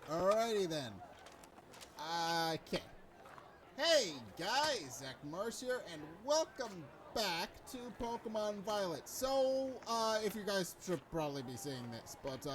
Alrighty then. Okay. Hey guys, Zack here, and welcome back to Pokemon Violet. So, if you guys should probably be seeing this, but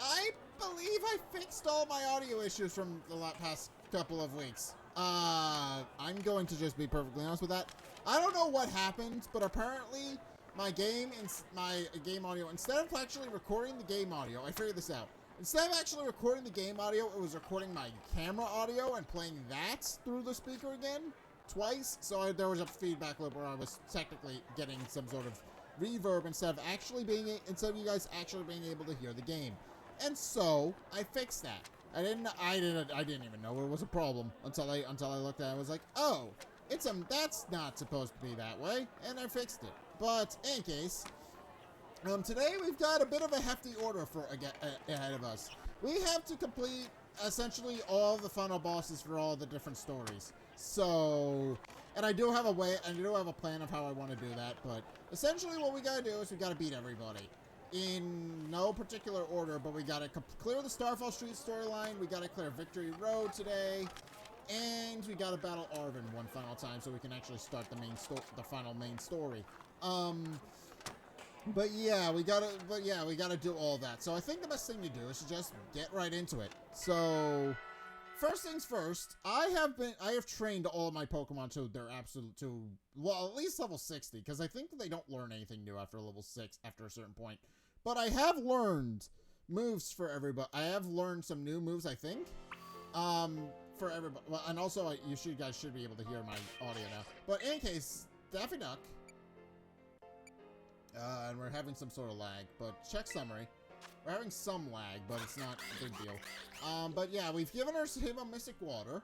I believe I fixed all my audio issues from the past couple of weeks. I'm going to just be perfectly honest with that. I don't know what happened, but apparently my game audio, instead of actually recording the game audio, I figured this out. Instead of actually recording the game audio, it was recording my camera audio and playing that through the speaker again, twice. So there was a feedback loop where I was technically getting some sort of reverb instead of you guys actually being able to hear the game. And so I fixed that. I didn't even know it was a problem until I looked at it. I was like, oh, that's not supposed to be that way, and I fixed it. But in any case, today we've got a bit of a hefty order ahead of us. We have to complete essentially all the final bosses for all the different stories. So, and I do have a plan of how I want to do that, but essentially what we gotta do is we gotta beat everybody. In no particular order, but we gotta clear the Starfall Street storyline, we gotta clear Victory Road today, and we gotta battle Arven one final time so we can actually start the final main story. But yeah, we gotta do all that. So I think the best thing to do is to just get right into it. So, first things first, I have trained all of my Pokemon to well, at least level 60, because I think that they don't learn anything new after level 6 after a certain point. But I have learned moves for everybody. I have learned some new moves, I think. For everybody. Well, and also you guys should be able to hear my audio now. But in any case, Daffy Duck. And we're having some sort of lag, but check summary. We're having some lag, but it's not a big deal. But yeah, we've given him a Mystic Water.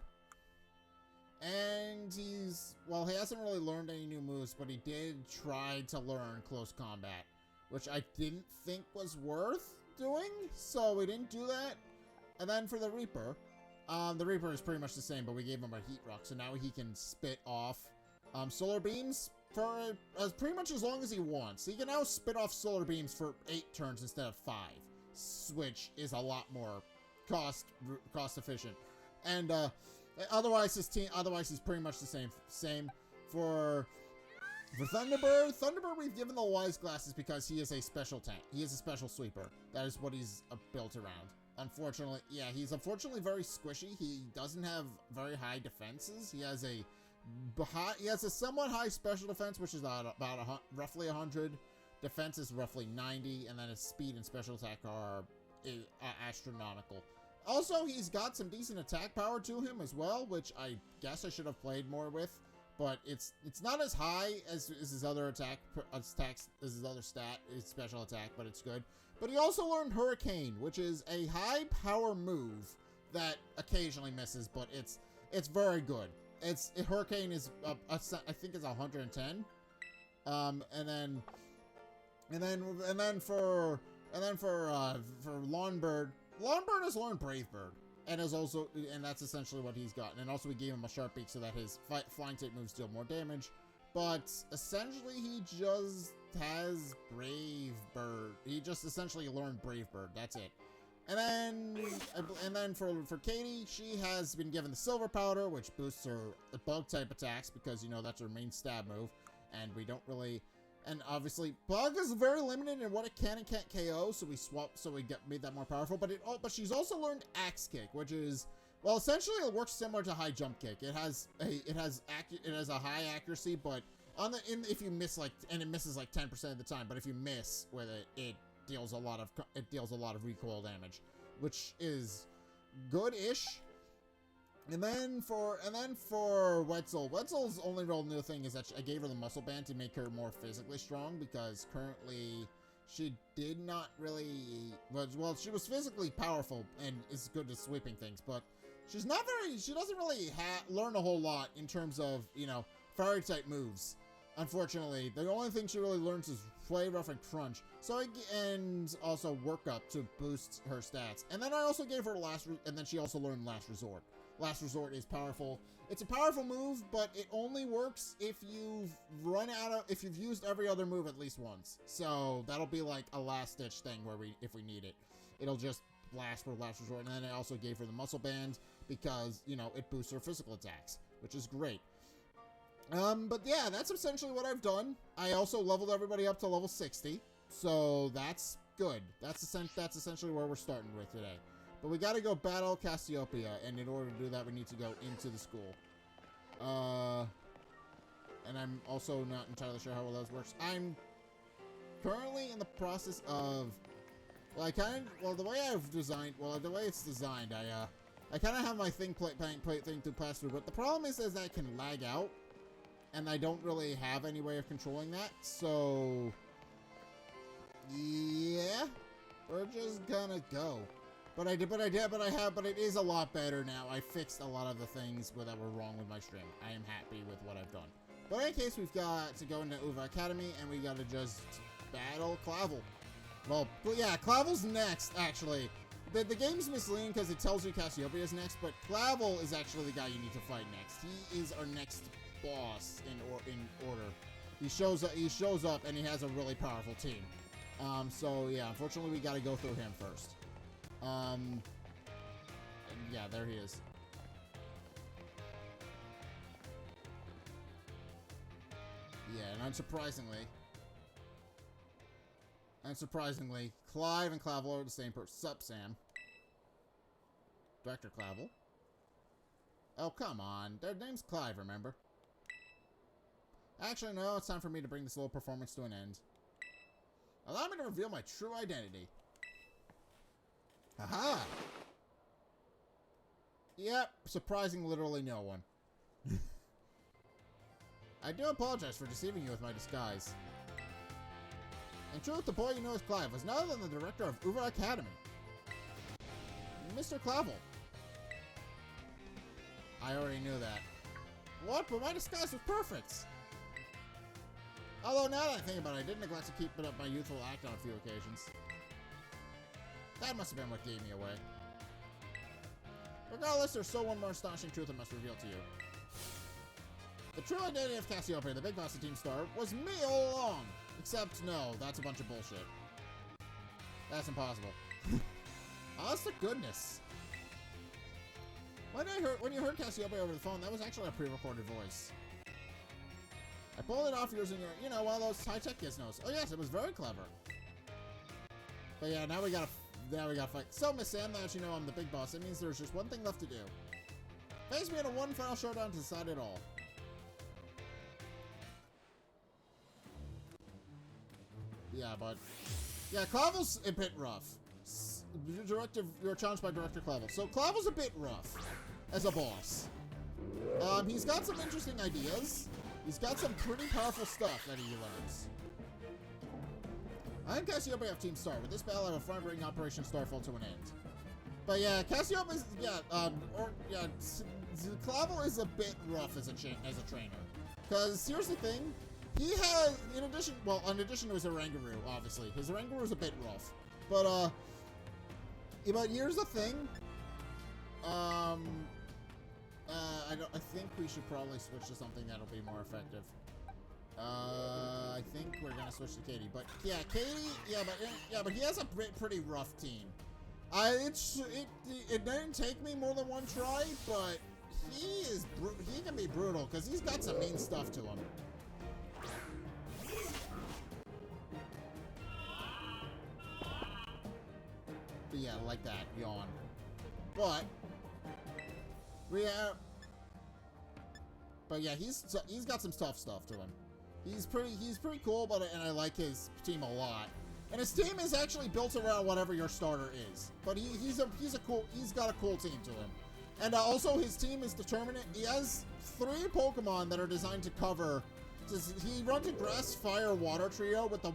And he hasn't really learned any new moves, but he did try to learn Close Combat, which I didn't think was worth doing, so we didn't do that. And then for the Reaper is pretty much the same, but we gave him a Heat Rock, so now he can spit off Solar Beams for pretty much as long as he wants. He can now spit off Solar Beams for 8 turns instead of 5, which is a lot more cost efficient. And otherwise he's pretty much the same for Thunderbird. Thunderbird, we've given the Wise Glasses because he is a special tank. He is a special sweeper. That is what he's built around. Unfortunately, yeah, he's unfortunately very squishy. He doesn't have very high defenses. He has a somewhat high special defense, which is about roughly 100. Defense is roughly 90, and then his speed and special attack are astronomical. Also, he's got some decent attack power to him as well, which I guess I should have played more with. But it's not as high as his other his special attack, but it's good. But he also learned Hurricane, which is a high power move that occasionally misses, but it's very good. Hurricane is I think it's 110. And then for Lawnbird has learned Brave Bird. And that's essentially what he's gotten. And also we gave him a Sharp Beak so that his flying type moves deal more damage. But essentially he just has Brave Bird. He just essentially learned Brave Bird. That's it. And then for Katie, she has been given the Silver Powder, which boosts her bug type attacks because that's her main stab move. And we don't really. And obviously, Bug is very limited in what it can and can't KO, so we made that more powerful. But she's also learned Axe Kick, which is, well, essentially it works similar to High Jump Kick. It has a high accuracy, but if you miss and it misses like 10% of the time. But if you miss with it, it deals a lot of recoil damage, which is good-ish. And then for Wetzel's only real new thing is that I gave her the Muscle Band to make her more physically strong, because currently she did not really, well, she was physically powerful and is good at sweeping things, but she doesn't really learn a whole lot in terms of, Fairy type moves. Unfortunately, the only thing she really learns is Play Rough and Crunch. So and also Work Up to boost her stats. And then I also gave her and then she also learned Last Resort. Last Resort is powerful. It's a powerful move, but it only works if you've if you've used every other move at least once. So that'll be like a last ditch thing where if we need it, it'll just last for Last Resort. And then I also gave her the Muscle Band because, you know, it boosts her physical attacks, which is great. But yeah, that's essentially what I've done. I also leveled everybody up to level 60, so that's good. That's essentially where we're starting with today. But we gotta go battle Cassiopeia, and in order to do that, we need to go into the school. And I'm also not entirely sure how well that works. I'm currently in the process of, the way it's designed, I kind of have my thing thing to pass through, but the problem is that it can lag out, and I don't really have any way of controlling that. So yeah, we're just gonna go. But it is a lot better now. I fixed a lot of the things that were wrong with my stream. I am happy with what I've done. But in any case, we've got to go into Uva Academy, and we gotta just battle Clavel. Well, yeah, Clavel's next, actually. The game's misleading because it tells you Cassiopeia is next, but Clavel is actually the guy you need to fight next. He is our next boss in order. He shows up, and he has a really powerful team. So yeah, unfortunately, we gotta go through him first. And yeah, there he is. Yeah, and unsurprisingly, Clive and Clavel are the same person. Sup, Sam? Director Clavel? Oh, come on. Their name's Clive, remember? Actually, no, it's time for me to bring this little performance to an end. Allow me to reveal my true identity. Aha! Yep, surprising literally no one. I do apologize for deceiving you with my disguise. In truth, the boy you know as Clive was none other than the director of Uva Academy. Mr. Clavel. I already knew that. What? But my disguise was perfect! Although now that I think about it, I did neglect to keep up my youthful act on a few occasions. That must have been what gave me away. Regardless, there's still one more astonishing truth I must reveal to you. The true identity of Cassiopeia, the big boss of Team Star, was me all along! Except, no, that's a bunch of bullshit. That's impossible. Honest to goodness. When you heard Cassiopeia over the phone, that was actually a pre-recorded voice. I pulled it off using one of those high-tech gizmos. Oh yes, it was very clever. But yeah, now we gotta fight. So, Miss Sam, now that you know I'm the big boss, it means there's just one thing left to do. Face me in a one final showdown to decide it all. Yeah, but... yeah, Clavel's a bit rough. You're challenged by Director Clavel. So, Clavel's a bit rough as a boss. He's got some interesting ideas. He's got some pretty powerful stuff that he learns. I'm Cassiopeia of Team Star. With this battle, I have a fun bringing Operation Starfall to an end. But yeah, Cassiopeia's, Clavel is a bit rough as a trainer. Because here's the thing, he has, in addition to his Oranguru, obviously, his Oranguru is a bit rough. But here's the thing, I think we should probably switch to something that'll be more effective. I think we're gonna switch to Katie, but yeah, but he has a pretty rough team. It didn't take me more than one try, but he can be brutal because he's got some mean stuff to him. But yeah, like that, yawn. But yeah, he's got some tough stuff to him. He's pretty cool, and I like his team a lot. And his team is actually built around whatever your starter is. But he's got a cool team to him. And also his team is determinate. He has 3 Pokemon that are designed to cover. He runs a grass, fire, water trio with the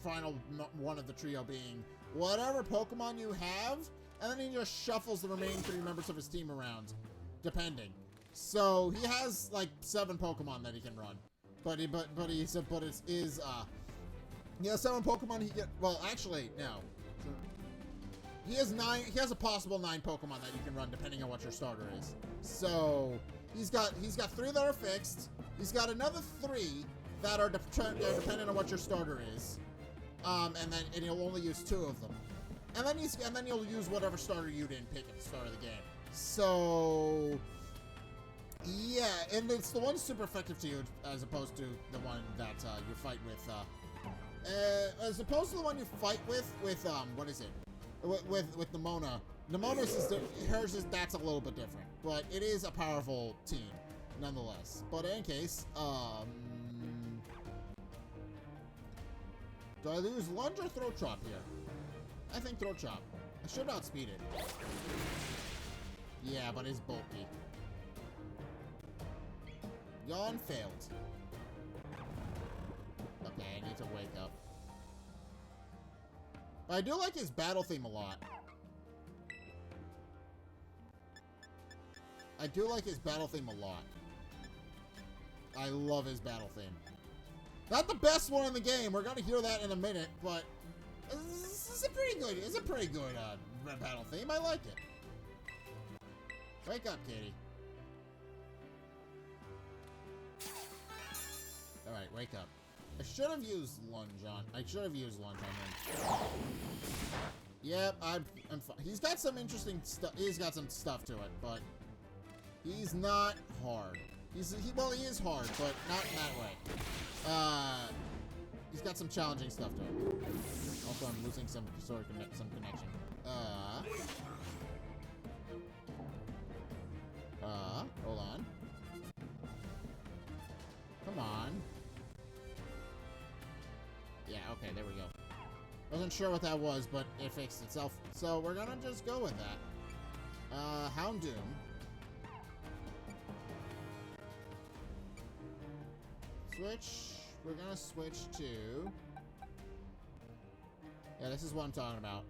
final one of the trio being whatever Pokemon you have, and then he just shuffles the remaining 3 members of his team around, depending. So he has like 7 Pokemon that he can run. But Yeah, 7 Pokemon he get. Well, actually, no. So, he has 9. He has a possible 9 Pokemon that you can run depending on what your starter is. So he's got 3 that are fixed. He's got another 3 that are dependent on what your starter is. And he'll only use 2 of them. And then you'll use whatever starter you didn't pick at the start of the game. So yeah, and it's the one super effective to you as opposed to the one that you fight with. As opposed to the one you fight with what is it? With Nemona. Nemona's that's a little bit different, but it is a powerful team nonetheless. But in any case, do I lose Lunge or Throat Chop here? I think Throat Chop. I should outspeed it. Yeah, but it's bulky. Yawn failed. Okay, I need to wake up. But I do like his battle theme a lot. I do like his battle theme a lot. I love his battle theme. Not the best one in the game. We're gonna hear that in a minute, but it's a pretty good battle theme. I like it. Wake up, kitty. All right, wake up. I should have used lunge on him. Yep, I'm fine. He's got some interesting stuff. He's got some stuff to it, but he's not hard. He is hard, but not in that way. He's got some challenging stuff to it. Also, I'm losing some connection. Hold on. Come on. Yeah, okay, there we go. Wasn't sure what that was, but it fixed itself. So we're gonna just go with that. Houndoom. We're gonna switch to... Yeah, this is what I'm talking about.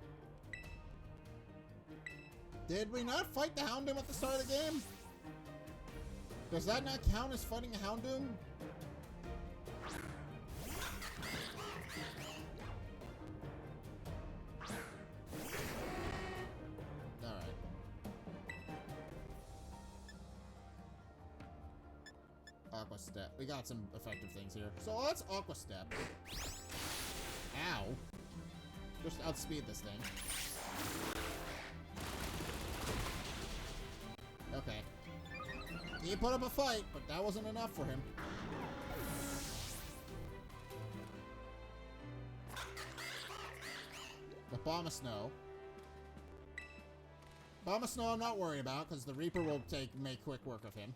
Did we not fight the Houndoom at the start of the game? Does that not count as fighting a Houndoom? Alright. Aqua Step. We got some effective things here. So let's Aqua Step. Ow. Just outspeed this thing. Okay. He put up a fight, but that wasn't enough for him. The Bomb of Snow. Bomb of Snow I'm not worried about, because the Reaper will make quick work of him.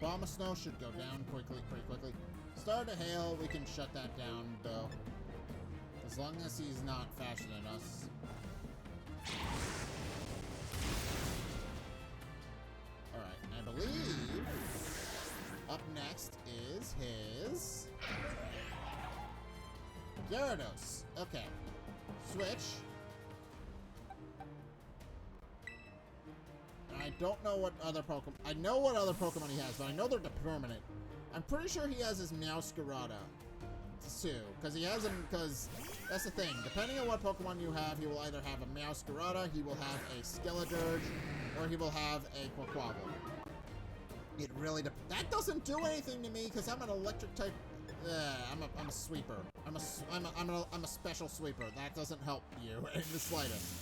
Bomb of Snow should go down pretty quickly. Star to Hail, we can shut that down, though. As long as he's not faster than us. Alright, I believe up next is his... Gyarados. Okay. Switch. I don't know what other Pokemon... I know what other Pokemon he has, but I know they're permanent. I'm pretty sure he has his Meowscarada, too. Because he has him... Because that's the thing. Depending on what Pokemon you have, he will either have a Meowscarada, he will have a Skeledirge, or he will have a Quaquaval. It really... That doesn't do anything to me, because I'm an electric type... I'm a sweeper. I'm a special sweeper. That doesn't help you in the slightest.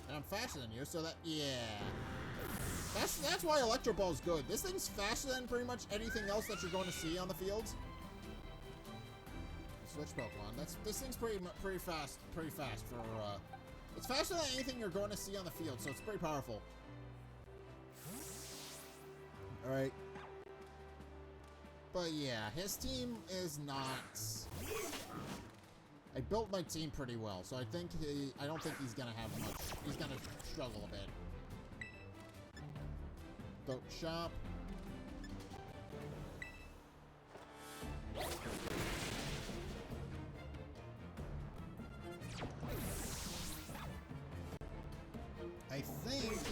And I'm faster than you, so that, yeah. That's why Electro Ball's good. This thing's faster than pretty much anything else that you're going to see on the field. Switch Pokemon. This thing's pretty fast for, it's faster than anything you're going to see on the field, so it's pretty powerful. Alright. But yeah, his team is not... I built my team pretty well, so I don't think he's gonna have much. He's gonna struggle a bit. Throat Chop.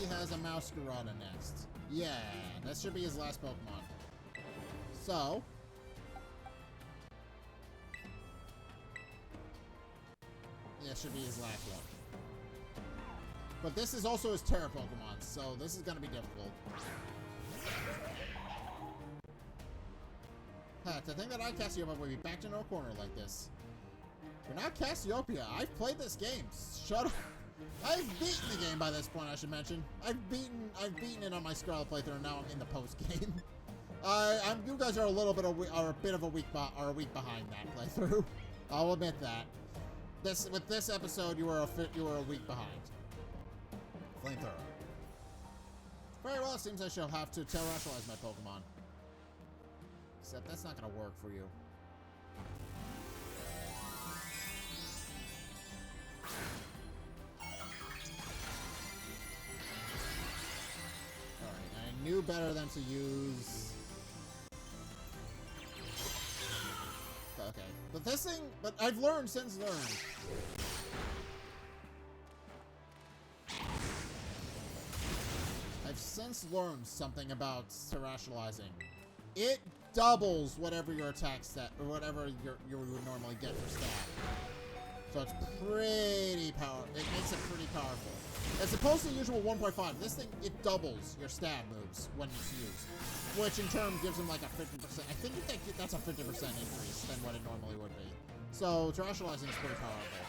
he has a Masquerada next. Yeah, that should be his last Pokemon. So... yeah, should be his last one. But this is also his Terra Pokemon, so this is gonna be difficult. Heck, to think that I, Cassiopeia, would be backed into a corner like this. You're not Cassiopeia. I've played this game. Shut up. I've beaten the game by this point, I should mention. I've beaten it on my Scarlet playthrough, and now I'm in the post game. You guys are a bit of a week behind that playthrough. I'll admit that. With this episode, you were a week behind. Flamethrower. Very well, it seems I shall have to terrestrialize my Pokemon. Except that's not gonna work for you. Alright, I knew better than to use... okay. But I've learned since learned. I've since learned something about terrestrializing. It doubles whatever your attack stat, or whatever you would normally get for stat. So it's pretty powerful. It makes it pretty powerful. As opposed to the usual 1.5, this thing, it doubles your stab moves when it's used. Which in turn gives them like a 50%. I think that's a 50% increase than what it normally would be. So terrestrializing is pretty powerful.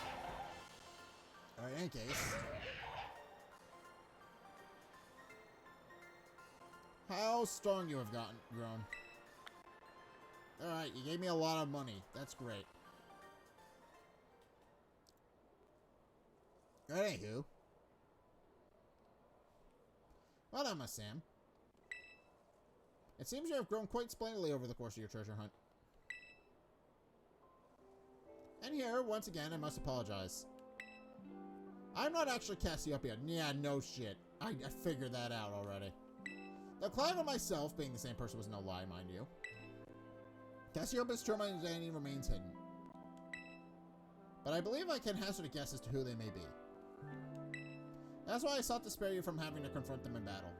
Alright, in any case. How strong you have grown. Alright, you gave me a lot of money. That's great. Anywho. Well done, my Sam. It seems you have grown quite splendidly over the course of your treasure hunt. And here, once again, I must apologize. I'm not actually Cassiopeia. Yeah, no shit. I figured that out already. The Clive and myself, being the same person, was no lie, mind you. Cassiopeia's true identity remains hidden. But I believe I can hazard a guess as to who they may be. That's why I sought to spare you from having to confront them in battle.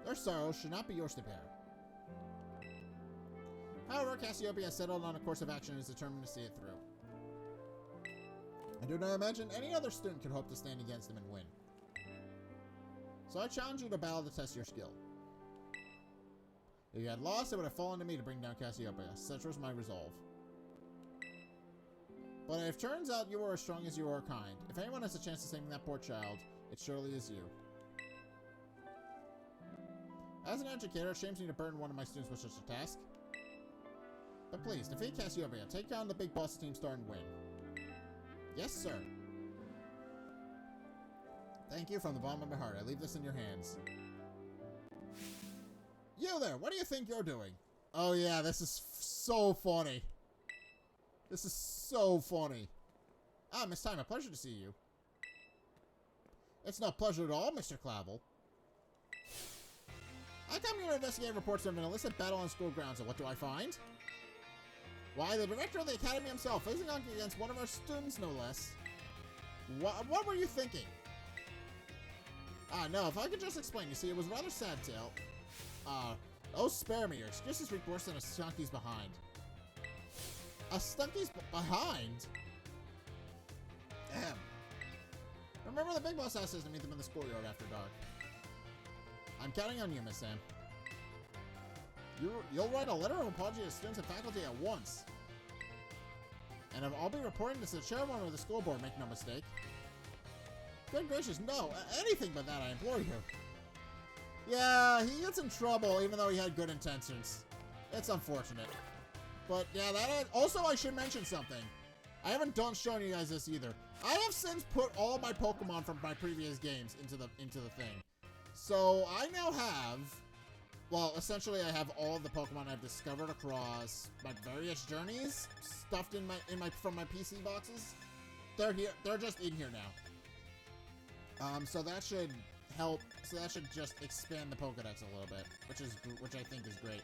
Their sorrows should not be yours to bear. However, Cassiopeia has settled on a course of action and is determined to see it through. I do not imagine any other student could hope to stand against them and win. So I challenge you to battle to test your skill. If you had lost, it would have fallen to me to bring down Cassiopeia. Such was my resolve. But if it turns out you are as strong as you are kind, if anyone has a chance of saving that poor child, it surely is you. As an educator, it shames me to burden one of my students with such a task. But please, defeat Cassiopeia, take down the big boss Team Star and win. Yes, sir. Thank you from the bottom of my heart. I leave this in your hands. You there, what do you think you're doing? Oh yeah, this is so funny. This is so funny. Ah, Miss Time, a pleasure to see you. It's no pleasure at all, Mr. Clavel. I come here to investigate reports of an illicit battle on school grounds, and what do I find? Why, the director of the academy himself, facing on against one of our students, no less. What were you thinking? Ah, no, if I could just explain. You see, it was rather sad tale. Oh, spare me. Your excuses read worse than a stunky's behind. A stunky's behind? Damn. Remember, the big boss asked us to meet them in the schoolyard after dark. I'm counting on you, Miss Sam. You'll write a letter of apology to students and faculty at once. And I'll be reporting this to the chairman of the school board, make no mistake. Good gracious, no. Anything but that, I implore you. Yeah, he gets in trouble even though he had good intentions. It's unfortunate. But yeah, also I should mention something. I haven't shown you guys this either. I have since put all my Pokemon from my previous games into the thing. So I now have, well, essentially I have all of the Pokemon I've discovered across my various journeys stuffed from my PC boxes. They're here. They're just in here now. So that should help. So that should just expand the Pokedex a little bit, which I think is great.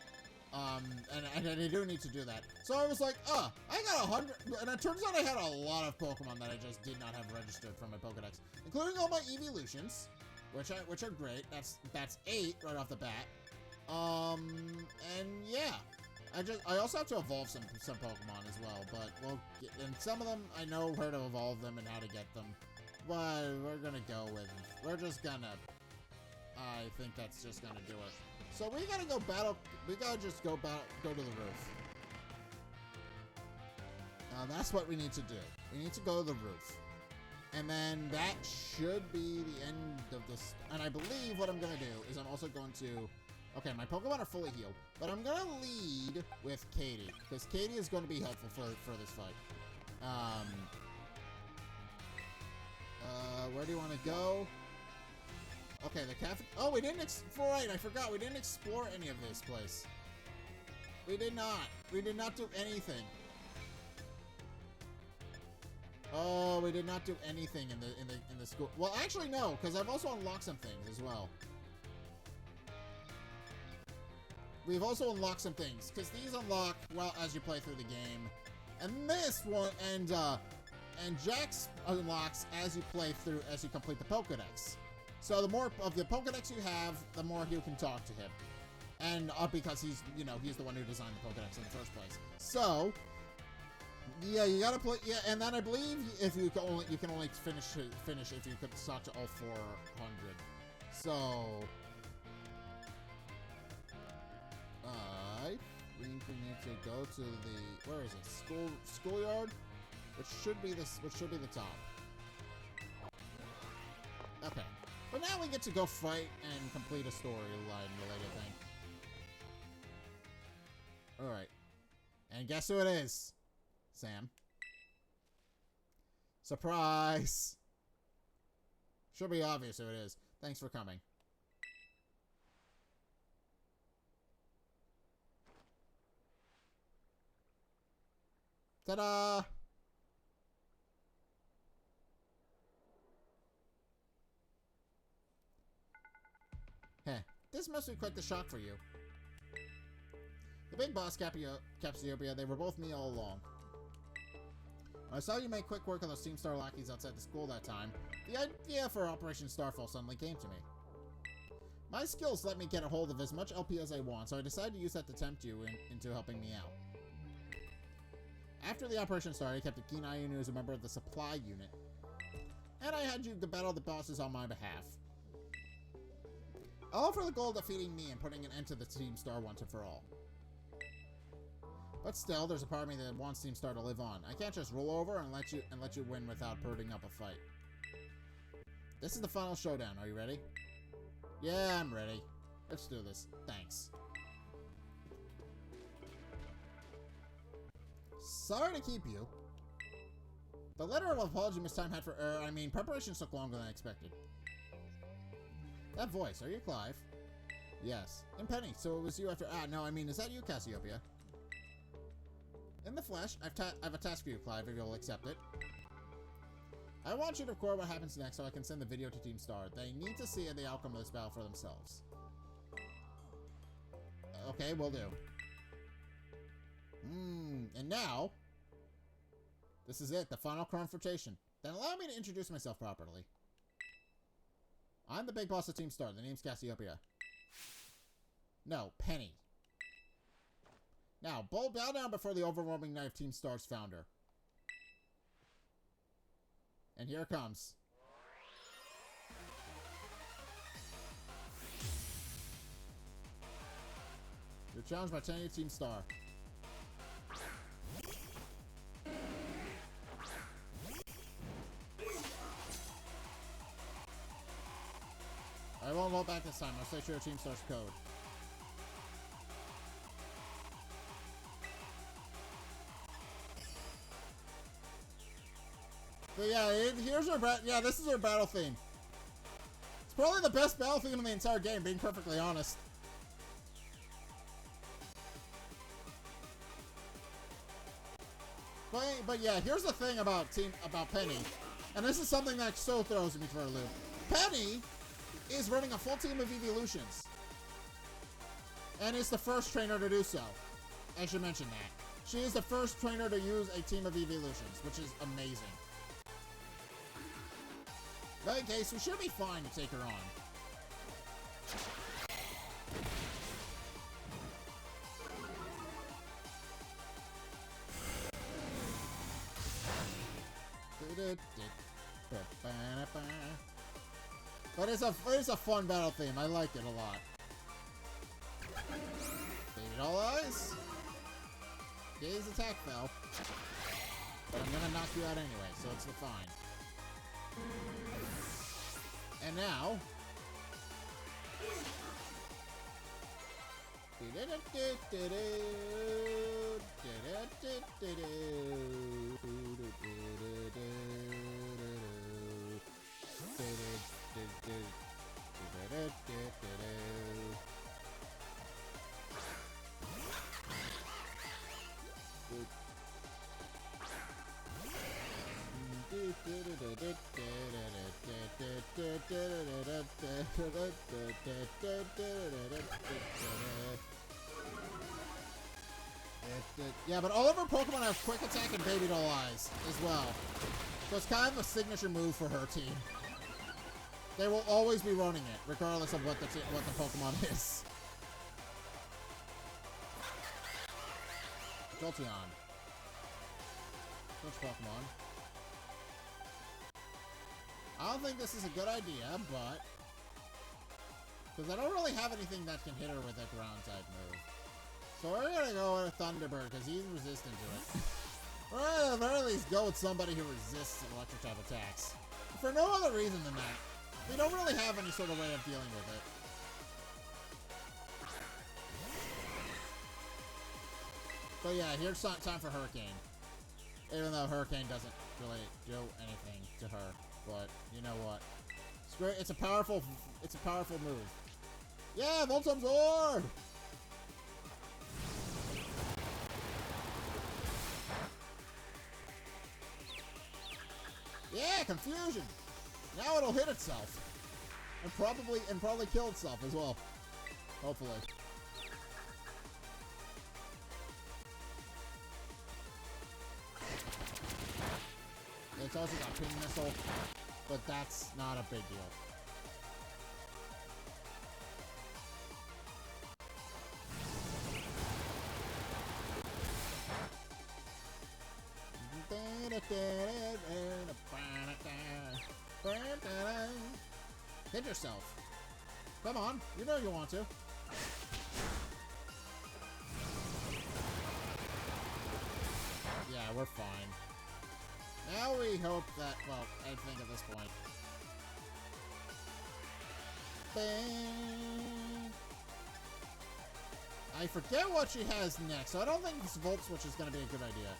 And I do need to do that. So I was like, I got 100, and it turns out I had a lot of Pokemon that I just did not have registered from my Pokedex, including all my evolutions. which are great. That's 8 right off the bat. And yeah, I also have to evolve some Pokemon as well, but and some of them I know where to evolve them and how to get them, but we're just gonna, I think that's just gonna do it. So we gotta go battle, go to the roof. That's what we need to do. We need to go to the roof. And then that should be the end of this. And I believe what I'm gonna do is I'm also going to, okay, my Pokemon are fully healed, but I'm gonna lead with Katie, because Katie is going to be helpful for this fight. Where do you want to go? Okay, the cafe. Oh, we didn't right, I forgot. We didn't explore any of this place. We did not. We did not do anything. Oh, we did not do anything in the school. Well, actually, no, because I've also unlocked some things as well. We've also unlocked some things, because these unlock well as you play through the game, and this one and Jack's unlocks as you complete the Pokédex. So the more of the Pokédex you have, the more you can talk to him, and because he's the one who designed the Pokédex in the first place. So. Yeah, you gotta play. Yeah, and then I believe if you can only finish if you could talk to all 400. So I think we need to go to the where is it? Schoolyard, which should be the top. Okay, but now we get to go fight and complete a storyline related thing. All right, and guess who it is? Sam. Surprise! Should be obvious who it is. Thanks for coming. Ta-da! Heh, this must be quite the shock for you. The big boss, Capsiopia, they were both me all along. When I saw you make quick work of those Team Star lackeys outside the school that time, the idea for Operation Starfall suddenly came to me. My skills let me get a hold of as much LP as I want, so I decided to use that to tempt you into helping me out. After the operation started, I kept a keen eye on you as a member of the supply unit, and I had you to battle the bosses on my behalf. All for the goal of defeating me and putting an end to the Team Star once and for all. But still, there's a part of me that wants Team Star to live on. I can't just roll over and let you win without putting up a fight. This is the final showdown. Are you ready? Yeah, I'm ready. Let's do this. Thanks. Sorry to keep you. The letter of apology Miss Time had for preparations took longer than I expected. That voice, are you Clive? Yes. And Penny, so it was you after. Is that you, Cassiopeia? In the flesh, I've a task for you, Clive, if you'll accept it. I want you to record what happens next so I can send the video to Team Star. They need to see the outcome of this battle for themselves. Okay, will do. And now, this is it, the final confrontation. Then allow me to introduce myself properly. I'm the big boss of Team Star. The name's Cassiopeia. No, Penny. Now, bow down before the overwhelming might of Team Star's founder. And here it comes. You're challenged by Team Star. I won't vote back this time. I'll stay true to Team Star's code. But yeah, this is our battle theme. It's probably the best battle theme in the entire game, being perfectly honest. But yeah, here's the thing about Penny, and this is something that so throws me for a loop. Penny is running a full team of evolutions, and is the first trainer to do so. I should mention that. She is the first trainer to use a team of evolutions, which is amazing. But in case, we should be fine to take her on. But it's a fun battle theme. I like it a lot. Faded all eyes. Gaze attack fell. But I'm gonna knock you out anyway, so it's fine. And now. Yeah, but all of her Pokemon have Quick Attack and Baby Doll Eyes as well. So it's kind of a signature move for her team. They will always be running it, regardless of what the Pokemon is. Jolteon. Switch Pokemon. I don't think this is a good idea, but... because I don't really have anything that can hit her with a ground-type move. So we're gonna go with Thunderbird, because he's resistant to it. Or at the very least, go with somebody who resists electric-type attacks. For no other reason than that. We don't really have any sort of way of dealing with it. So yeah, here's time for Hurricane. Even though Hurricane doesn't really do anything to her. But, you know what? It's great. It's a powerful move. Yeah, Voltum Zord! Yeah, confusion! Now it'll hit itself. And probably kill itself as well. Hopefully. It's also got Ping Missile, but that's not a big deal. Hit yourself. Come on, you know you want to. Yeah, we're fine. Now we hope that, well, I think at this point. Bang. I forget what she has next, so I don't think this Volt Switch is going to be a good idea.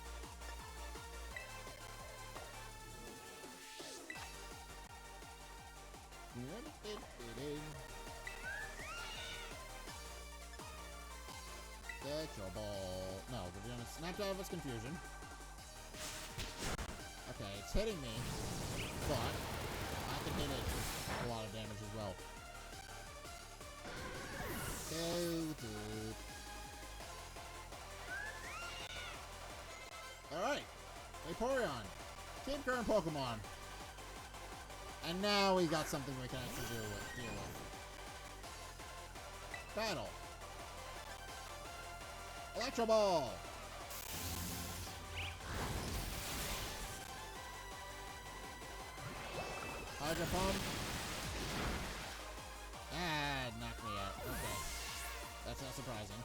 Get your ball. No, we're doing a Snap out of its confusion. Okay, it's hitting me, but I can hit it with a lot of damage as well. Okay, dude. Alright, Vaporeon. Keep current Pokemon. And now we got something we can actually deal with. Battle. Electro Ball. Hydro Pump. Ah, knocked me out. Okay. That's not surprising.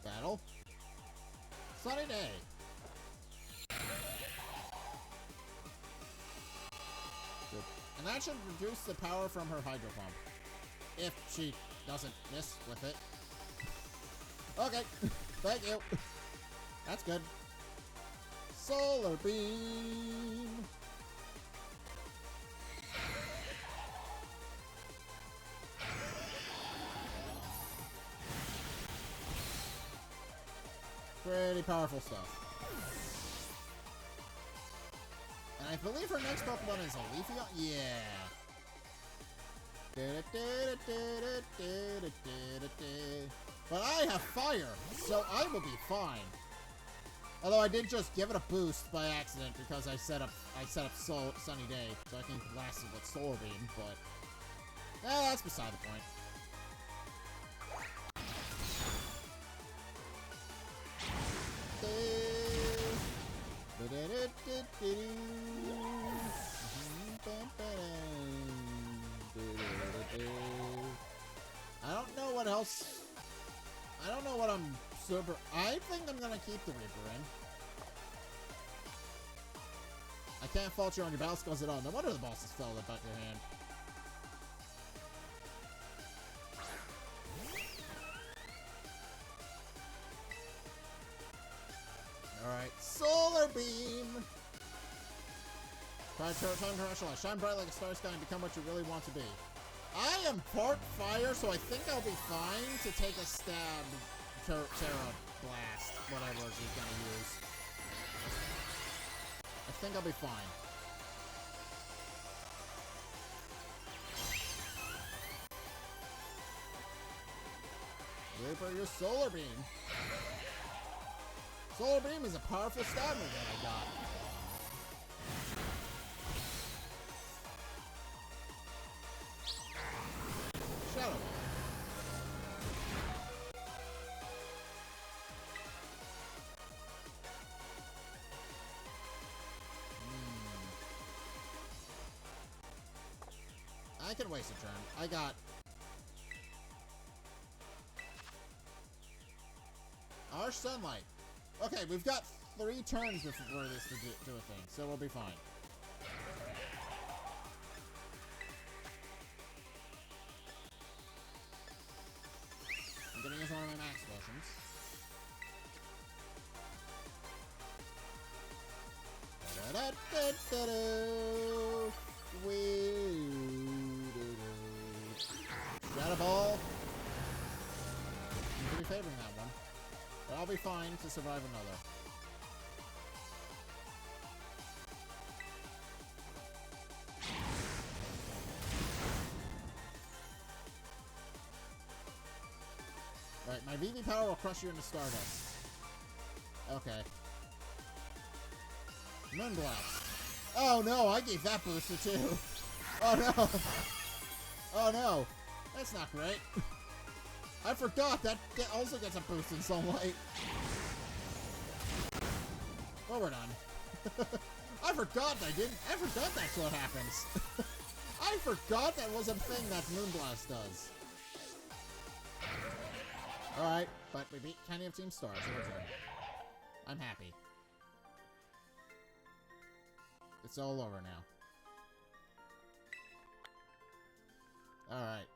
Battle. Sunny day. Good. And that should reduce the power from her Hydro Pump. If she doesn't miss with it. Okay. Thank you. That's good. Solar Beam. Pretty powerful stuff. And I believe her next Pokemon is a Leafeon. Yeah. But I have fire, so I will be fine. Although I did just give it a boost by accident because I set up Sunny Day so I can blast it with Solar Beam, but that's beside the point. I don't know what else. I don't know what I'm super. I think I'm gonna keep the Reaper in. I can't fault you on your battle skills at all. No wonder the bosses fell out your hand. Alright, Solar Beam! Time to rationalize. Shine bright like a star sky and become what you really want to be. I am part fire, so I think I'll be fine to take a stab. Terra Blast, whatever she's gonna use. I think I'll be fine. Reaper, your Solar Beam. Solar Beam is a powerful stab move that I got. Shadow Ball. I can waste a turn. I got... Harsh Sunlight. Okay, we've got 3 turns before this to do a thing, so we'll be fine. I'm gonna use one of my max potions. Shadow Ball. I'm pretty favoring that one. But I'll be fine to survive another. Right, my VV power will crush you into Stardust. Okay. Moonblast. Oh no, I gave that booster too. Oh no. Oh no. That's not great. I forgot that also gets a boost in sunlight. Well, we're done. I forgot that's what happens. I forgot that was a thing that Moonblast does. Alright, but we beat Tiny of Team Stars. I'm happy. It's all over now. Alright.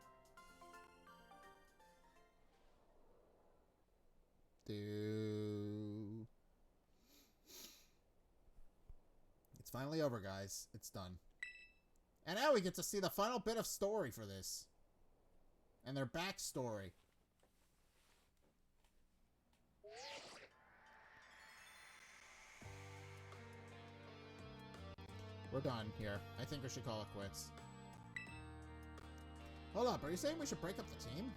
It's finally over, guys. It's done. And now we get to see the final bit of story for this. And their backstory. We're done here. I think we should call it quits. Hold up, are you saying we should break up the team?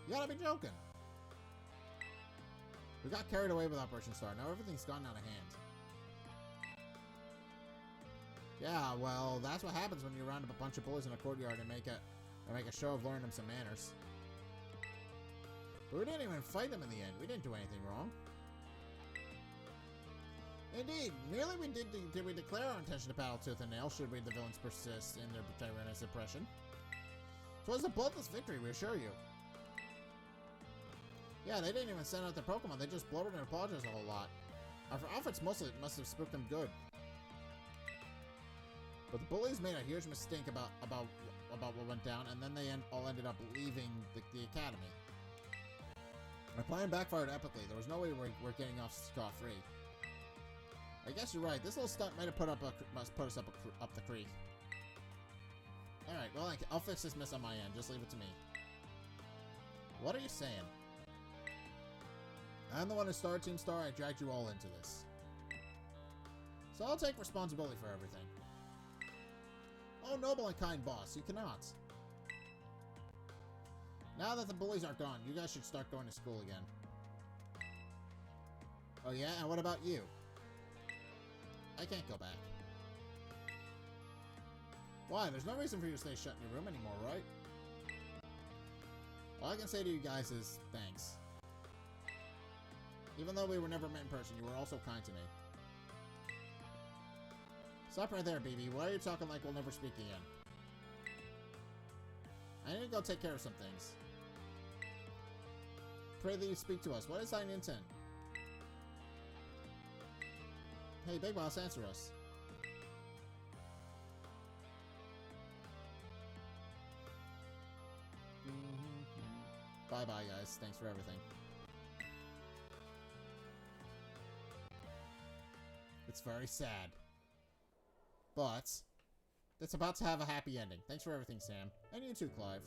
You gotta be joking. We got carried away with Operation Star. Now everything's gone out of hand. Yeah, well, that's what happens when you round up a bunch of bullies in a courtyard and make a show of learning them some manners. But we didn't even fight them in the end. We didn't do anything wrong. Indeed, merely did we declare our intention to battle tooth and nail should the villains persist in their tyrannous oppression. 'Twas a bloodless victory, we assure you. Yeah, they didn't even send out their Pokemon. They just blubbered and apologized a whole lot. Our outfits must have spooked them good. But the bullies made a huge mistake about what went down, and then they all ended up leaving the academy. Our plan backfired epically. There was no way we're getting off scot-free. I guess you're right. This little stunt might have put us up the creek. All right. Well, I'll fix this mess on my end. Just leave it to me. What are you saying? I'm the one who started Team Star. I dragged you all into this. So I'll take responsibility for everything. Oh, noble and kind boss, you cannot. Now that the bullies are gone, you guys should start going to school again. Oh yeah, and what about you? I can't go back. Why? There's no reason for you to stay shut in your room anymore, right? All I can say to you guys is thanks. Even though we were never met in person, you were also kind to me. Stop right there, BB. Why are you talking like we'll never speak again? I need to go take care of some things. Pray that you speak to us. What is thine intent? Hey, Big Boss, answer us. Bye-bye, guys. Thanks for everything. It's very sad. But it's about to have a happy ending. Thanks for everything, Sam. And you too, Clive.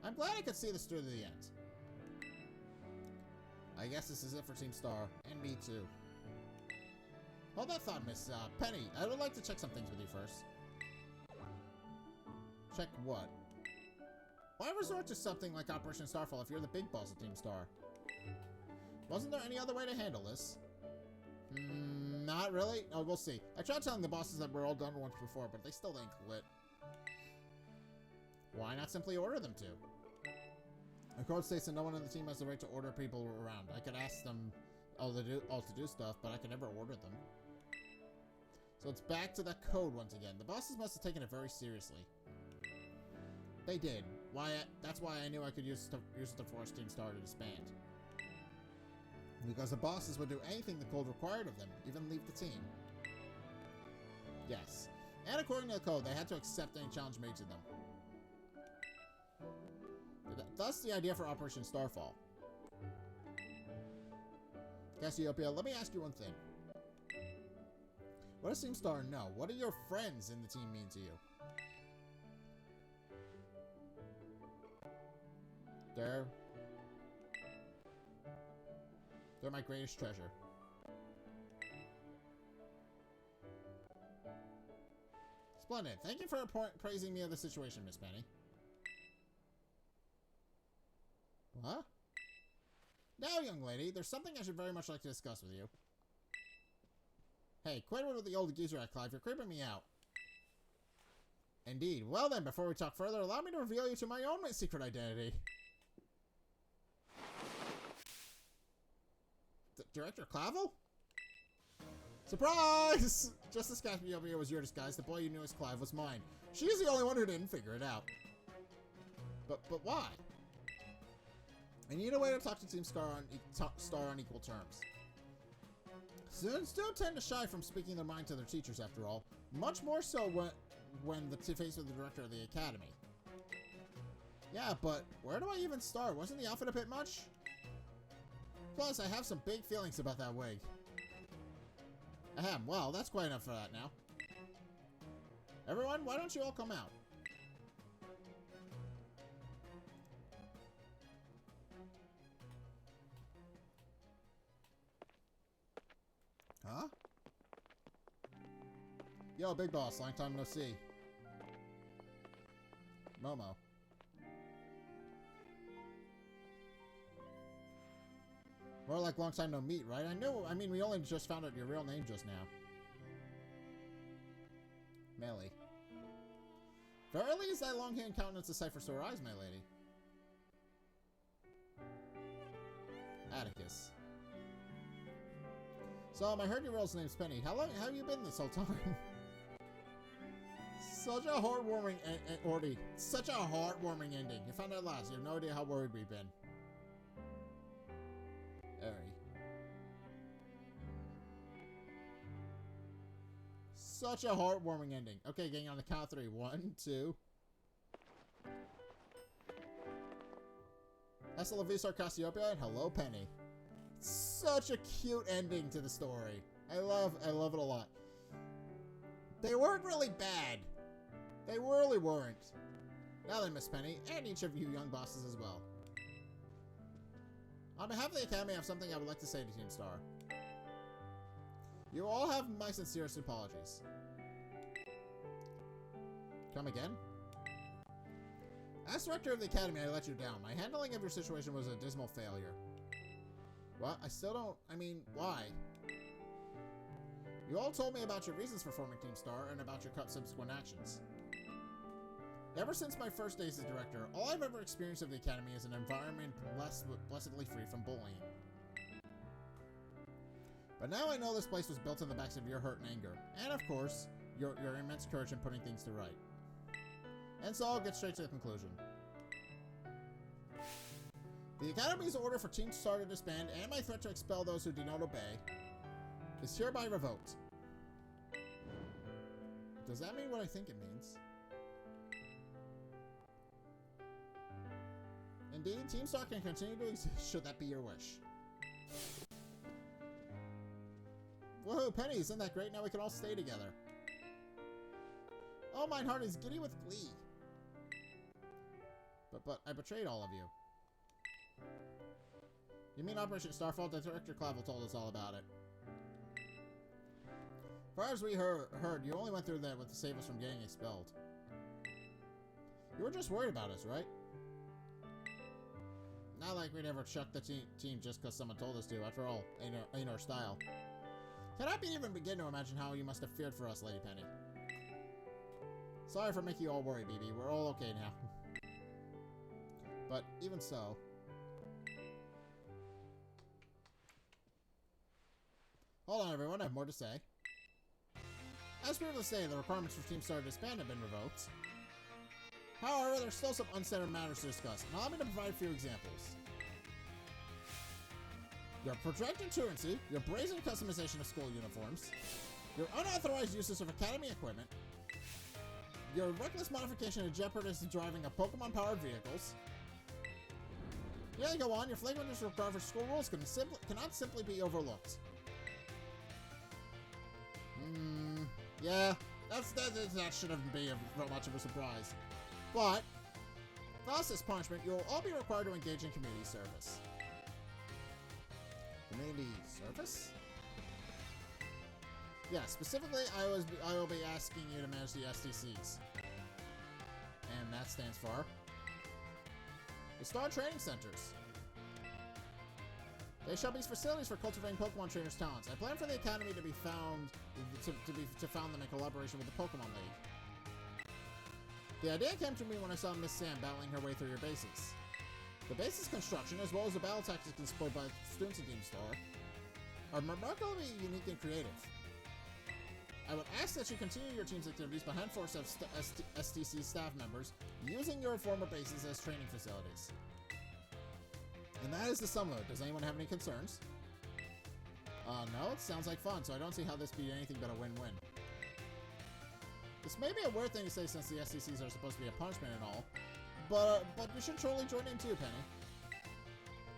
I'm glad I could see this through to the end. I guess this is it for Team Star. And me too. Hold that thought, Miss Penny. I would like to check some things with you first. Check what? Why resort to something like Operation Starfall if you're the big boss of Team Star? Wasn't there any other way to handle this? Not really? Oh, we'll see. I tried telling the bosses that we're all done once before, but they still didn't quit. Why not simply order them to? The code states that no one on the team has the right to order people around. I could ask them all to do stuff, but I could never order them. So it's back to that code once again. The bosses must have taken it very seriously. They did. That's why I knew I could use it to force Team Star to disband. Because the bosses would do anything the code required of them, even leave the team. Yes. And according to the code, they had to accept any challenge made to them. Thus the idea for Operation Starfall. Cassiopeia, let me ask you one thing. What does Team Star know? What do your friends in the team mean to you? They're my greatest treasure. Splendid. Thank you for praising me of the situation, Miss Penny. What? Now, young lady, there's something I should very much like to discuss with you. Hey, quit with the old geezer act, Clive. You're creeping me out. Indeed. Well then, before we talk further, allow me to reveal you to my own secret identity. Director Clavel? Surprise! Just as Cassiopeia was your disguise, the boy you knew as Clive was mine. She's the only one who didn't figure it out. But why? I need a way to talk to Team Star on equal terms. Students do tend to shy from speaking their mind to their teachers, after all. Much more so when faced with the director of the academy. Yeah, but where do I even start? Wasn't the outfit a bit much? Plus, I have some big feelings about that wig. Ahem, well, that's quite enough for that now. Everyone, why don't you all come out? Huh? Yo, Big Boss, long time no see. Momo. More like long time no meet, right? I mean, we only just found out your real name just now. Melly. Verily is thy long-haired countenance a sight for sore eyes, my lady. Atticus. So, I heard your real name's Penny. How long have you been this whole time? Such a heartwarming such a heartwarming ending. You found out at last. You have no idea how worried we've been. Eri. Such a heartwarming ending. Okay, gang, on the count of 3. 1, 2. Hasta la vista, Cassiopeia, and hello, Penny. Such a cute ending to the story. I love it a lot. They weren't really bad. They really weren't. Now then, Miss Penny, and each of you young bosses as well. On behalf of the Academy, I have something I would like to say to Team Star. You all have my sincerest apologies. Come again? As director of the academy, I let you down. My handling of your situation was a dismal failure. What? I still don't... I mean, why? You all told me about your reasons for forming Team Star and about your subsequent actions. Ever since my first days as director, all I've ever experienced of the academy is an environment blessedly free from bullying. But now I know this place was built on the backs of your hurt and anger, and of course, your immense courage in putting things to right. And so I'll get straight to the conclusion. The Academy's order for Team Star to disband and my threat to expel those who do not obey is hereby revoked. Does that mean what I think it means? Indeed, Team Star can continue to exist should that be your wish. Woohoo, Penny, isn't that great? Now we can all stay together. Oh, my heart is giddy with glee. But I betrayed all of you. You mean Operation Starfall? Director Clavel told us all about it. As far as we heard, you only went through that to save us from getting expelled. You were just worried about us, right? Not like we'd ever chuck the team just because someone told us to. After all, ain't our style. Cannot even begin to imagine how you must have feared for us, Lady Penny. Sorry for making you all worry, BB. We're all okay now. But even so... Hold on, everyone. I have more to say. As previously stated, the requirements for Team Star to disband have been revoked. However, there's still some unsettled matters to discuss, and allow me to provide a few examples. Your projected truancy, your brazen customization of school uniforms, your unauthorized uses of academy equipment, your reckless modification of jeopardous driving of Pokemon-powered vehicles. Yeah, go on. Your flagrant disregard for school rules cannot simply be overlooked. Yeah, that shouldn't be much of a surprise. But, thus as punishment, you will all be required to engage in community service. Community service? Yeah, specifically, I will be asking you to manage the STCs. And that stands for the Star Training Centers. They shall be facilities for cultivating Pokemon trainers' talents. I plan for the Academy to be found to found them in collaboration with the Pokémon League. The idea came to me when I saw Miss Sam battling her way through your bases. The base's construction, as well as the battle tactics employed by students in Team Star, are remarkably unique and creative. I would ask that you continue your team's activities behind force of STC staff members, using your former bases as training facilities. And that is the sum of it. Does anyone have any concerns? No, it sounds like fun, so I don't see how this be anything but a win-win. This may be a weird thing to say since the STCs are supposed to be a punishment and all, but you should totally join in too, Penny.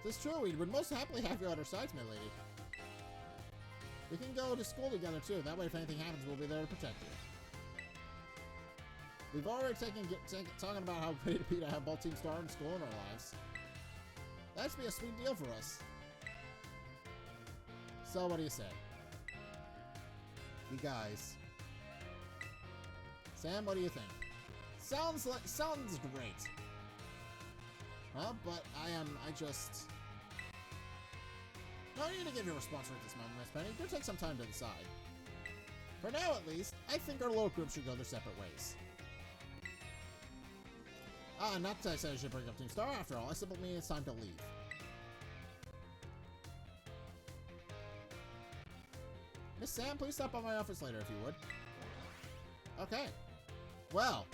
If it's true, we would most happily have you at our sides, my lady. We can go to school together too, that way if anything happens, we'll be there to protect you. We've already talking about how great it'd be to have both Team Star and school in our lives. That'd be a sweet deal for us. So, what do you say? You guys. Sam, what do you think? Sounds great. Well, but I just... No need to give you a response right this moment, Miss Penny. Do take some time to decide. For now, at least, I think our little group should go their separate ways. Not that I said I should break up Team Star after all. I simply mean it's time to leave. Miss Sam, please stop by my office later if you would. Okay. Well.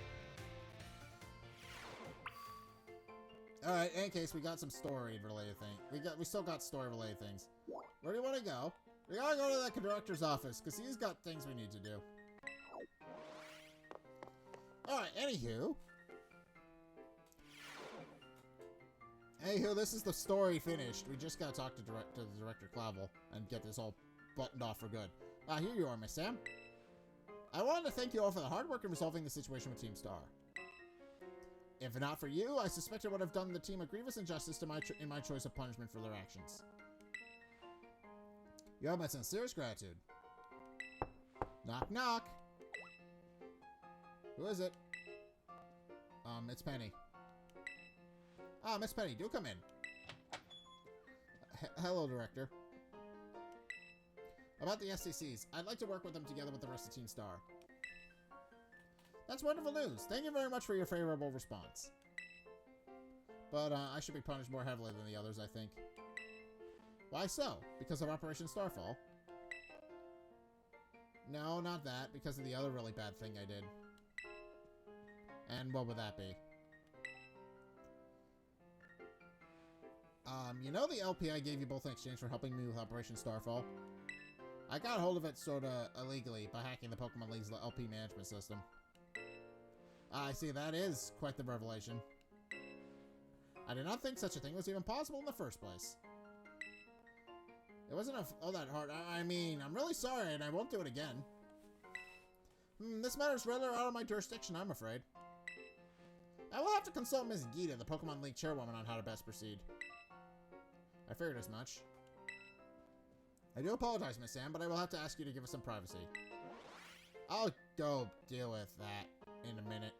Alright, in any case, we got some story-related things. We still got story-related things. Where do you want to go? We gotta go to the director's office, because he's got things we need to do. Alright, anywho, this is the story finished. We just gotta talk to the Director Clavel and get this all buttoned off for good. Here you are, Miss Sam. I wanted to thank you all for the hard work in resolving the situation with Team Star. If not for you, I suspect I would have done the team a grievous injustice in my choice of punishment for their actions. You have my sincerest gratitude. Knock, knock. Who is it? It's Penny. Ah, Miss Penny, do come in. Hello, Director. About the SCCs, I'd like to work with them together with the rest of Team Star. That's wonderful news. Thank you very much for your favorable response. But, I should be punished more heavily than the others, I think. Why so? Because of Operation Starfall? No, not that. Because of the other really bad thing I did. And what would that be? You know the LP I gave you both in exchange for helping me with Operation Starfall? I got hold of it sorta illegally by hacking the Pokémon League's LP management system. I see, that is quite the revelation. I did not think such a thing was even possible in the first place. It wasn't all that hard. I mean, I'm really sorry and I won't do it again. This matter's rather out of my jurisdiction, I'm afraid. I will have to consult Ms. Gita, the Pokémon League chairwoman, on how to best proceed. I figured as much. I do apologize, Miss Sam, but I will have to ask you to give us some privacy. I'll go deal with that in a minute.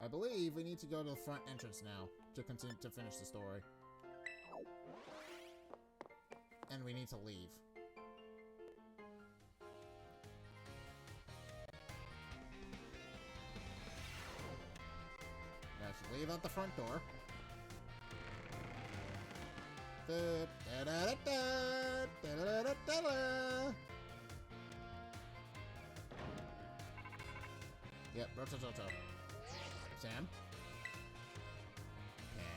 I believe we need to go to the front entrance now to continue to finish the story. And we need to leave. Now to leave out the front door. Yep, Rotototo. Sam?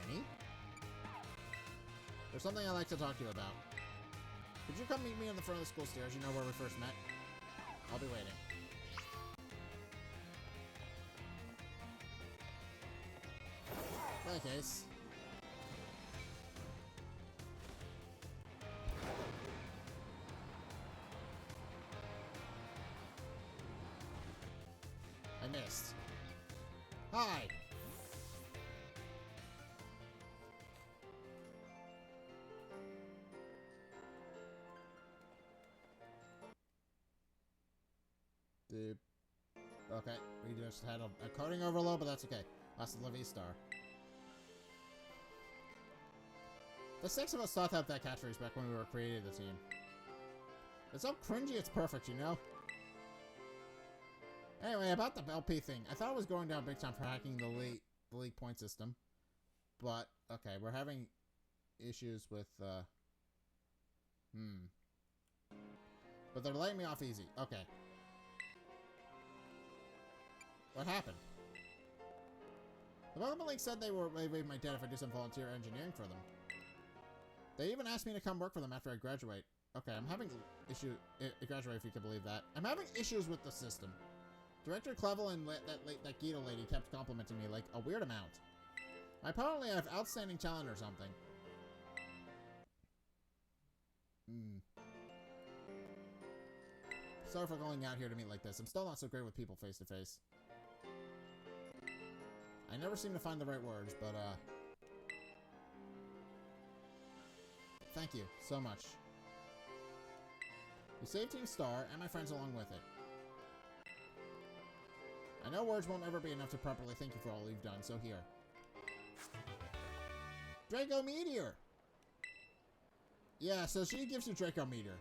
Penny? There's something I'd like to talk to you about. Could you come meet me in the front of the school stairs? You know where we first met? I'll be waiting. In any case. I missed. Hi! Okay, we just had a coding overload, but that's okay. Hasta la vista. The six of us thought out that catchphrase back when we were creating the team. It's so cringy, it's perfect, you know? Anyway, about the LP thing. I thought it was going down big time for hacking the league point system. But, okay, we're having issues with, But they're letting me off easy. Okay. What happened? The Pokémon League said they waived my debt if I do some volunteer engineering for them. They even asked me to come work for them after I graduate. Okay, I'm having graduate if you can believe that. I'm having issues with the system. Director Clevel and that Gita lady kept complimenting me like a weird amount. Apparently I have outstanding talent or something. Sorry for going out here to meet like this. I'm still not so great with people face to face. I never seem to find the right words, but thank you so much. You saved Team Star and my friends along with it. I know words won't ever be enough to properly thank you for all you've done, so here. Draco Meteor! Yeah, so she gives you Draco Meteor.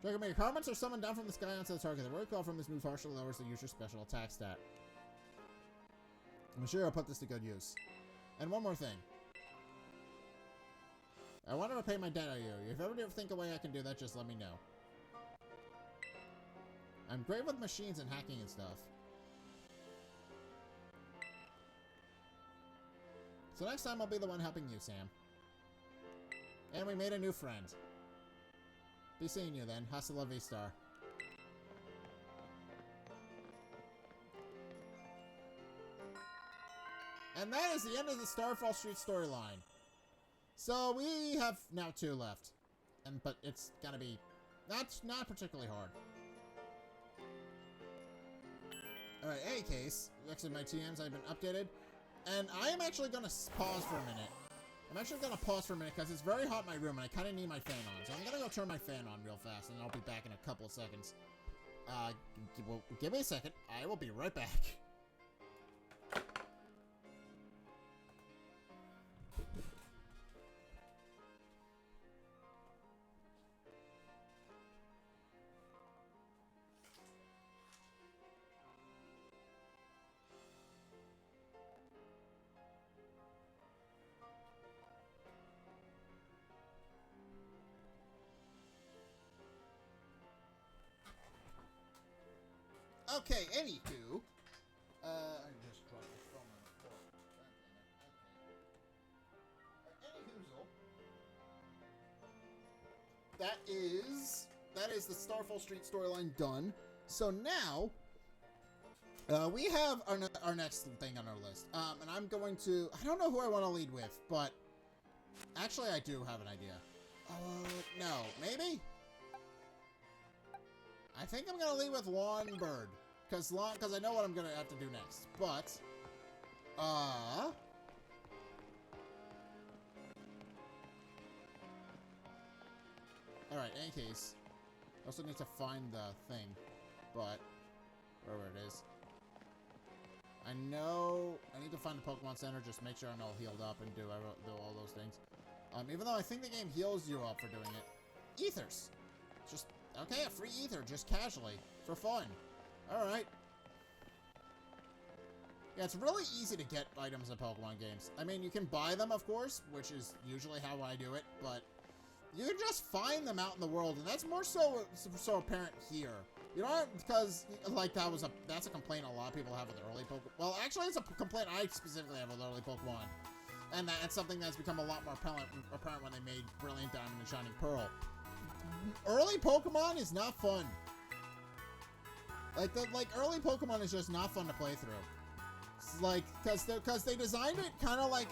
Draco Meteor comments are summoned down from the sky onto the target. The recoil from this move partially lowers the user's special attack stat. I'm sure I'll put this to good use. And one more thing. I want to repay my debt to you. If you ever think a way I can do that, just let me know. I'm great with machines and hacking and stuff. So next time I'll be the one helping you, Sam. And we made a new friend. Be seeing you then. Hasta la vista. And that is the end of the Starfall Street storyline. So we have now 2 left. But it's gonna be not particularly hard. Alright, in any case, next to my TMs I've been updated. And I am actually gonna pause for a minute. I'm actually going to pause for a minute because it's very hot in my room and I kind of need my fan on. So I'm going to go turn my fan on real fast and I'll be back in a couple of seconds. Give me a second. I will be right back. Okay, anywho. I just dropped the phone on the floor. Anywhoozle. That is the Starfall Street storyline done. So now, we have our next thing on our list. And I'm going to, I don't know who I want to lead with, but actually I do have an idea. No, maybe? I think I'm gonna lead with Lawn Bird, because I know what I'm gonna have to do next. But, all right. Any case, I also need to find the thing, but wherever it is, I know I need to find the Pokemon Center. Just make sure I'm all healed up and do all those things. Even though I think the game heals you up for doing it. Ethers, just. Okay, a free ether, just casually, for fun. Alright. Yeah, it's really easy to get items in Pokemon games. I mean, you can buy them, of course, which is usually how I do it, but you can just find them out in the world, and that's more so apparent here. You know, because, like, that's a complaint a lot of people have with early Pokemon. Well, actually, it's a complaint I specifically have with early Pokemon. And that's something that's become a lot more apparent when they made Brilliant Diamond and Shining Pearl. Early Pokemon is not fun. Like early Pokemon is just not fun to play through. It's like, cause they designed it kind of like,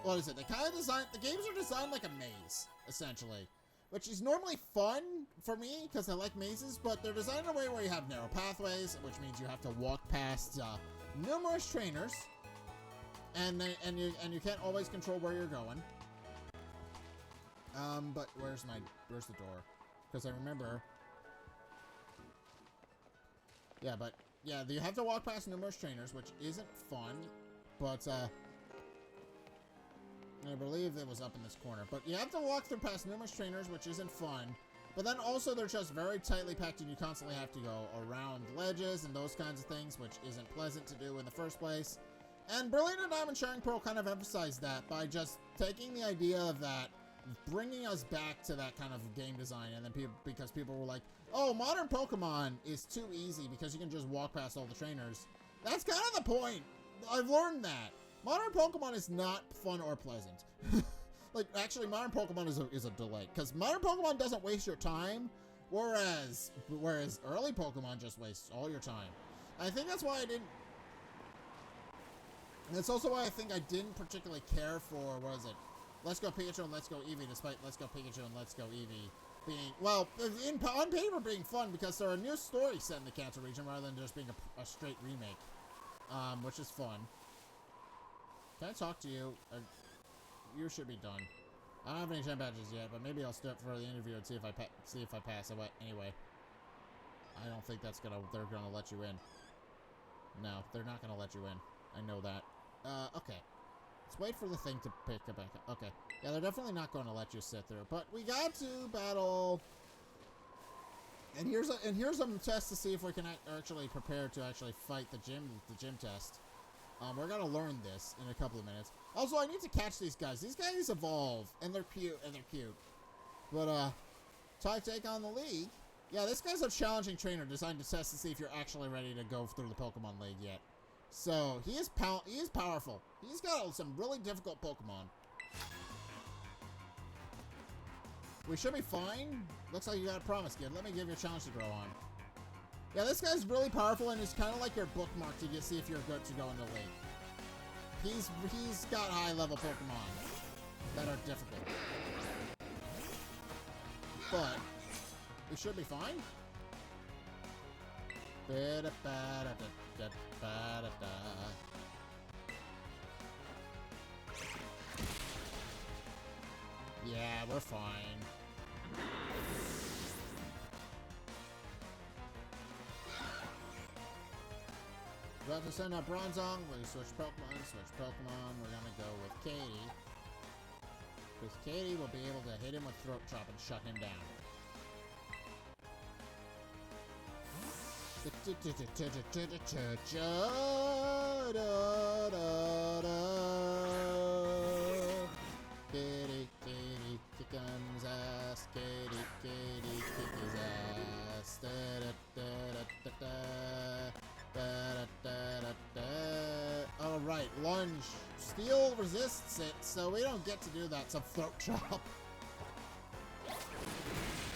what is it? They kind of designed, the games are designed like a maze, essentially. Which is normally fun for me, because I like mazes, but they're designed in a way where you have narrow pathways, which means you have to walk past, numerous trainers. And you can't always control where you're going. But where's the door? Because I remember. Yeah, but yeah, you have to walk past numerous trainers, which isn't fun. But I believe it was up in this corner. But you have to walk past numerous trainers, which isn't fun. But then also they're just very tightly packed, and you constantly have to go around ledges and those kinds of things, which isn't pleasant to do in the first place. And Brilliant Diamond Shining Pearl kind of emphasized that by just taking the idea of that, bringing us back to that kind of game design, and then because people were like, oh, modern Pokemon is too easy because you can just walk past all the trainers. That's kind of the point. I've learned that. Modern Pokemon is not fun or pleasant. Like, actually, modern Pokemon is a delight, because modern Pokemon doesn't waste your time, whereas early Pokemon just wastes all your time. I think that's why I didn't. And it's also why I think I didn't particularly care for, what is it? Let's Go Pikachu and Let's Go Eevee, despite Let's Go Pikachu and Let's Go Eevee being, well, on paper being fun, because they're a new story set in the Kanto region rather than just being a straight remake, which is fun. Can I talk to you? You should be done. I don't have any gem badges yet, but maybe I'll start for the interview and see if I pass. Anyway, I don't think they're gonna let you in. No, they're not gonna let you in. I know that. Okay. Let's wait for the thing to pick it back up. Okay. Yeah, they're definitely not going to let you sit through. But we got to battle. And here's a test to see if we can actually prepare to actually fight the gym test. We're gonna learn this in a couple of minutes. Also, I need to catch these guys. These guys evolve, and they're cute, But time to take on the League. Yeah, this guy's a challenging trainer designed to test to see if you're actually ready to go through the Pokemon League yet. So, he is powerful. He's got some really difficult Pokemon. We should be fine. Looks like you got a promise, kid. Let me give you a challenge to grow on. Yeah, this guy's really powerful, and it's kind of like your bookmark to see if you're good to go into the league. He's got high-level Pokemon that are difficult. But, we should be fine. Yeah, we're fine. About to send out Bronzong. We switch Pokemon. We're gonna go with Katie. Because Katie will be able to hit him with Throat Chop and shut him down. Kitty, kitty, kick his ass. Kitty, kitty, kick his ass. Alright, lunge. Steel resists it, so we don't get to do that. So Throat Chop.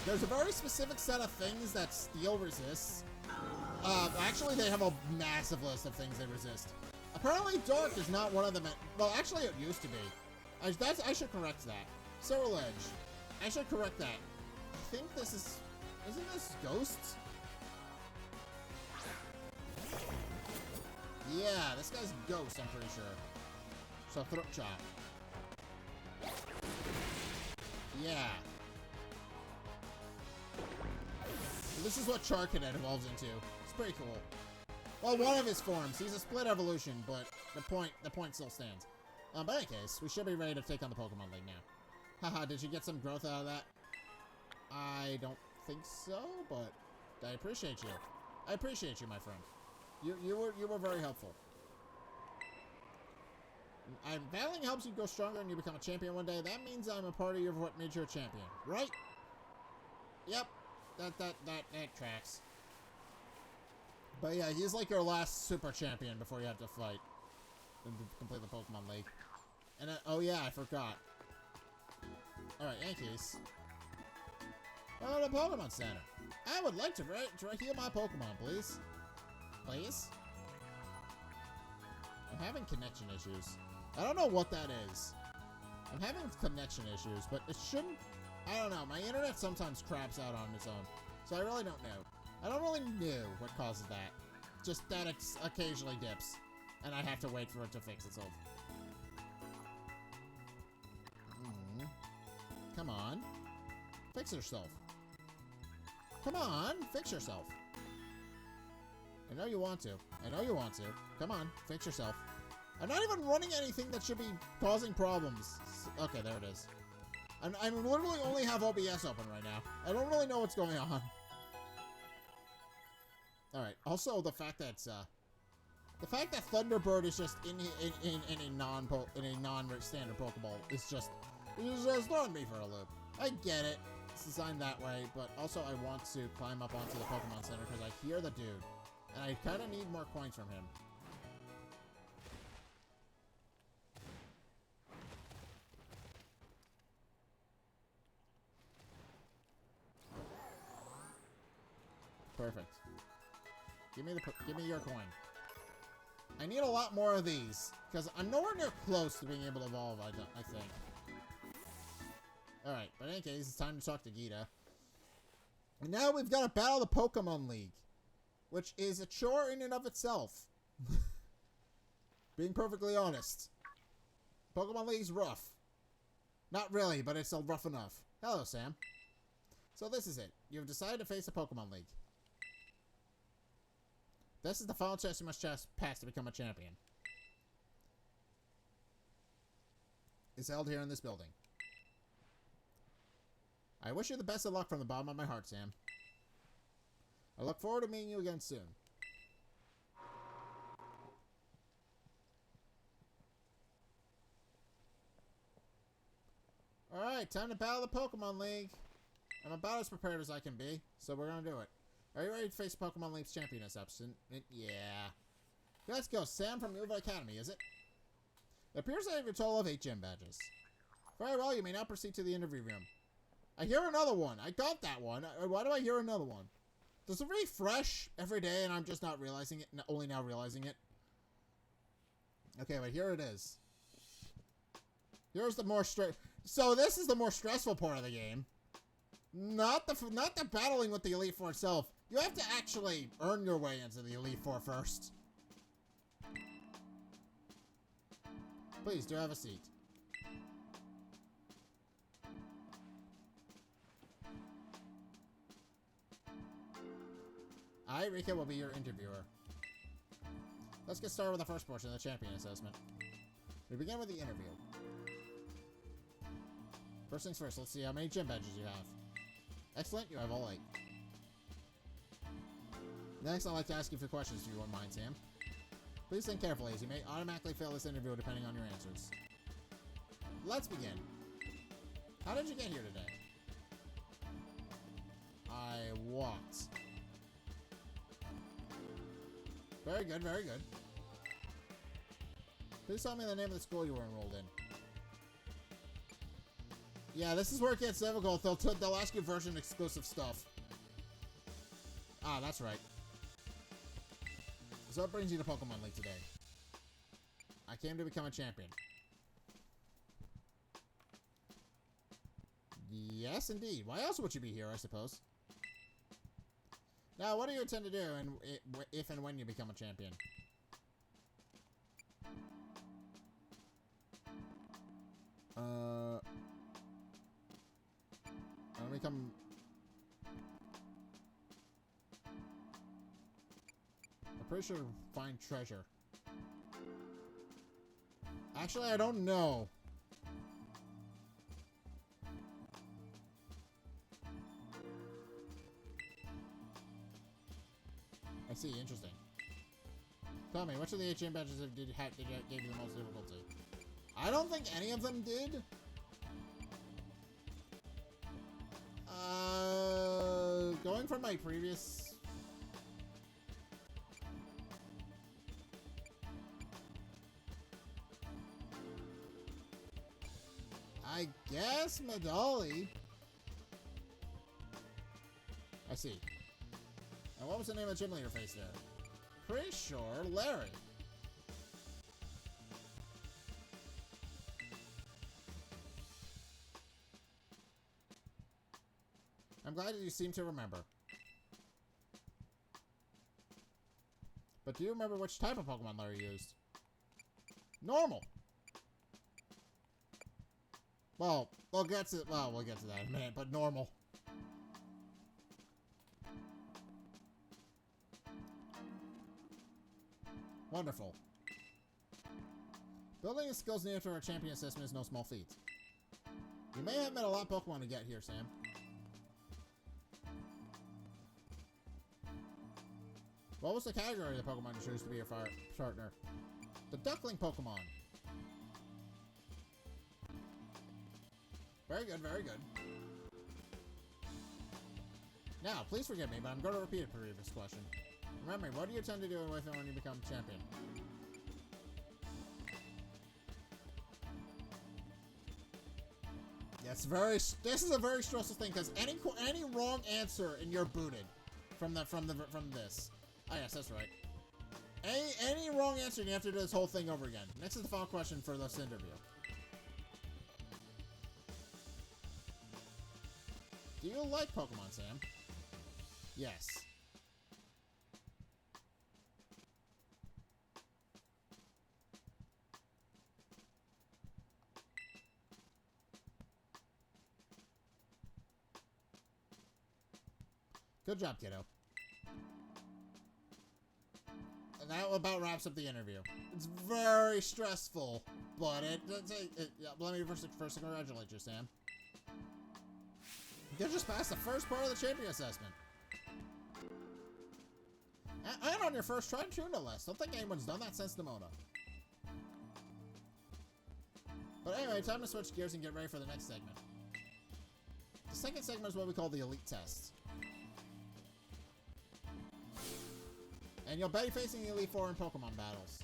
There's a very specific set of things that Steel resists. Actually, they have a massive list of things they resist. Apparently, Dark is not one of them. Well, actually, it used to be. I should correct that. Cerulege. I should correct that. I think this is... Isn't this Ghosts? Yeah, this guy's Ghost, I'm pretty sure. So, Throat Chop. Yeah. So this is what Charcadet evolves into. It's pretty cool. Well, one of his forms. He's a split evolution, but the point still stands. But in any case, we should be ready to take on the Pokemon League now. Haha, did you get some growth out of that? I don't think so, but I appreciate you. I appreciate you, my friend. You were very helpful. Battling helps you grow stronger and you become a champion one day. That means I'm a part of what made you a champion, right? Yep. That tracks. But yeah, he's like your last super champion before you have to fight and complete the Pokemon League. And oh yeah, I forgot. All right, Yankees. Oh, the Pokemon Center. I would like to heal my Pokemon, please. Please? I'm having connection issues. I don't know what that is. I'm having connection issues, but it shouldn't... I don't know. My internet sometimes craps out on its own. So I really don't know. I don't really know what causes that. Just that it occasionally dips. And I have to wait for it to fix itself. Come on. Fix yourself. Come on. Fix yourself. I know you want to. I know you want to. Come on. Fix yourself. I'm not even running anything that should be causing problems. Okay, there it is. I literally only have OBS open right now. I don't really know what's going on. Alright, also the fact that Thunderbird is just in a non-standard Pokeball is just throwing me for a loop. I get it. It's designed that way, but also I want to climb up onto the Pokemon Center because I hear the dude. And I kind of need more coins from him. Perfect. Give me your coin. I need a lot more of these because I'm nowhere near close to being able to evolve. I think. All right, but in any case, it's time to talk to Gita. And now we've got to battle the Pokemon League, which is a chore in and of itself. Being perfectly honest, Pokemon League's rough. Not really, but it's rough enough. Hello, Sam. So this is it. You've decided to face the Pokemon League. This is the final test you must pass to become a champion. It's held here in this building. I wish you the best of luck from the bottom of my heart, Sam. I look forward to meeting you again soon. Alright, time to battle the Pokemon League. I'm about as prepared as I can be, so we're gonna do it. Are you ready to face Pokemon League's champion this episode? Yeah. Let's go. Sam from Unrivaled Academy, is it? It appears I have a total of 8 gym badges. Very well, you may now proceed to the interview room. I hear another one. I got that one. Why do I hear another one? Does it refresh every day and I'm just not realizing it? Only now realizing it? Okay, but here it is. Here's the more So this is the more stressful part of the game. Not the battling with the Elite Four itself. You have to actually earn your way into the Elite Four first. Please, do have a seat. I, Rika, will be your interviewer. Let's get started with the first portion of the champion assessment. We begin with the interview. First things first, let's see how many gym badges you have. Excellent, you have all 8. Next, I'd like to ask you a few questions if you wouldn't mind, Sam. Please think carefully, as you may automatically fail this interview depending on your answers. Let's begin. How did you get here today? I walked. Very good, very good. Please tell me the name of the school you were enrolled in. Yeah, this is where it gets difficult. They'll ask you version exclusive stuff. Ah, that's right. So what brings you to Pokémon League today? I came to become a champion. Yes, indeed. Why else would you be here, I suppose? Now, what do you intend to do if and when you become a champion? I'll become... I'm pretty sure find treasure. Actually, I don't know. I see, interesting. Tell me, which of the 8 gym badges gave you the most difficulty? I don't think any of them did. Going from my previous... I guess Medali. I see. And what was the name of the gym leader face there? Pretty sure Larry. I'm glad that you seem to remember. But do you remember which type of Pokemon Larry used? Normal. Well, we'll get to that in a minute, but normal. Wonderful. Building the skills needed for a champion assessment is no small feat. You may have met a lot of Pokemon to get here, Sam. What was the category of the Pokemon you chose to be your partner? The Duckling Pokemon. Very good, very good. Now, please forgive me, but I'm going to repeat a previous question. Remember, what do you intend to do with it when you become champion? Yes, this is a very stressful thing because any wrong answer and you're booted from this. Ah, yes, that's right. Any wrong answer and you have to do this whole thing over again. Next is the final question for this interview. Do you like Pokemon, Sam? Yes. Good job, kiddo. And that about wraps up the interview. It's very stressful, but let me first congratulate you, Sam. You just passed the first part of the champion assessment. And on your first try, too, no less. Don't think anyone's done that since Demona. But anyway, time to switch gears and get ready for the next segment. The second segment is what we call the Elite Test. And you'll be facing the Elite Four in Pokemon battles.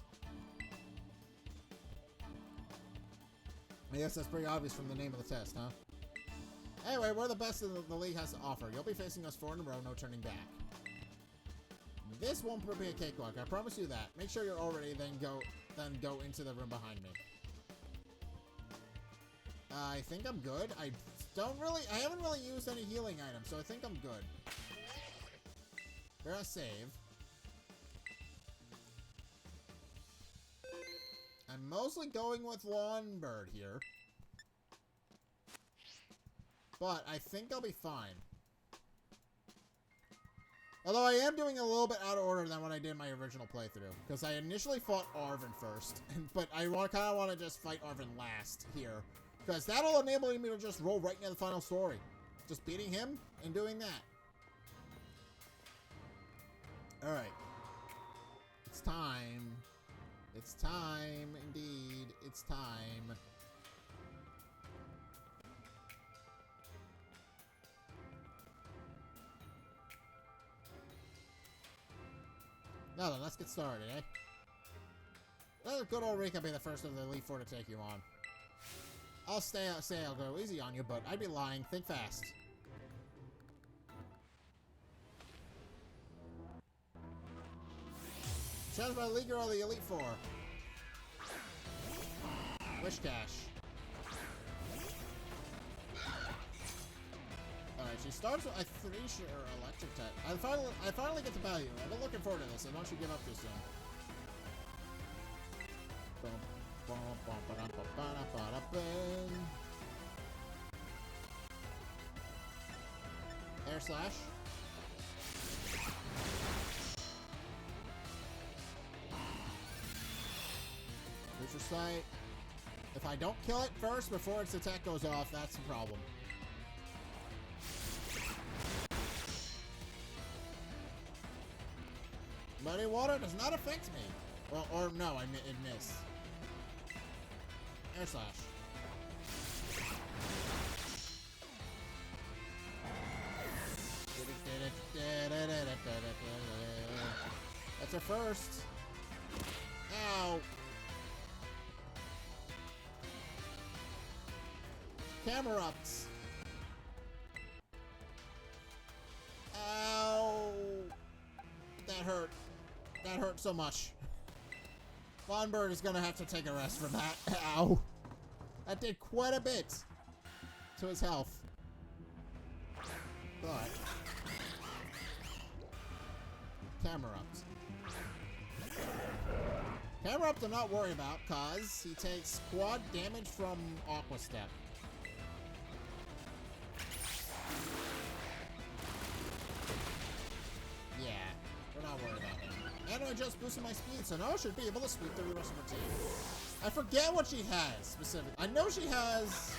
I guess that's pretty obvious from the name of the test, huh? Anyway, we're the best the league has to offer. You'll be facing us 4 in a row, no turning back. This won't be a cakewalk, I promise you that. Make sure you're all ready, then go into the room behind me. I think I'm good. I haven't really used any healing items, so I think I'm good. We're gonna save. I'm mostly going with Lawn Bird here. But I think I'll be fine. Although I am doing a little bit out of order than what I did in my original playthrough. Because I initially fought Arven first. But I kind of want to just fight Arven last here. Because that'll enable me to just roll right into the final story. Just beating him and doing that. Alright. It's time. It's time, indeed. It's time. Now then, let's get started, eh? Well, good old Rick will be the first of the Elite Four to take you on. I'll say I'll go easy on you, but I'd be lying. Think fast. Challenged by the League or the Elite Four. Wish Cash. Alright, she starts with a 3-share electric type. I finally get to battle you. I've been looking forward to this, and don't you give up too soon. Air Slash. Neutral Sight. If I don't kill it first before its attack goes off, that's the problem. Muddy Water does not affect me. Well, or no, it missed. Air Slash. That's her first. Ow. Camerupts. Ow. That hurt. That hurt so much. Vonbird is gonna have to take a rest from that. Ow. That did quite a bit to his health. But Camerupt. Camerupt I'm not worried about, cause he takes quad damage from Aqua Step. Yeah, we're not worried about him. And I just boosted my speed, so now I should be able to sweep through the rest of her team. I forget what she has specifically. I know she has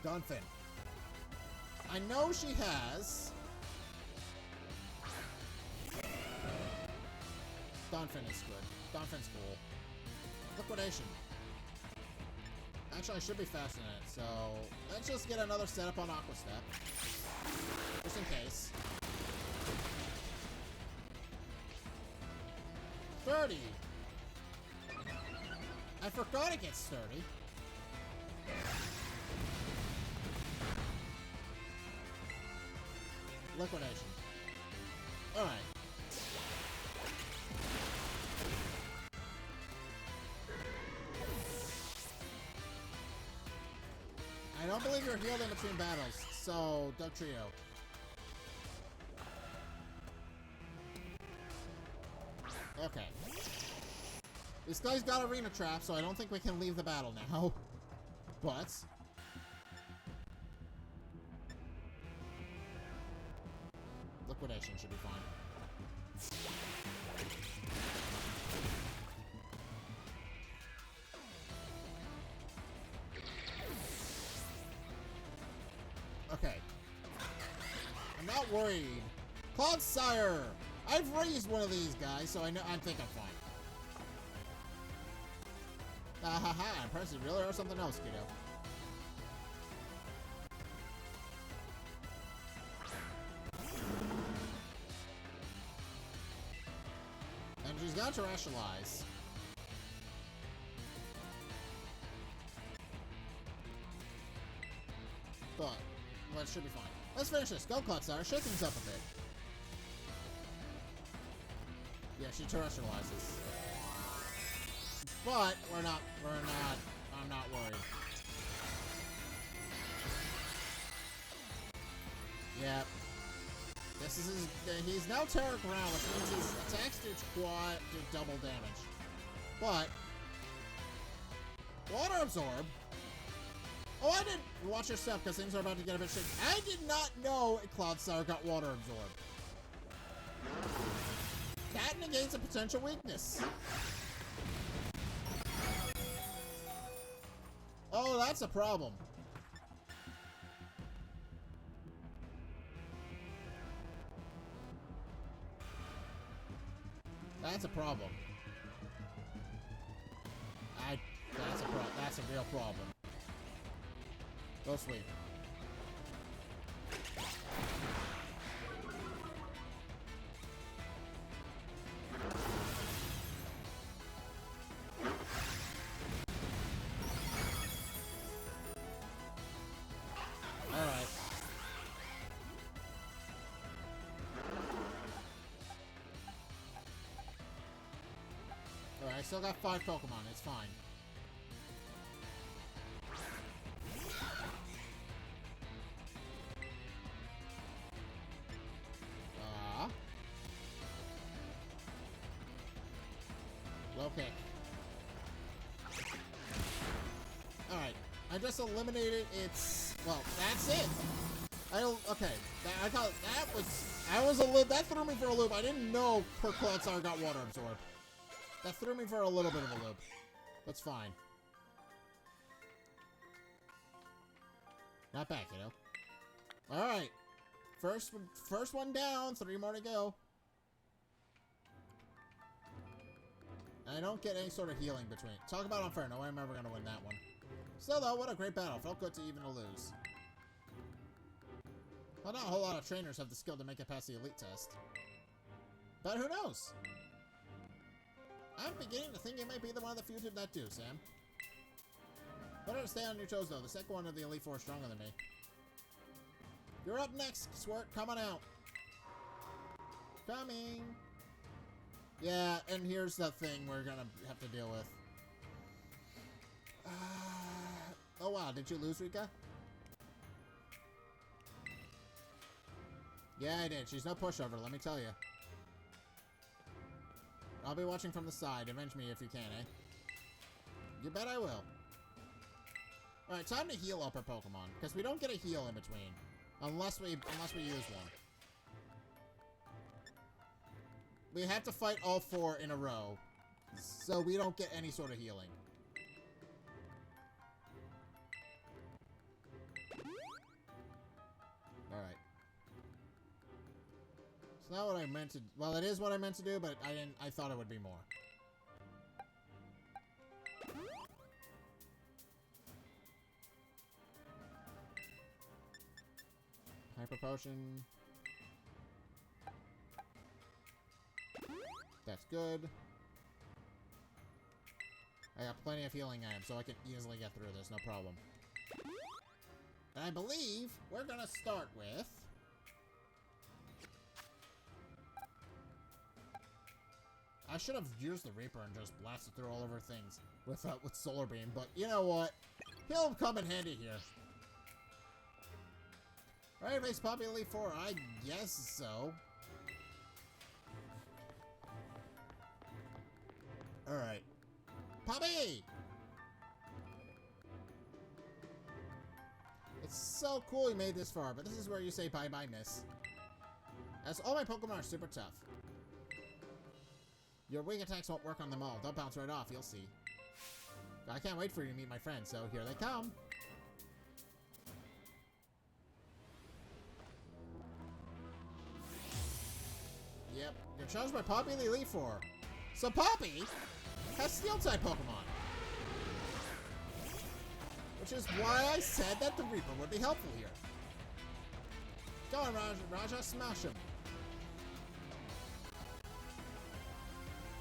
Dunfin. I know she has Dunfin is good. Dunfin's cool. Liquidation. Actually, I should be faster than it, so let's just get another setup on Aqua Step. Just in case. 30. I forgot it gets 30. Liquidation. Alright. I don't believe you're healed in between battles, so Doug Trio. Okay. This guy's got arena trap, so I don't think we can leave the battle now. But liquidation should be fine. Okay. I'm not worried. Clodsire! I've raised one of these guys, so I think I'm fine. Haha, impressive, really, or something else, kiddo. And she's got to rationalize. But, well, it should be fine. Let's finish this. Go, Clodsire. Shake things up a bit. Yeah, she terrestrializes. But I'm not worried. Yep. This is he's now Terra Ground, which means his attacks do double damage. But Water Absorb Oh, I didn't watch your step because things are about to get a bit shaky. I did not know Cloudstar got water absorbed. That negates a potential weakness. Oh, that's a problem. That's a problem. That's a real problem. Go sweep. Alright. Alright, I still got 5 Pokemon. It's fine. Low kick. Alright. I just eliminated its... Well, that's it. Okay. I thought that was... That threw me for a loop. I didn't know per Cloudstar got water absorbed. That threw me for a little bit of a loop. That's fine. Not back, you know. Alright. First one down. 3 more to go. I don't get any sort of healing between. Talk about unfair. No way I'm ever going to win that one. Still, though, what a great battle. Felt good to even to lose. Well, not a whole lot of trainers have the skill to make it past the elite test. But who knows? I'm beginning to think you might be the one of the few that do, Sam. Better to stay on your toes, though. The second one of the Elite Four is stronger than me. You're up next, Squirt. Come on out. Coming. Yeah, and here's the thing we're gonna have to deal with. Oh wow, did you lose, Rika? Yeah, I did. She's no pushover, let me tell you. I'll be watching from the side. Avenge me if you can, eh? You bet I will. Alright, time to heal up our Pokemon, because we don't get a heal in between. Unless we use one. We have to fight all 4 in a row, so we don't get any sort of healing. Alright. It's not what I meant to... Well, it is what I meant to do, but I thought it would be more. Hyper Potion... That's good. I got plenty of healing items, so I can easily get through this, no problem. And I believe we're gonna start with... I should have used the Reaper and just blasted through all over things with Solar Beam, but you know what? He'll come in handy here. Right, makes Poppy Elite 4? I guess so. Alright. Poppy! It's so cool you made this far, but this is where you say bye-bye, miss. As all my Pokemon are super tough. Your wing attacks won't work on them all. They'll bounce right off, you'll see. I can't wait for you to meet my friends, so here they come. Yep, you're challenged by Poppy the Elite Four. So Poppy has Steel-type Pokemon. Which is why I said that the Reaper would be helpful here. Go on, Raja, smash him.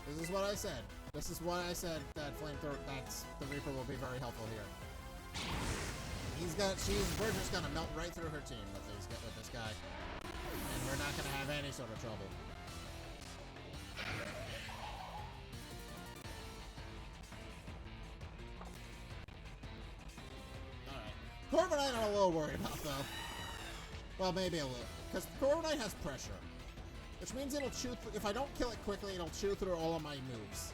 This is what I said. This is what I said that the Reaper will be very helpful here. We're just gonna melt right through her team with this guy. And we're not gonna have any sort of trouble. Corviknight I'm a little worried about, though. Well, maybe a little. Because Corviknight has pressure. Which means it'll chew through... If I don't kill it quickly, it'll chew through all of my moves.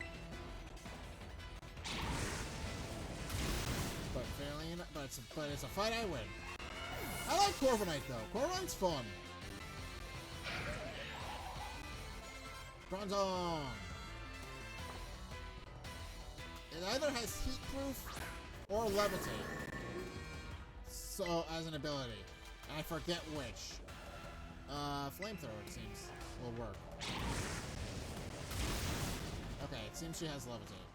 But failing but it's a fight I win. I like Corviknight though. Corviknight's fun. Bronzong. It either has heat proof or levitate. So as an ability. I forget which. Flamethrower it seems will work. Okay, it seems she has levitate.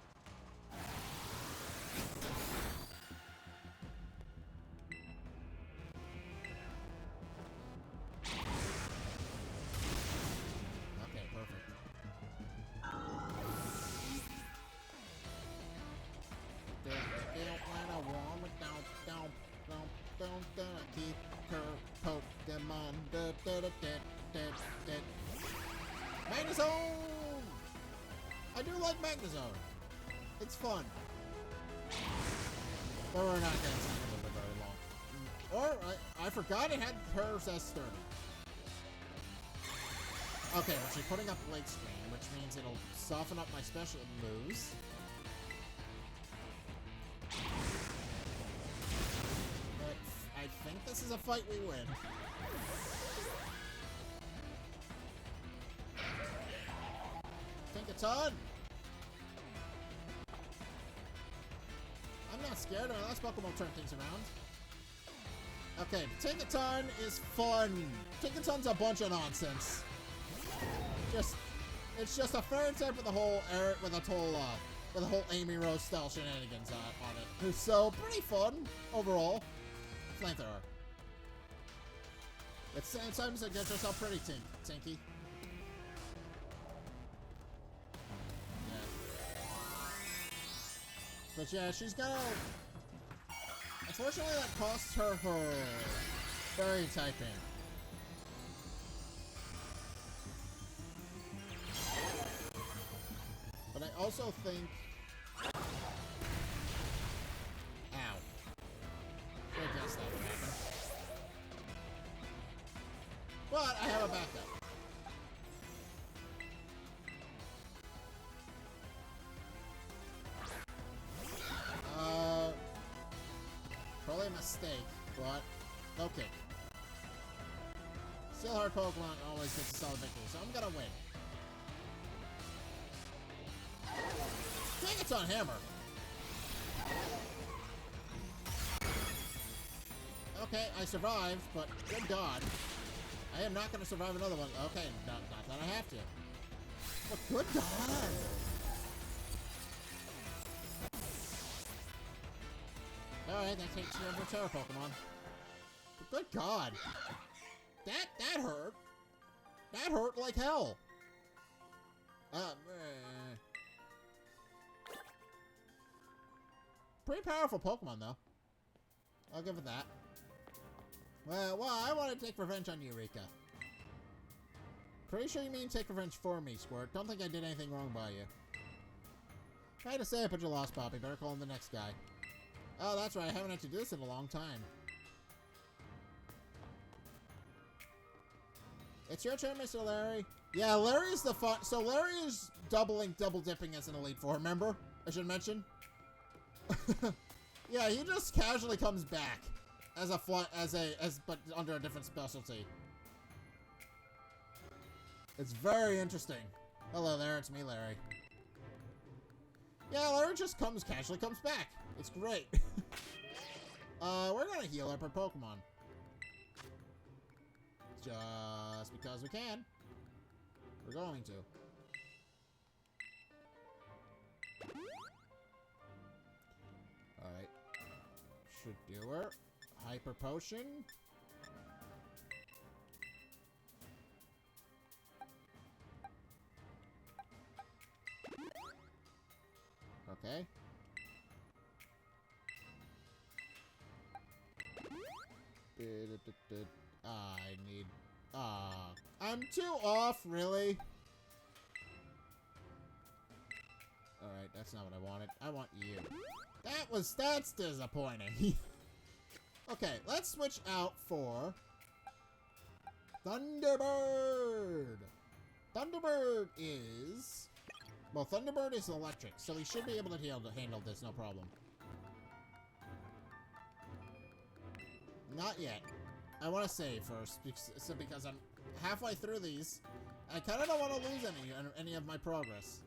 Okay, perfect. Keep her Pokemon. Magnezone! I do like Magnezone. It's fun. But we're not going to see it for very long. Or, I forgot it had hers as sturdy. Okay, but she's putting up Blade Screen, which means it'll soften up my special moves. But I think this is a fight we win. Think a ton! I'm not scared. My last Pokemon turned things around. Okay, Tinkaton is fun. Tinkaton's a bunch of nonsense. It's just a fairy type with a whole Amy Rose style shenanigans on it. So pretty fun overall. Flamethrower. It's sometimes it gets yourself pretty Tinky. But yeah, she's gonna... Unfortunately, that costs her fairy typing. But I also think... Ow. I guess that would happen. But I have a backup. Probably a mistake, but okay. Still hard Pokemon always gets a solid victory, so I'm gonna win. Dang, it's on Hammer. Okay, I survived, but good God. I am not gonna survive another one. Okay, not that I have to. But good God. Alright, that takes you over Terra Pokemon. But good God. That hurt. That hurt like hell. Pretty powerful Pokemon, though. I'll give it that. Well, I want to take revenge on you, Rika. Pretty sure you mean take revenge for me, Squirt. Don't think I did anything wrong by you. I had to say it, but you lost, Poppy. Better call him the next guy. Oh, that's right. I haven't had to do this in a long time. It's your turn, Mr. Larry. Yeah, Larry's the fun. So Larry is double dipping as an Elite Four. Remember? I should mention. Yeah, he just casually comes back as but under a different specialty. It's very interesting. Hello there, it's me, Larry. Yeah, Larry just casually comes back. It's great. We're gonna heal up our Pokemon. Just because we can. We're going to. Alright. Should do her. Hyper Potion. Okay. I need... I'm too off, really? Alright, that's not what I wanted. I want you. That's disappointing. Okay, let's switch out for... Thunderbird! Thunderbird is... Well, Thunderbird is electric, so he should be able to handle this, no problem. Not yet. I want to save first, because I'm halfway through these. I kind of don't want to lose any of my progress.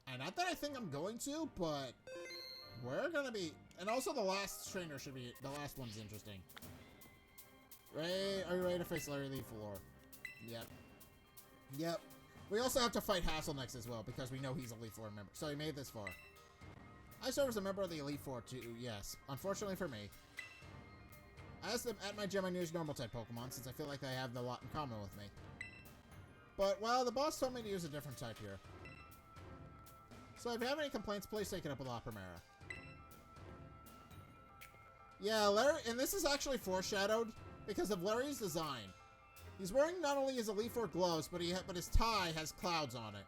And not that I think I'm going to, but we're gonna be. And also, the last trainer should be. The last one's interesting. Ray, are you ready to face Larry Lee Floor? Yep. Yep. We also have to fight Hassel next as well, because we know he's Elite Four member. So he made this far. I serve as a member of the Elite Four too. Yes, unfortunately for me. I asked them at my gym I use normal type Pokemon, since I feel like they have a lot in common with me. But, well, the boss told me to use a different type here. So if you have any complaints, please take it up with La Primera. Yeah, Larry, and this is actually foreshadowed because of Larry's design. He's wearing not only his Elite Four gloves, but his tie has clouds on it.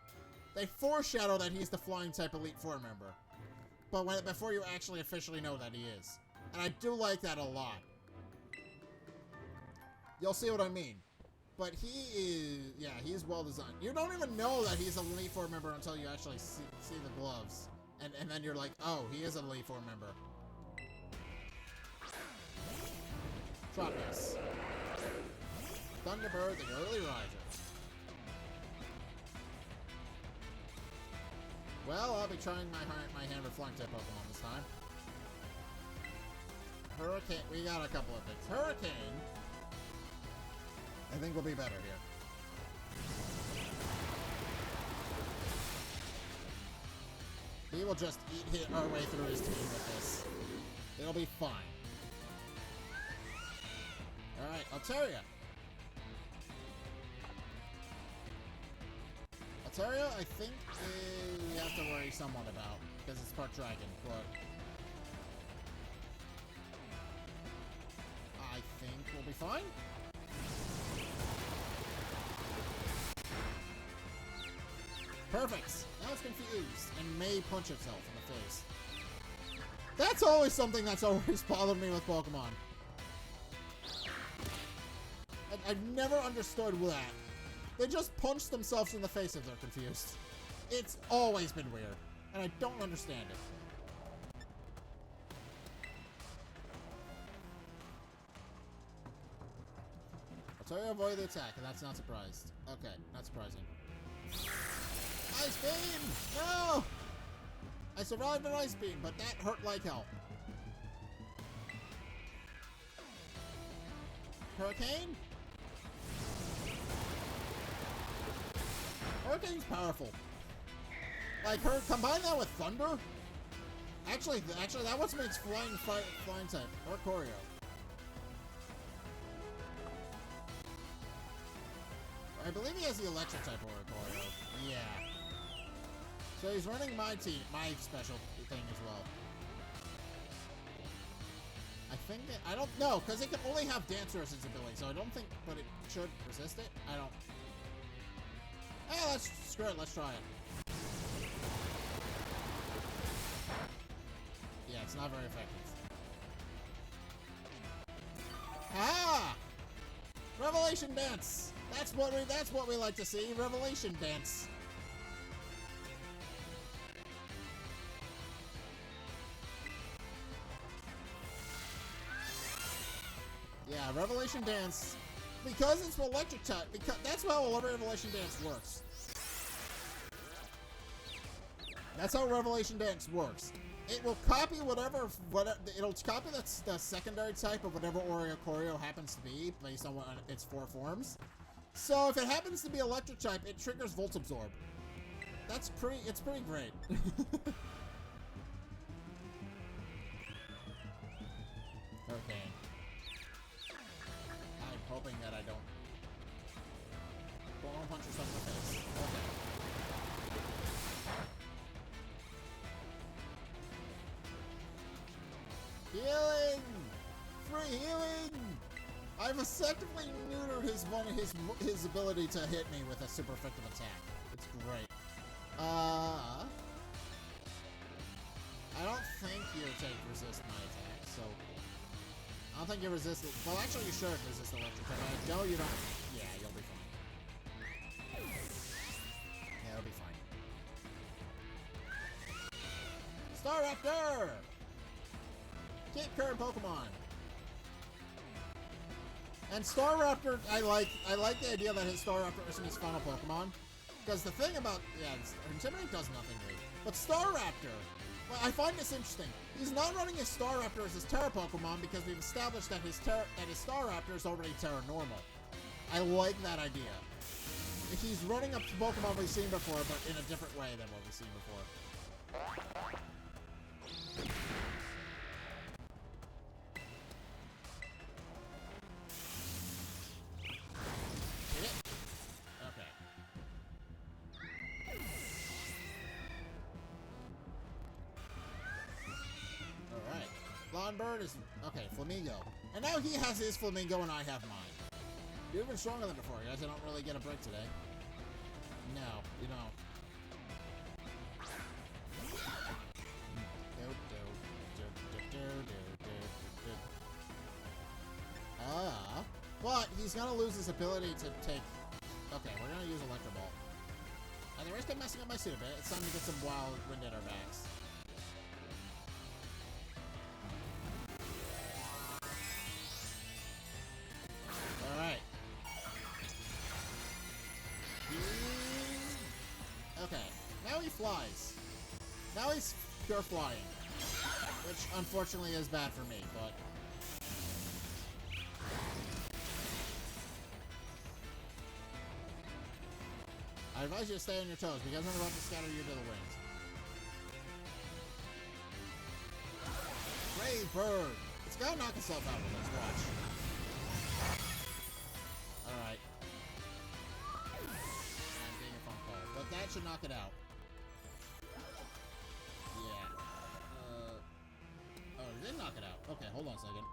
They foreshadow that he's the flying type Elite Four member. But before you actually officially know that he is. And I do like that a lot. You'll see what I mean. But he is, yeah, he's well designed. You don't even know that he's an Elite Four member until you actually see the gloves. And then you're like, oh, he is an Elite Four member. Tropius. Thunderbird, the early riser. Well, I'll be trying my hand with flying type Pokemon this time. Hurricane, we got a couple of things. Hurricane. I think we'll be better here. He will just hit our way through his team with this. It'll be fine. Alright, Altaria. Altaria, I think we have to worry somewhat about, because it's part dragon, but I think we'll be fine. Perfect. Now it's confused and may punch itself in the face. That's always something that's always bothered me with Pokemon. I've never understood that. They just punch themselves in the face if they're confused. It's always been weird, and I don't understand it. I'll tell you to avoid the attack, and that's not surprised. Okay, not surprising. Ice Beam! No! I survived an Ice Beam, but that hurt like hell. Hurricane? Hurricane's powerful. Like, combine that with Thunder? Actually, that what makes flying type. Or Choreo. I believe he has the electric type Choreo. Yeah. So he's running my special thing as well. I think I don't know, because it can only have Dance Resistance ability, so I don't think, but it should resist it. I don't. Hey, screw it, let's try it. Yeah, it's not very effective. Ah! Revelation Dance! That's what we like to see, Revelation Dance. Yeah, Revelation Dance, because it's electric type, because that's how Revelation Dance works. That's how Revelation Dance works. It will copy it'll copy the secondary type of whatever Choreo happens to be, based on its 4 forms. So if it happens to be electric type, it triggers Volt Absorb. It's pretty great. Okay. I'm hoping that I don't punch yourself in the face. Okay. Healing! Free healing! I've effectively neutered his ability to hit me with a super effective attack. It's great. I don't think you resist my attack, so I don't think you resist it. Well, actually, you should resist electric attack. No, you don't. Yeah, you'll be fine. Yeah, it'll be fine. Staraptor! Keep current Pokemon. And Staraptor, I like the idea that his Staraptor isn't his final Pokemon. Because the thing about, Intimidate does nothing really. But Staraptor, well, I find this interesting. He's not running his Staraptor as his Terra Pokemon because we've established that his Staraptor is already Terra Normal. I like that idea. He's running up to Pokemon we've seen before, but in a different way than what we've seen before. Hit it? Okay. Alright. Lawnbird is... Okay, Flamingo. And now he has his Flamingo and I have mine. You're even stronger than before, guys. I don't really get a break today. No, you don't. But he's gonna lose his ability to take... Okay, we're gonna use Electro Ball. At the risk of messing up my suit a bit, it's time to get some wild wind at our backs. Alright. Okay, now he flies. Now he's pure flying. Which, unfortunately, is bad for me, but... I advise you to stay on your toes, because I'm about to scatter you to the winds. Brave bird! It's gotta knock itself out with us, watch. Alright. I'm getting a phone call, but that should knock it out. Yeah. Oh, it did knock it out. Okay, hold on a second.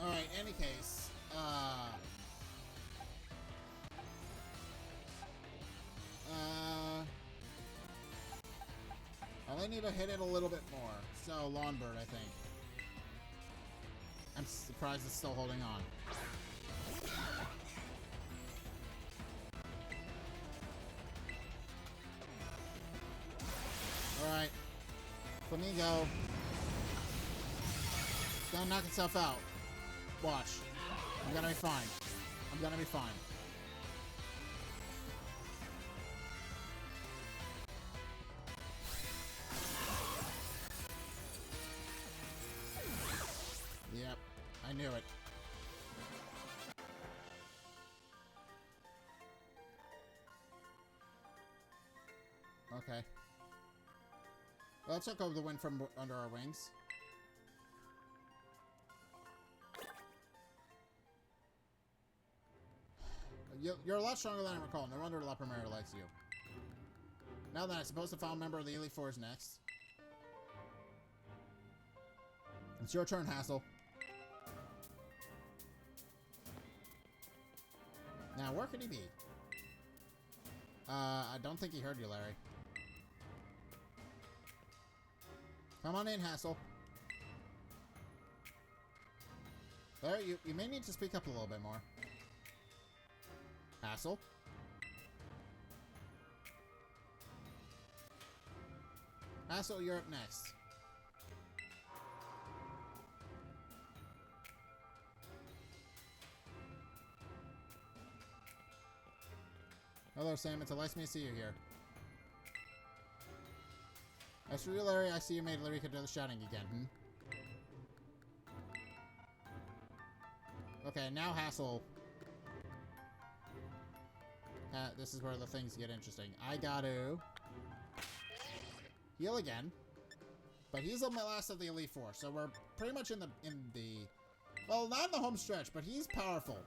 Alright, any case, I need to hit it a little bit more. So, Lawnbird, I think. I'm surprised it's still holding on. Alright. Flamingo. It's gonna knock itself out. Watch. I'm gonna be fine. I'm gonna be fine. Yep. I knew it. Okay. Well, let's look over the wind from under our wings. You're a lot stronger than I recall. No wonder La Primera likes you. Now then, I suppose the final member of the Elite Four is next. It's your turn, Hassel. Now, where could he be? I don't think he heard you, Larry. Come on in, Hassel. Larry, you may need to speak up a little bit more. Hassel? Hassel, you're up next. Hello, Sam. It's a nice to see you here. As for you, Larry, I see you made Larika do the shouting again, Okay, now Hassel. This is where the things get interesting. I got to heal again, but he's the last of the Elite Four, so we're pretty much in the well, not in the home stretch, but he's powerful.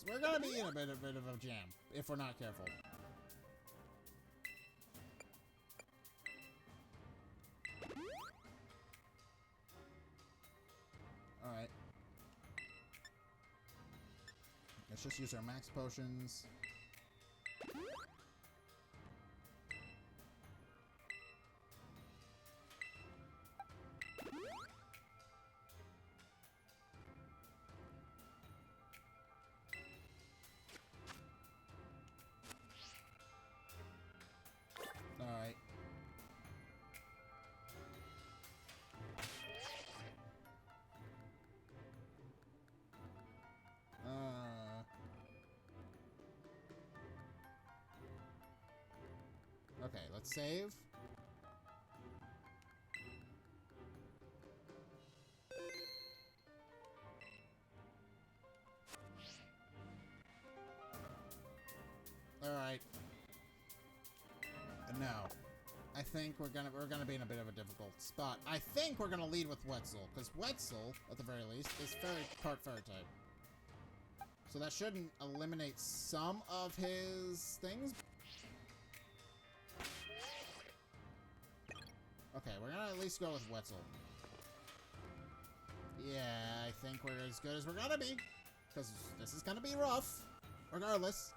we're gonna be in a bit of a jam if we're not careful. All right. Let's just use our max potions. Alright. Okay, let's save. Alright. And now, I think we're gonna be in a bit of a difficult spot. I think we're gonna lead with Wetzel, because Wetzel, at the very least, is part fairy type. So that shouldn't eliminate some of his things. Okay, we're gonna at least go with Wetzel. Yeah, I think we're as good as we're gonna be, because this is gonna be rough, regardless.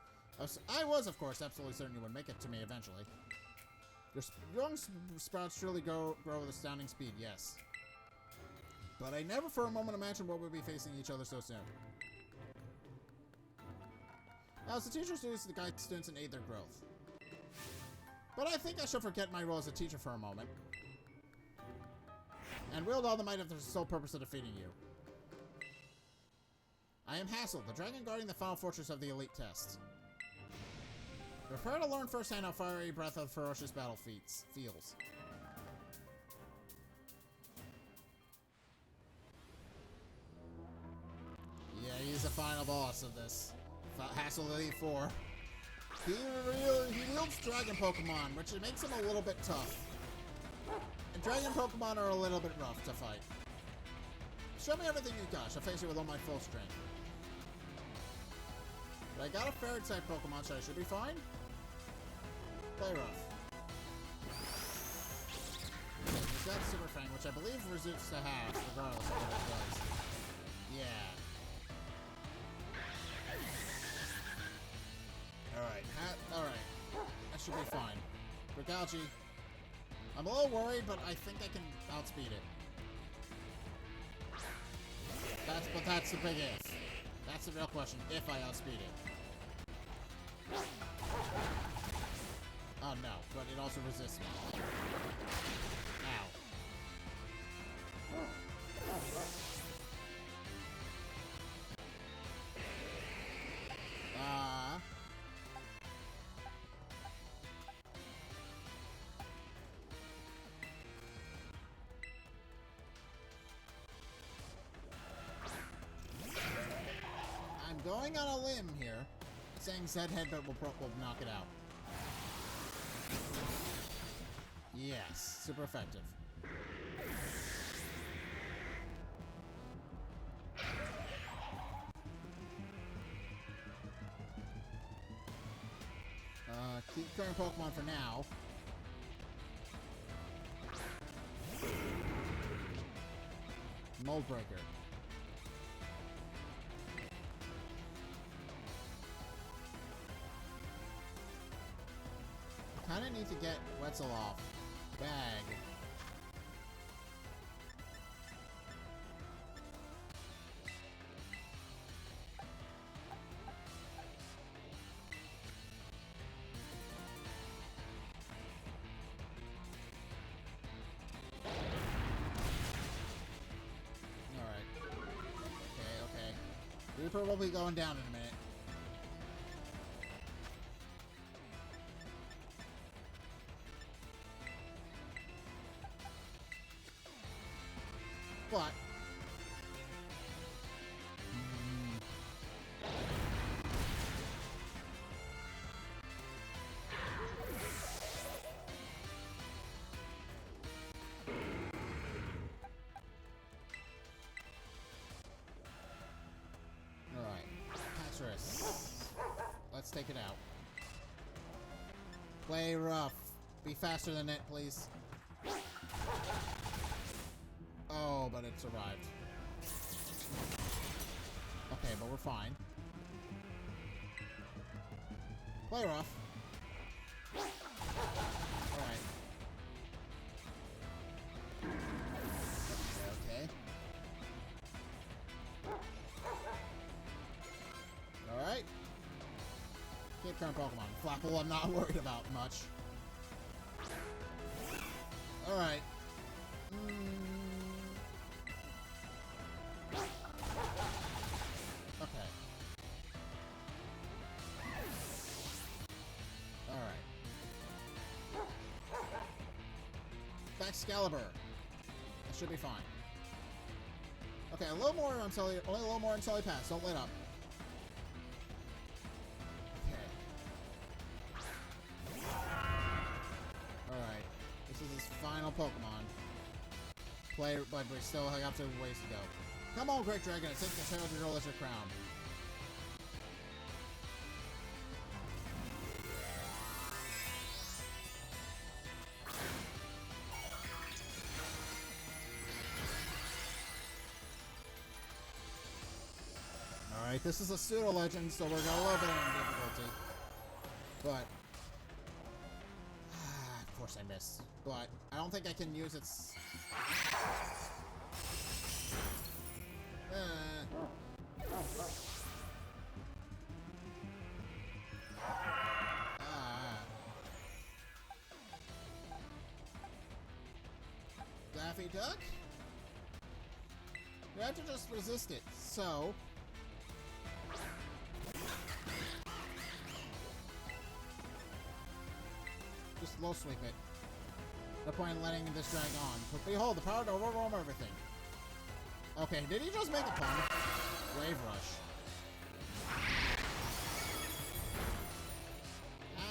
I was, of course, absolutely certain you would make it to me eventually. Your young sprouts truly grow with astounding speed, yes. But I never for a moment imagined what we'd be facing each other so soon. As the teacher students to guide students and aid their growth. But I think I should forget my role as a teacher for a moment. And wield all the might of the sole purpose of defeating you. I am Hassel, the dragon guarding the final fortress of the elite test. Prepare to learn firsthand how fiery breath of ferocious battle feels. Yeah, he's the final boss of this. Hassel Elite 4. He wields dragon Pokemon, which makes him a little bit tough. And dragon Pokemon are a little bit rough to fight. Show me everything you got. I'll face you with all my full strength. But I got a fairy type Pokemon, so I should be fine. Play rough. Okay, he's got Super Fang, which I believe resists to half, regardless of what it does. Yeah. Alright, alright. That should be fine. Regalgi. I'm a little worried, but I think I can outspeed it. But that's the big if. That's the real question, if I outspeed it. Oh no, but it also resists me. Ow. I'm going on a limb here, saying Zed Headbutt will knock it out. Yes, super effective. Keep current Pokemon for now. Mold Breaker. Kinda need to get Wetzel off. Bag. Alright. Okay. Reaper will be going down in a minute. But alright. Patras. take it out. Play rough. Be faster than it, please. Oh, but it survived. Okay, but we're fine. Play rough. Alright. Okay. Alright. Keep current Pokemon. Flapple, I'm not worried about much. Alright. Okay. Alright. Excalibur. That should be fine. Okay, a little more until only a little more until he passes. Don't let up. Okay. Alright. This is his final Pokemon. Play, but we still have to ways to go. Come on, Great Dragon, take the tail of your roll as your crown. Alright, this is a pseudo legend, so we're got a little bit of difficulty. But of course I missed. But I don't think I can use its Daffy Duck? You have to just resist it, so just low sweep it. No point in letting this drag on. But behold, the power to overwhelm everything. Okay, did he just make a pun? Wave Rush.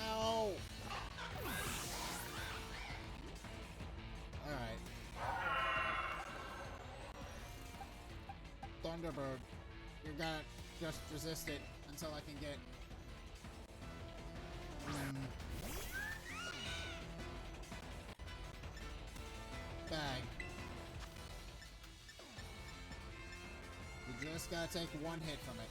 Ow! Alright. Thunderbird. You're gonna just resist it until I can get bag. You just gotta take one hit from it.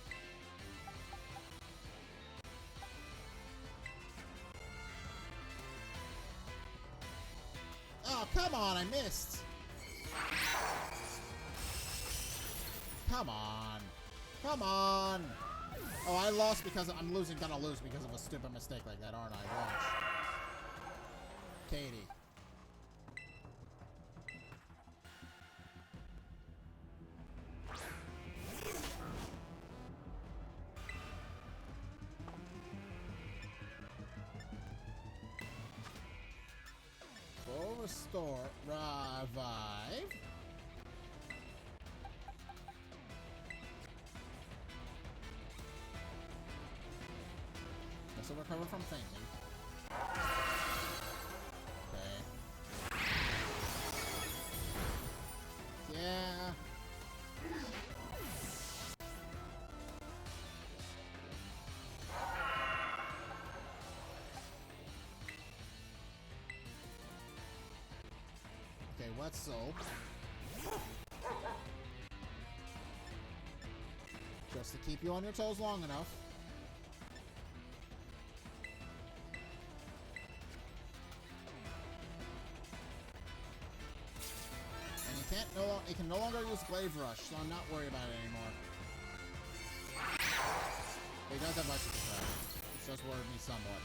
Oh, come on, I missed. Come on. Come on. Oh, I lost because I'm gonna lose because of a stupid mistake like that, aren't I? Watch. Katie. Full restore, revive. Guess I'll recover from fainting. Okay. Yeah. Okay, what's soul? Just to keep you on your toes long enough. And you can no longer use Glaive Rush, so I'm not worried about it anymore. But he does have Icicle Crash, which does worry me somewhat.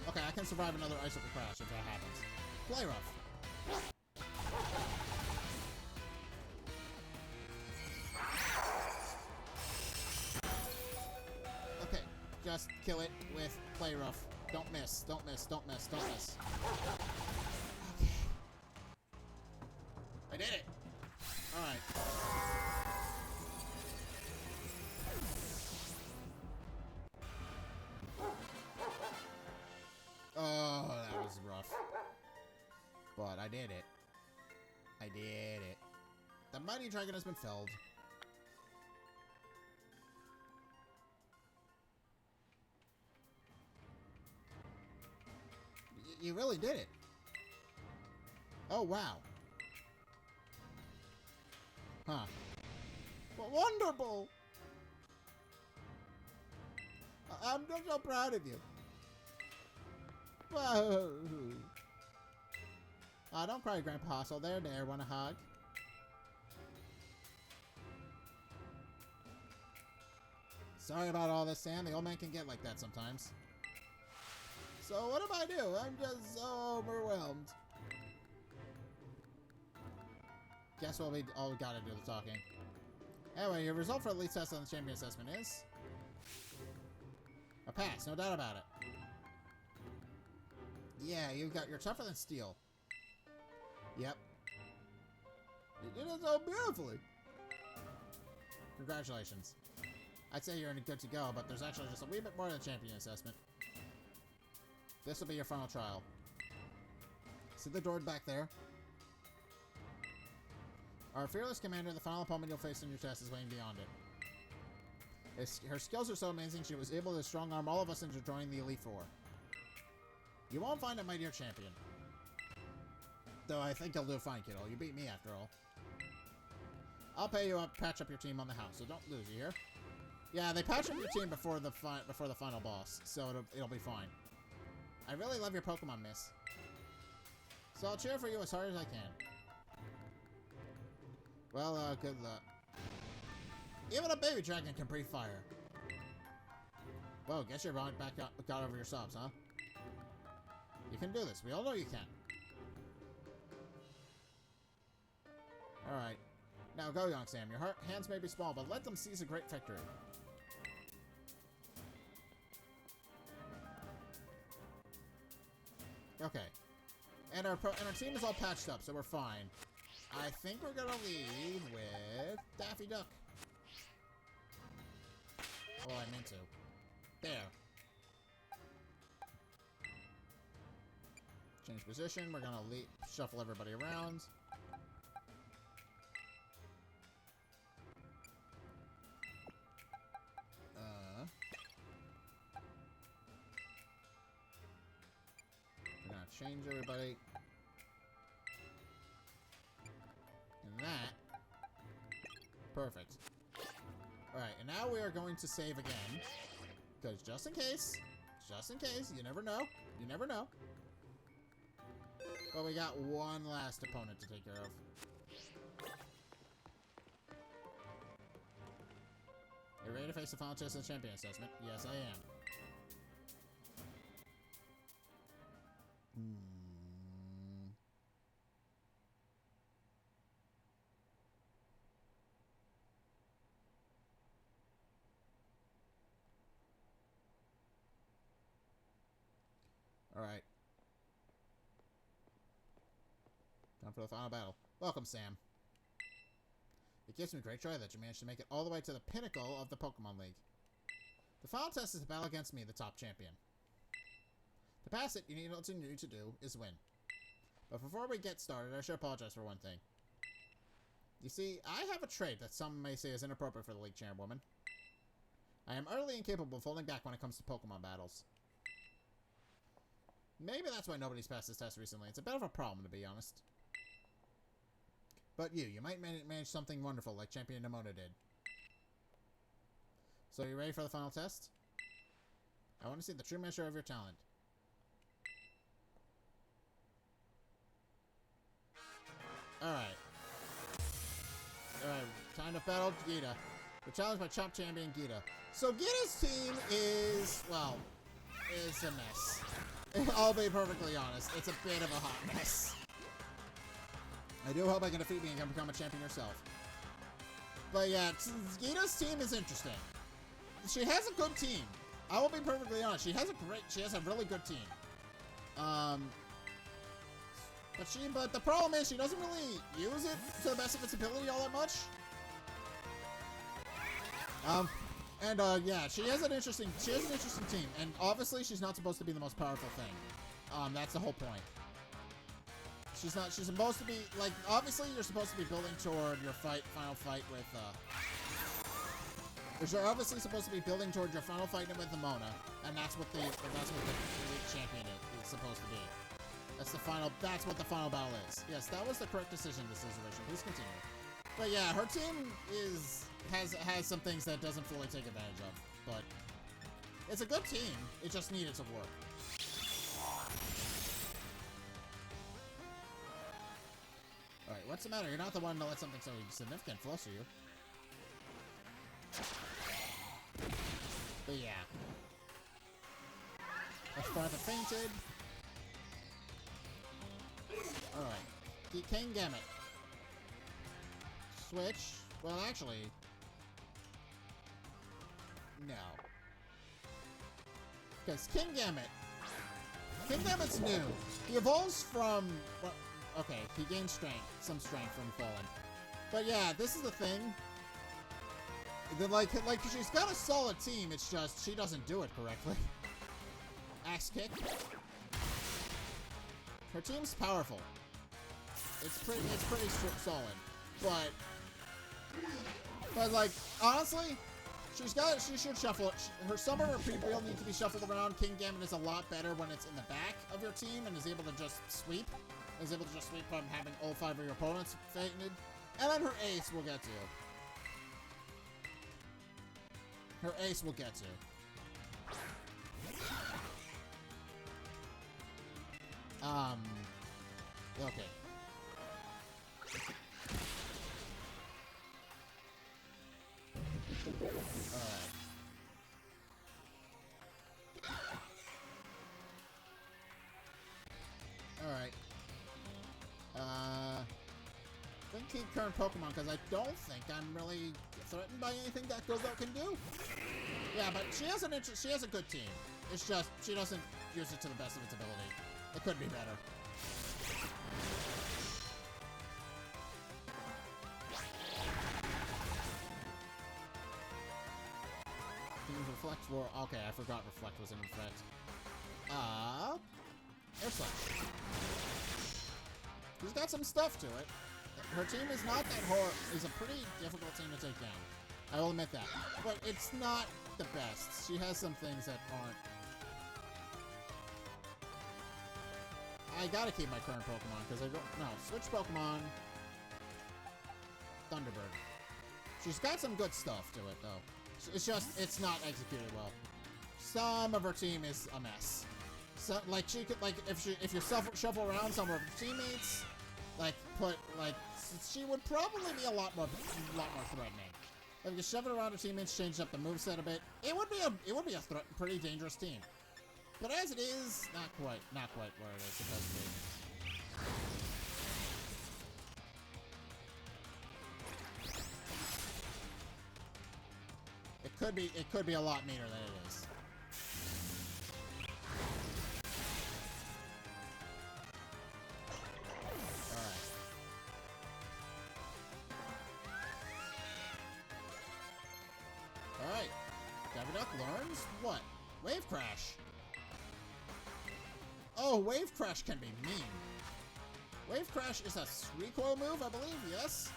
Okay, I can survive another Icicle Crash if that happens. Play rough. Okay, just kill it with Play Rough. Don't miss, don't miss, don't miss, don't miss. Okay. I did it! Alright. Oh, that was rough. But I did it. I did it. The Mighty Dragon has been felled. You really did it. Oh, wow. Huh. Well, wonderful! I'm just so proud of you. Whoa. Don't cry, Grandpa Hustle. There, want a hug? Sorry about all this, Sam. The old man can get like that sometimes. So what do I do? I'm just so overwhelmed. Guess what we all gotta do the talking. Anyway, your result for Elite Test on the Champion Assessment is... a pass, no doubt about it. Yeah, you're tougher than steel. Yep. You did it so beautifully. Congratulations. I'd say you're good to go, but there's actually just a wee bit more to the Champion Assessment. This will be your final trial. See the door back there? Our fearless commander, the final opponent you'll face in your test, is waiting beyond it. Her skills are so amazing, she was able to strong-arm all of us into joining the Elite Four. You won't find a mightier champion. Though I think you'll do fine, kiddo. You beat me, after all. I'll pay you up, patch up your team on the house, so don't lose, you hear? Yeah, they patch up your team before the final boss, so it'll be fine. I really love your Pokemon, miss. So I'll cheer for you as hard as I can. Well, good luck. Even a baby dragon can breathe fire. Whoa, guess you're got over your sobs, huh? You can do this. We all know you can. Alright. Now go, young Sam. Your hands may be small, but let them seize a great victory. Okay. And our team is all patched up, so we're fine. I think we're gonna lead with Daffy Duck. Well, I meant to. There. Change position. We're gonna shuffle everybody around. We're gonna change everybody. And that. Perfect. Alright, and now we are going to save again. Because just in case, you never know. You never know. But we got one last opponent to take care of. Are you ready to face the final test of the Champion Assessment? Yes, I am. Alright. Time for the final battle. Welcome, Sam. It gives me great joy that you managed to make it all the way to the pinnacle of the Pokémon League. The final test is a battle against me, the top champion. To pass it, all you need to do is win. But before we get started, I should apologize for one thing. You see, I have a trait that some may say is inappropriate for the League chairwoman. I am utterly incapable of holding back when it comes to Pokemon battles. Maybe that's why nobody's passed this test recently. It's a bit of a problem, to be honest. But you might manage something wonderful like Champion Nemona did. So are you ready for the final test? I want to see the true measure of your talent. Alright. Alright, time to battle Gita. We're challenged by Chop Champion Gita. So Gita's team is, well, is a mess. I'll be perfectly honest. It's a bit of a hot mess. I do hope I can defeat me and become a champion herself. But yeah, Gita's team is interesting. She has a good team. I will be perfectly honest. She has a really good team. But the problem is she doesn't really use it to the best of its ability all that much. Yeah, she has an interesting team, and obviously she's not supposed to be the most powerful thing. That's the whole point. She's supposed to be, like, obviously you're supposed to be building toward your final fight with, you're obviously supposed to be building toward your final fight with Nemona, and that's what the Elite Champion is supposed to be. That's what the final battle is. Yes, that was the correct decision in this situation. Please continue. But yeah, her team has some things that doesn't fully take advantage of, but it's a good team. It just needed to work. Alright, what's the matter? You're not the one to let something so significant fluster you. But yeah. Let's start the fainted. Alright. The King Gamut. Switch. Well, actually... no. Because King Gamut's new. He evolves from... well, okay, he gains some strength from falling. But yeah, this is the thing. Like she's got a solid team, it's just she doesn't do it correctly. Axe kick. Her team's powerful. It's pretty solid, but like honestly, she should shuffle. Some of her people need to be shuffled around. King Gamut is a lot better when it's in the back of your team and is able to just sweep. Is able to just sweep from having all 5 of your opponents fainted, and then her ace will get to. Her ace will get to. Okay. Alright. Alright. Then keep current Pokemon, because I don't think I'm really threatened by anything that Go-Go can do. Yeah, but she has a good team. It's just, she doesn't use it to the best of its ability. It could be better. Reflect for... okay, I forgot Reflect was in effect. Air Slash. She's got some stuff to it. Her team is not that hard. Is a pretty difficult team to take down. I will admit that. But it's not the best. She has some things that aren't... I gotta keep my current Pokemon, because I don't... no, switch Pokemon. Thunderbird. She's got some good stuff to it, though. It's just, it's not executed well. Some of her team is a mess. So, like, she could, like, if you shuffle around some of her teammates, like, she would probably be a lot more threatening. Like, if you shove it around her teammates, change up the moveset a bit, it would be a pretty dangerous team. But as it is, not quite where it is supposed to be. It could be a lot meaner than it is. Alright. Alright. Daviduck learns what? Wave Crash. Oh, Wave Crash can be mean. Wave Crash is a recoil move, I believe, yes?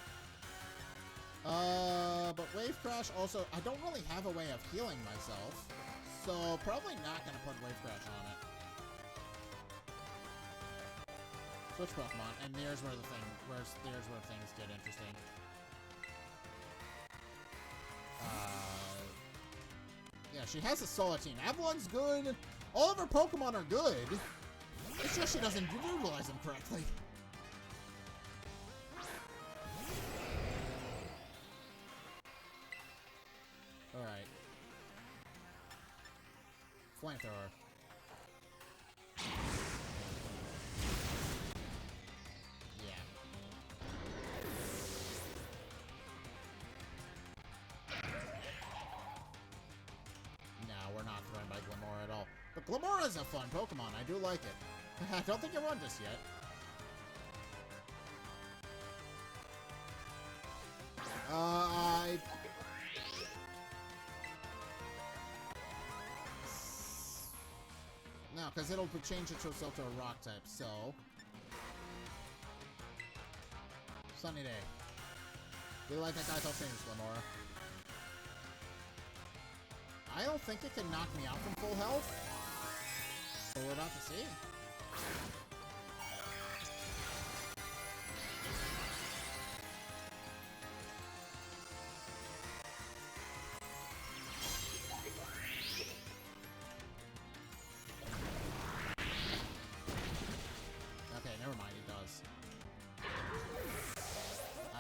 But Wave Crash also, I don't really have a way of healing myself, so probably not gonna put Wave Crash on it. Switch Pokemon, and there's where things get interesting. Yeah, she has a solid team. Avalon's good. All of her Pokemon are good. It's just she doesn't utilize them correctly. Alright. Flamethrower. Yeah. No, we're not threatened by Glimora at all. But Glimora's a fun Pokemon. I do like it. I don't think you won this yet. No, because it'll change itself to a rock type, so... Sunny day. Do you like that guy's change, Glimora? I don't think it can knock me out from full health. But we're about to see.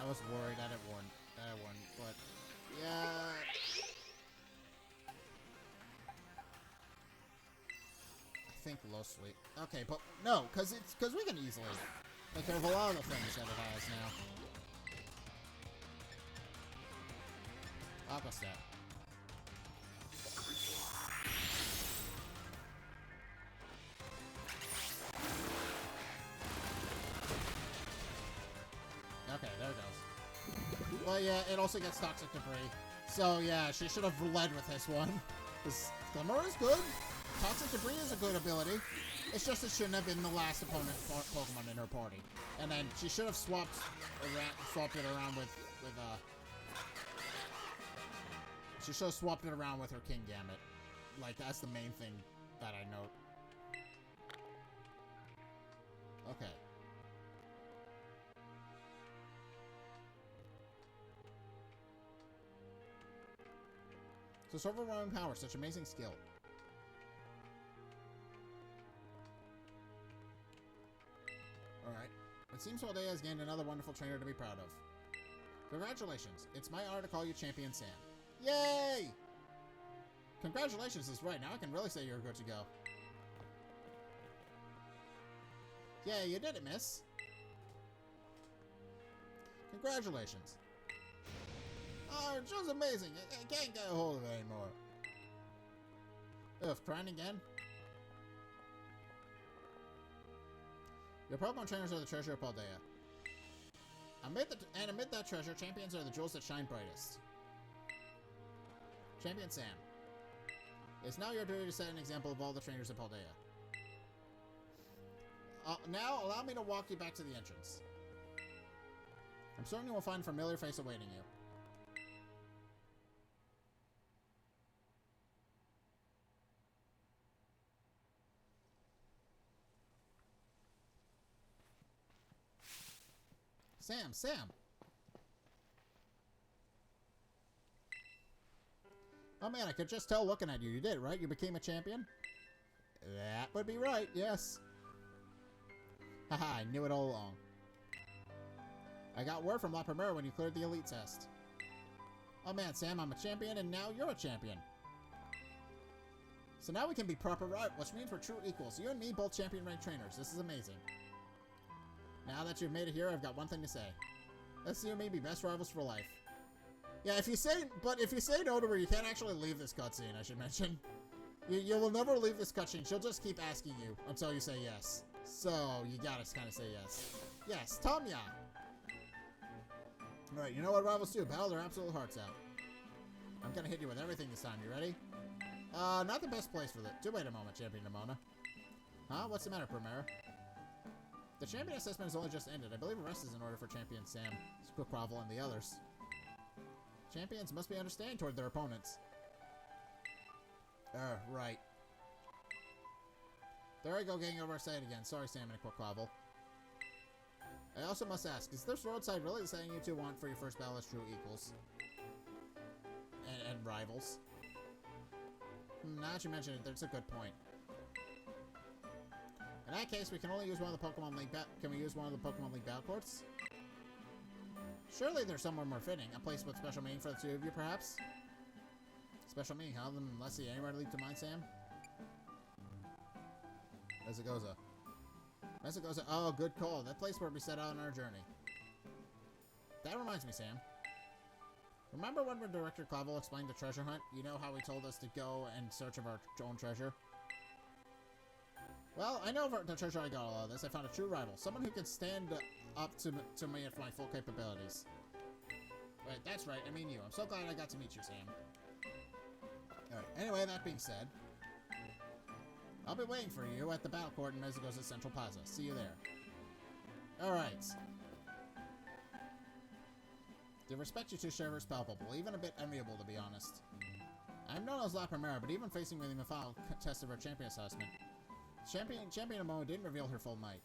I was worried that it wouldn't. But yeah. I think low sweep. Okay, but no, because we can easily think of a lot of the things that it has now. Aqua Step. Okay, there it goes. Well, yeah, it also gets Toxic Debris. So, yeah, she should have led with this one. Because Glimmer is good. Toxic Debris is a good ability. It's just it shouldn't have been the last opponent Pokemon in her party. And then she should have swapped it around with she should have swapped it around with her King Gambit. Like, that's the main thing that I note. Okay. So, overwhelming power, such amazing skill. Alright. It seems Paldea has gained another wonderful trainer to be proud of. Congratulations. It's my honor to call you Champion Sam. Yay! Congratulations is right. Now I can really say you're good to go. Yeah, you did it, miss. Congratulations. Oh, it was amazing. I can't get a hold of it anymore. Ugh, crying again? Your Pokemon trainers are the treasure of Paldea. Amid that treasure, champions are the jewels that shine brightest. Champion Sam. It's now your duty to set an example of all the trainers of Paldea. Now, allow me to walk you back to the entrance. I'm certain you will find a familiar face awaiting you. Sam! Oh man, I could just tell looking at you. You did, right? You became a champion? That would be right, yes. Haha, I knew it all along. I got word from La Primera when you cleared the elite test. Oh man, Sam, I'm a champion and now you're a champion. So now we can be proper rivals, which means we're true equals. You and me, both champion rank trainers. This is amazing. Now that you've made it here, I've got one thing to say. Let's you and me be best rivals for life. Yeah, if you say no to her, you can't actually leave this cutscene, I should mention. You will never leave this cutscene. She'll just keep asking you until you say yes. So, you gotta kind of say yes. Yes, Tamya! Alright, you know what rivals do? Battle their absolute hearts out. I'm gonna hit you with everything this time. You ready? Not the best place for that. Do wait a moment, Champion Nimona. Huh? What's the matter, Primera? The champion assessment has only just ended. I believe a rest is in order for Champion Sam, Squirquavel, and the others. Champions must be understanding toward their opponents. Right. There I go getting overexcited again. Sorry, Sam and Quaquavel. I also must ask, is this roadside really the setting you two want for your first battle as true equals? And rivals? Now that you mention it, that's a good point. In that case, we can only use one of the Pokémon League Can we use one of the Pokémon League battle courts? Surely there's somewhere more fitting. A place with special meaning for the two of you, perhaps? Special meaning, huh? Then let's see. Anywhere to leap to mind, Sam? Mesagoza. Mesagoza. Oh, good call. That place where we set out on our journey. That reminds me, Sam. Remember when Director Clavel explained the treasure hunt? You know how he told us to go in search of our own treasure? Well, I know the treasure I got all of this. I found a true rival. Someone who can stand up to me at my full capabilities. Wait, that's right. I mean you. I'm so glad I got to meet you, Sam. Alright, anyway, that being said, I'll be waiting for you at the battle court in Mesagoza's Central Plaza. See you there. Alright. The respect you two share is palpable, even a bit enviable, to be honest. I'm known as La Primera, but even facing with the final test of her champion assessment, Champion Nimona didn't reveal her full might.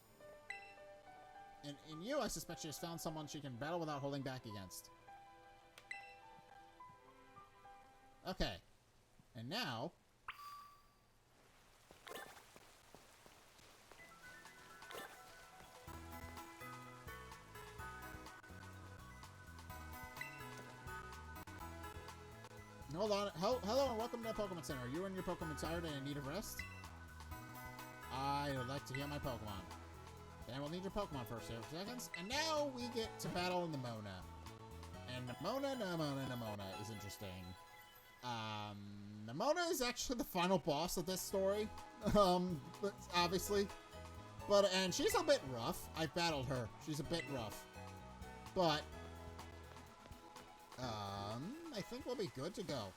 In you, I suspect she has found someone she can battle without holding back against. Okay. And now... Hold on. Hello and welcome to the Pokemon Center. Are you and your Pokemon tired and in need of rest? I would like to heal my Pokemon. Then we'll need your Pokemon for a few seconds. And now we get to battle Nemona. And Nemona is interesting. Nemona is actually the final boss of this story. Obviously. And she's a bit rough. I've battled her. She's a bit rough. But, I think we'll be good to go.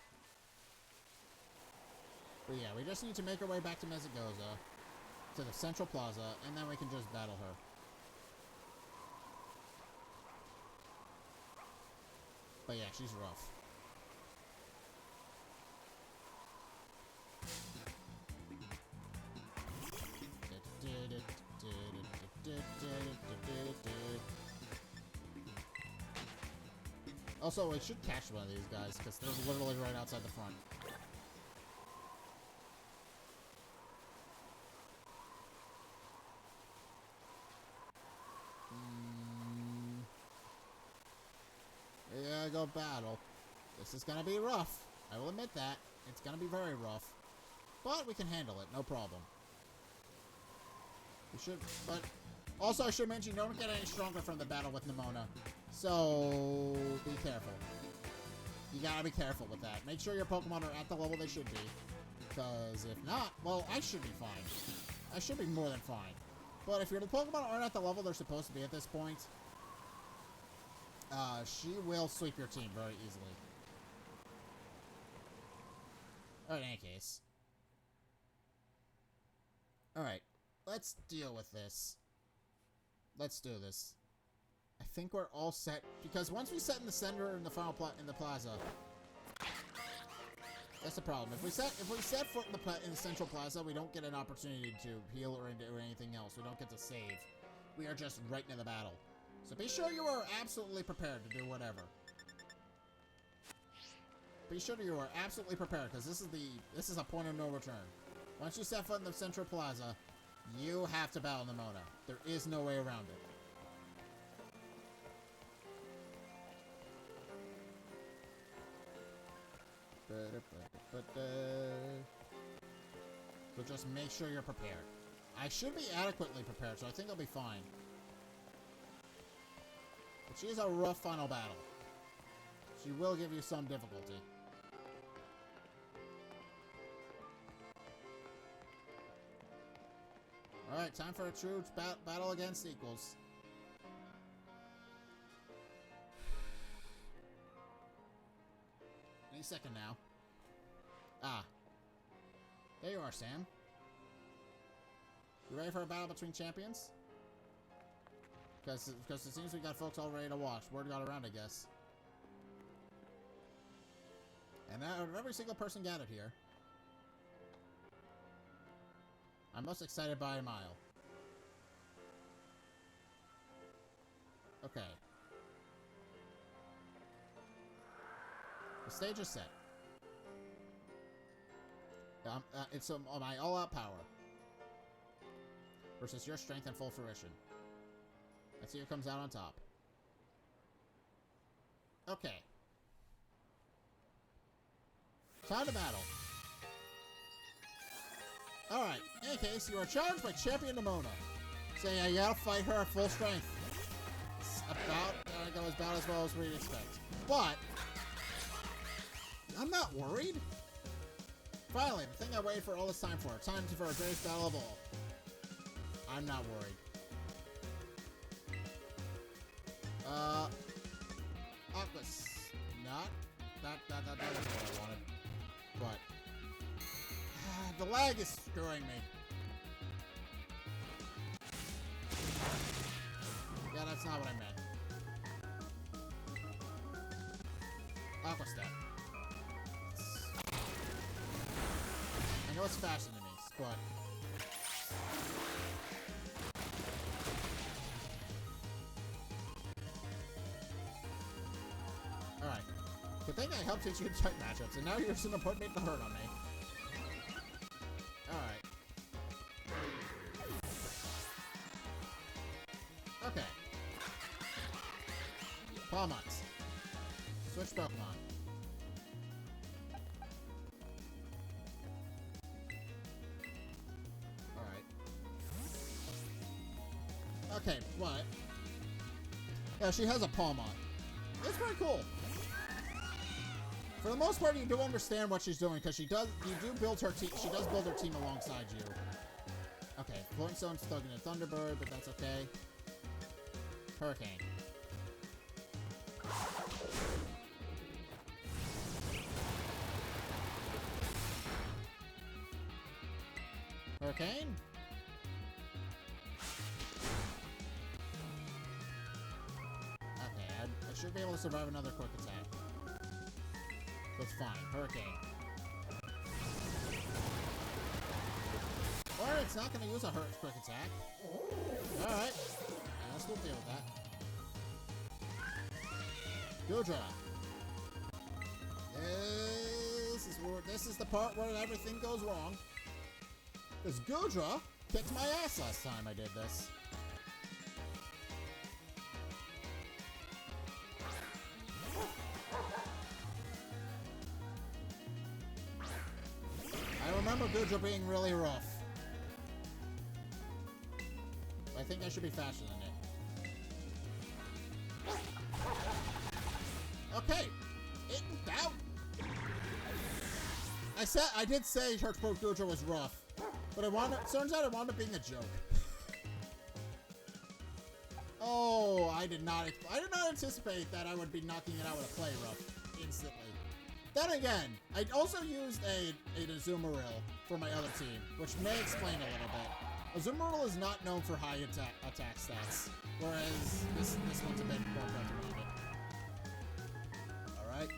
But yeah, we just need to make our way back to Mesagoza, to the Central Plaza, and then we can just battle her. But yeah, she's rough. Also, we should catch one of these guys, because they're literally right outside the front. Yeah, go battle. This is gonna be rough. I will admit that. It's gonna be very rough. But we can handle it, no problem. We should, but... Also, I should mention, you don't get any stronger from the battle with Nemona. So, be careful. You gotta be careful with that. Make sure your Pokemon are at the level they should be. Because if not, well, I should be fine. I should be more than fine. But if your Pokemon aren't at the level they're supposed to be at this point, she will sweep your team very easily. Alright, in any case. Alright, let's deal with this. Let's do this. I think we're all set, because once we set in the center in the final in the plaza, that's the problem. If we set foot in the central plaza, we don't get an opportunity to heal or do anything else. We don't get to save. We are just right into the battle. So be sure you are absolutely prepared to do whatever. Be sure you are absolutely prepared, because this is a point of no return. Once you set foot in the central plaza, you have to battle Nemona. There is no way around it. So just make sure you're prepared. I should be adequately prepared, so I think I'll be fine. But she is a rough final battle. She will give you some difficulty. Alright, time for a true battle against equals. Any second now. Ah. There you are, Sam. You ready for a battle between champions? Because it seems we got folks all ready to watch. Word got around, I guess. And every single person gathered here. I'm most excited by a mile. Okay. The stage is set. It's my all-out power versus your strength in full fruition. Let's see who comes out on top. Okay. Time to battle. Alright, in any case, you are challenged by Champion Nemona. So yeah, you gotta fight her at full strength. It's about as well as we'd expect. But I'm not worried. Finally, the thing I waited for all this time for. Time for a greatest battle of all. I'm not worried. Aquas. Not. That wasn't what I wanted. But the lag is screwing me. Yeah, that's not what I meant. Aqua Step. I know it's faster than me, but... Alright. Good thing I helped teach you type matchups, and now you're just gonna put me to hurt on me. Alright. Okay. Palmots. Switch Pokemon. What? Yeah, she has a Palmont. It's pretty cool. For the most part, you do understand what she's doing, because you do build her team. She does build her team alongside you. Okay, Floating Stone's stuck in a Thunderbird, but that's okay. Hurricane. Hurricane? Okay, I should be able to survive another quick attack. That's fine. Hurricane. Or it's not going to use a quick attack. Alright. I guess we'll deal with that. Gudra. This is the part where everything goes wrong. Because Gudra kicked my ass last time I did this. I remember Gudra being really rough. But I think I should be faster than it. Okay. In doubt. I did say Heartbroken Gudra was rough. But turns out it wound up being a joke. Oh, I did not anticipate that I would be knocking it out with a Play Rough instantly. Then again, I also used a Azumarill for my other team, which may explain a little bit. Azumarill is not known for high attack stats, whereas this one's a bit more recommended. Alright.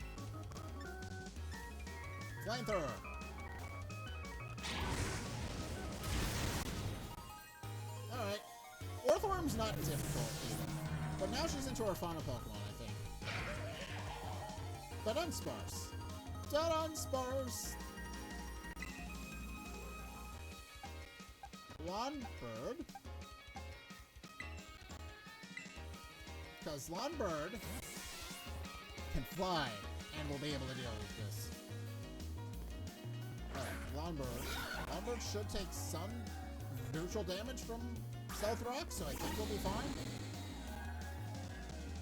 Flamethrower. Alright. Orthworm's not difficult either, but now she's into her final Pokemon, I think. But Dunsparce. Dunsparce! Longbird. Because Longbird can fly and will be able to deal with this. Alright, Longbird. Longbird should take some neutral damage from Stealth Rock, so I think we'll be fine.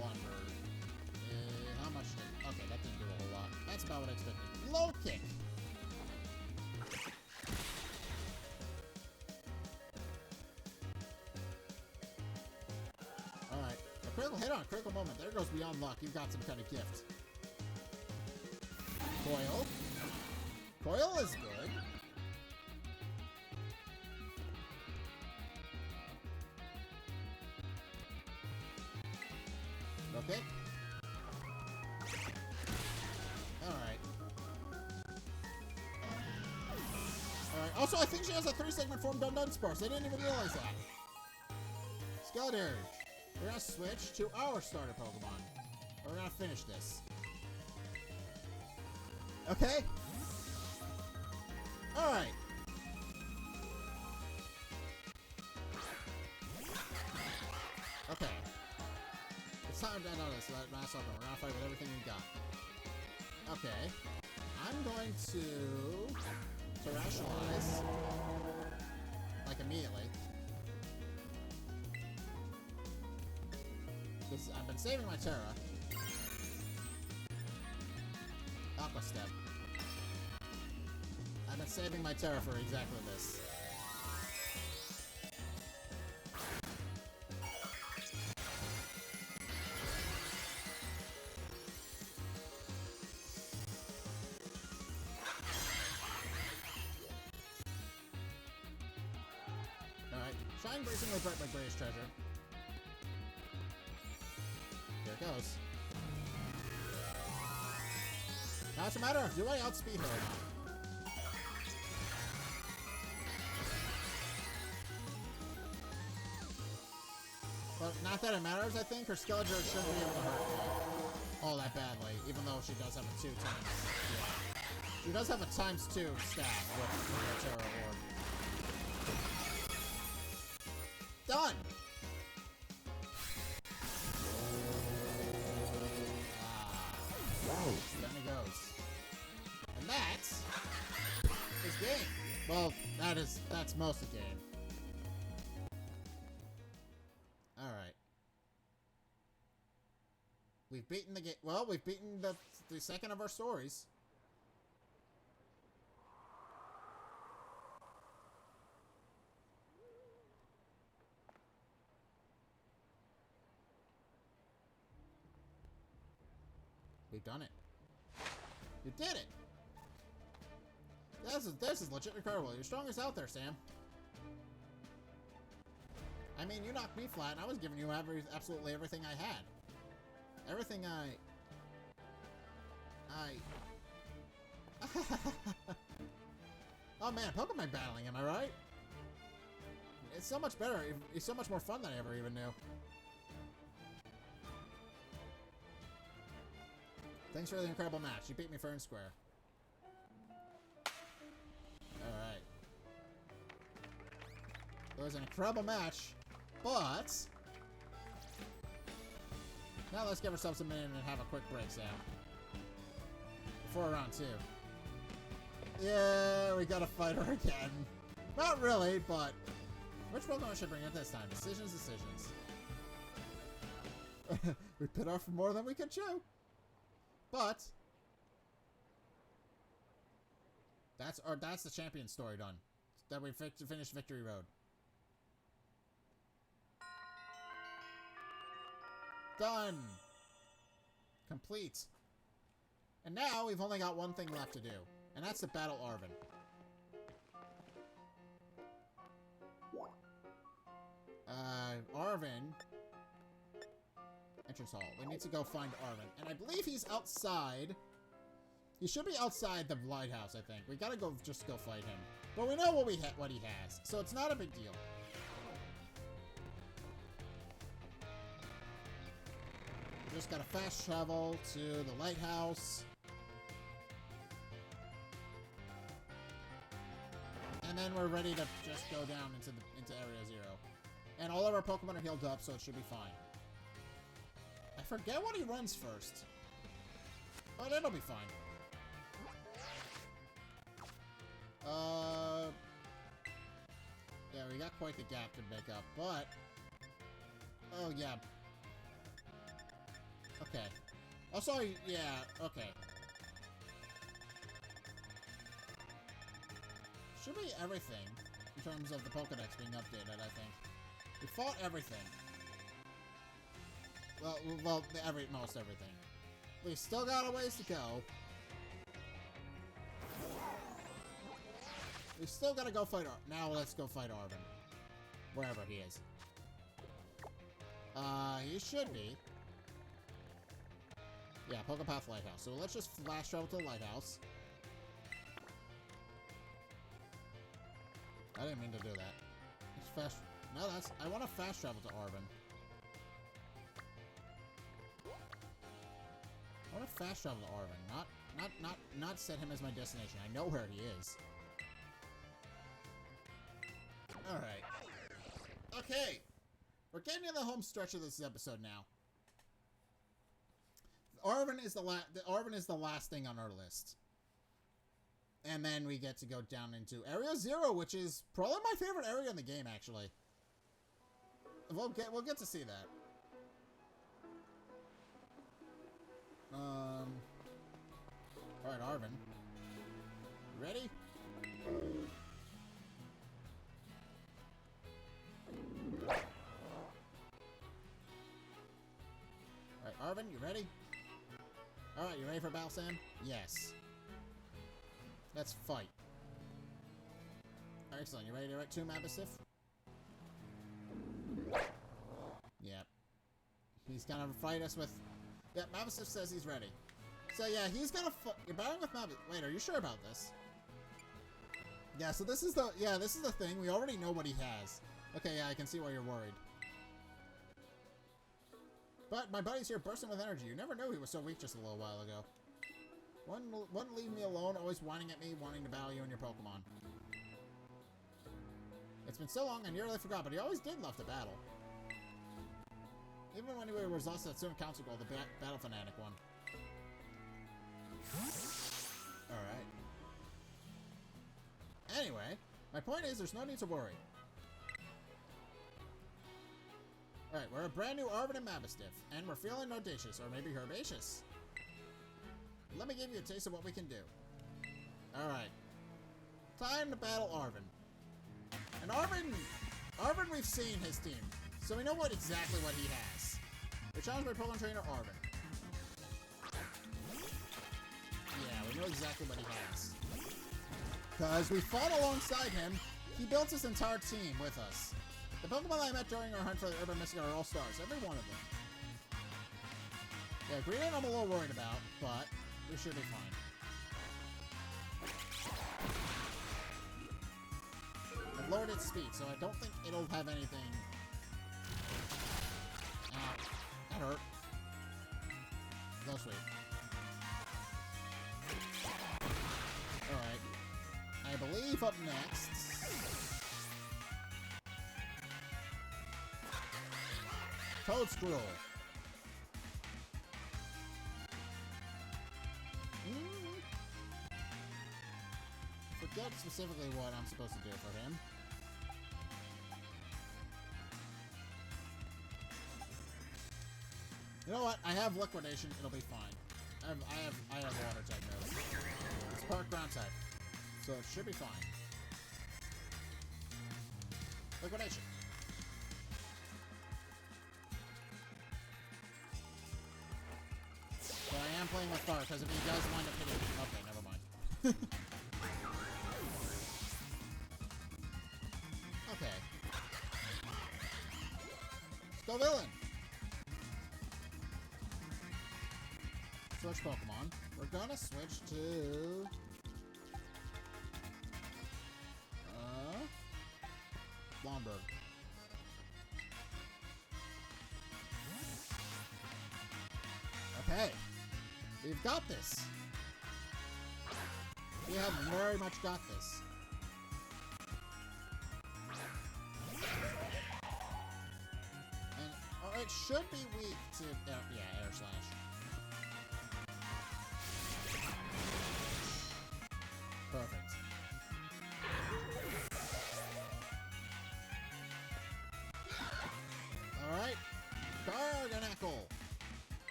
Longbird. How much did... Okay, that didn't do a whole lot. That's about what I expected. Low kick! Alright. A critical hit on a critical moment. There goes Beyond Luck. You've got some kind of gift. Coil. Coil is good. Okay. Alright. Alright. Also, I think she has a 3-segment form done Dunsparce. I didn't even realize that. Skeledirge. We're gonna switch to our starter Pokemon. We're gonna finish this. Okay? Alright. Okay. It's time to end on this. Let mass open. We're gonna fight with everything we got. Okay. I'm going to rationalize. Like immediately. Because I've been saving my Terra. Aqua Step. I've been saving my Terra for exactly this. Alright. Shine Bracingly Bright my greatest treasure. There it goes. Now it's a matter of, do I outspeed her or not? But not that it matters, I think. Her Skeletor shouldn't be able to hurt me all that badly, even though she does have a 2 times. Yeah. She does have a ×2 stat with the Terra Orb. Done! Down he goes. And that's his game. Well, that's most of the game. Alright. We've beaten the game. Well, we've beaten the second of our stories. We've done it. You did it! This is legit incredible. You're strongest out there, Sam. I mean, you knocked me flat, and I was giving you absolutely everything I had. Everything Oh man, Pokemon battling, am I right? It's so much better. It's so much more fun than I ever even knew. Thanks for the incredible match. You beat me fair and square. Alright. It was an incredible match, but... Now let's give ourselves a minute and have a quick break, Sam. Before round 2. Yeah, we gotta fight her again. Not really, but... Which Pokemon should bring it this time? Decisions. We bit off more than we could chew. But... That's the champion story done. That we finished Victory Road. Done! Complete. And now we've only got one thing left to do. And that's to battle Arven. Arven. Entrance hall. We need to go find Arven. And I believe he's outside. He should be outside the lighthouse, I think. We gotta go fight him. But we know what he has, so it's not a big deal. We just gotta fast travel to the lighthouse. And then we're ready to just go down into Area 0. And all of our Pokemon are healed up, so it should be fine. I forget what he runs first. Oh, that'll be fine. Yeah, we got quite the gap to make up, but... Oh, yeah. Okay. Also, yeah, okay. Should be everything, in terms of the Pokedex being updated, I think. We fought everything. Well, most everything. We still got a ways to go. We still gotta go fight Now let's go fight Arven. Wherever he is. He should be. Yeah, Pokepath Lighthouse. So let's just flash travel to the lighthouse. I didn't mean to do that. It's fast. No, I want to fast travel to Arven. I want to fast travel to Arven. Not set him as my destination. I know where he is. Alright. Okay. We're getting to the home stretch of this episode now. Arven is the last thing on our list. And then we get to go down into Area 0, which is probably my favorite area in the game, actually. We'll get to see that. Alright, Arven. You ready? Alright, Arven, you ready? Alright, you ready for battle, Sam? Yes. Let's fight. Excellent, you ready to write 2 Mabasif? Yep. He's gonna fight us with... Yep, Mabasif says he's ready. So yeah, he's gonna fight... You're battling with Mabasif. Wait, are you sure about this? Yeah, so this is the... Yeah, this is the thing. We already know what he has. Okay, yeah, I can see why you're worried. But my buddy's here bursting with energy. You never knew he was so weak just a little while ago. Wouldn't leave me alone, always whining at me, wanting to battle you and your Pokemon. It's been so long, I nearly forgot, but he always did love to battle. Even when he was lost at Student Council Goal, the Battle Fanatic one. Alright. Anyway, my point is there's no need to worry. Alright, we're a brand new Arvin and Mabistiff, and we're feeling audacious, or maybe herbaceous. Let me give you a taste of what we can do. Alright. Time to battle Arvin. And Arvin we've seen his team, so we know exactly what he has. We're challenged by Pokemon Trainer Arvin. Yeah, we know exactly what he has. Because we fought alongside him, he built his entire team with us. The Pokemon I met during our hunt for the Urban Mystic are all stars, every one of them. Yeah, Green I'm a little worried about, but we should be fine. I've lowered its speed, so I don't think it'll have anything. Ow. That hurt. No sweet. Alright. I believe up next... Toadstool. Forget specifically what I'm supposed to do for him. You know what? I have liquidation. It'll be fine. I have water type moves. It's part ground type, so it should be fine. Liquidation. So I am playing with fire because if he does wind up hitting me, okay, never mind. Okay. Let's go villain. Switch Pokemon. We're gonna switch to... Lomberg. Okay. We've got this. We have very much got this. And it should be weak to... yeah, Air Slash. Perfect. Alright. Garganackle.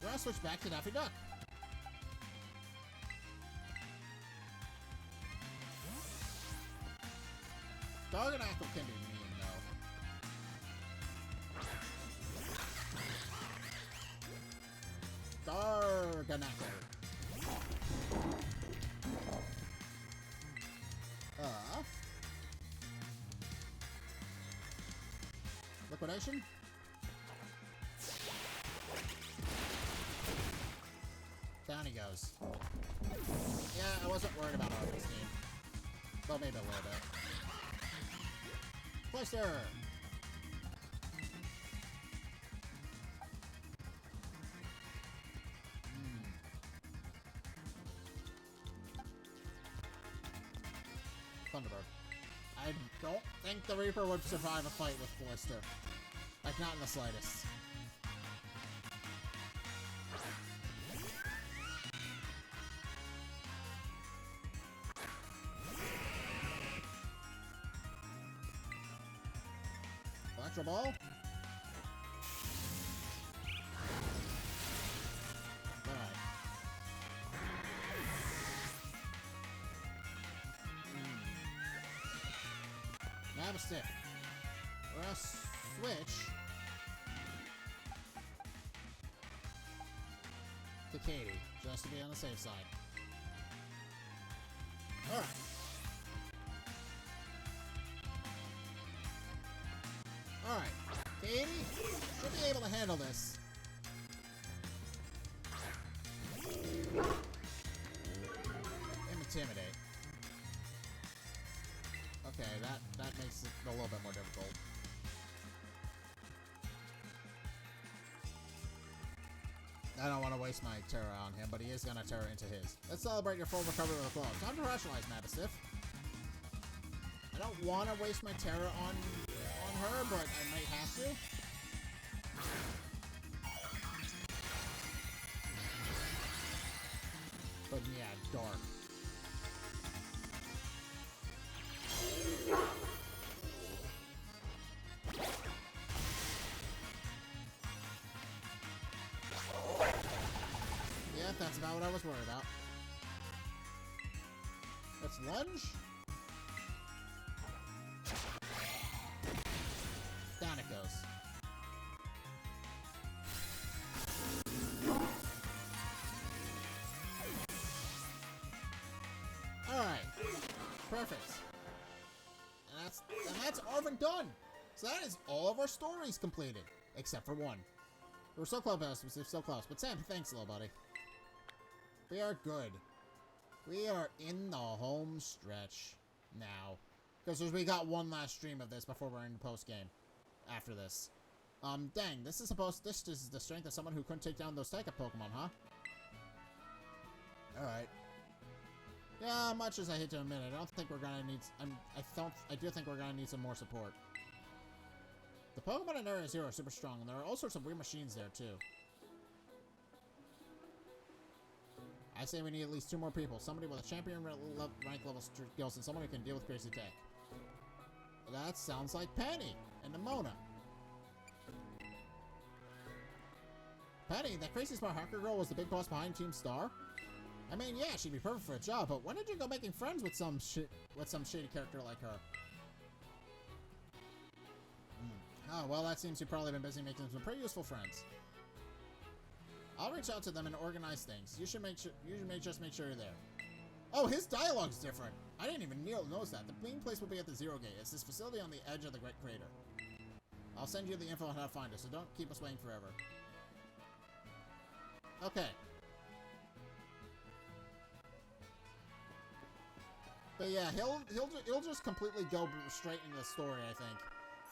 We're gonna switch back to Daffy Duck. Garganackle can be mean, though. Garganackle. Liquidation? Down he goes. Yeah, I wasn't worried about Arvin's team. Well, maybe a little bit. Cloister! Thunderbird. I don't think the Reaper would survive a fight with Cloister. Like, not in the slightest. Electro Ball. Alright. Mabistiff. We're gonna switch to Katie, just to be on the safe side. Alright. Alright. Katie should be able to handle this. Intimidate. Okay, that makes it a little bit more difficult. I don't want to waste my Terra on him, but he is going to Terra into his. Let's celebrate your full recovery with a blow. Time to rationalize, Mabistiff. I don't want to waste my Terra on her, but I might have to. But yeah, dark. that's about what I was worried about. Let's lunge. Down it goes. Alright. Perfect. And that's Arvin done. So that is all of our stories completed. Except for one. We're so close, we're so close. But Sam, thanks, little buddy. We are good. We are in the home stretch now. Because we got one last stream of this before we're in the post-game. After this. Dang, this is the strength of someone who couldn't take down those Type Pokemon, huh? Alright. Yeah, much as I hate to admit it, I don't think we're gonna need... I do think we're gonna need some more support. The Pokemon in Area 0 are super strong, and there are all sorts of weird machines there, too. I say we need at least 2 more people. Somebody with a champion rank level skills, and someone who can deal with crazy tech. That sounds like Penny and Nimona. Penny, that crazy smart hacker girl was the big boss behind Team Star? I mean, yeah, she'd be perfect for a job, but when did you go making friends with some shady character like her? Oh, well, that seems you've probably been busy making some pretty useful friends. I'll reach out to them and organize things. You should just make sure you're there. Oh, his dialogue's different. I didn't even notice that. The meeting place will be at the Zero Gate. It's this facility on the edge of the Great Crater. I'll send you the info on how to find us, so don't keep us waiting forever. Okay. But yeah, he'll just completely go straight into the story, I think,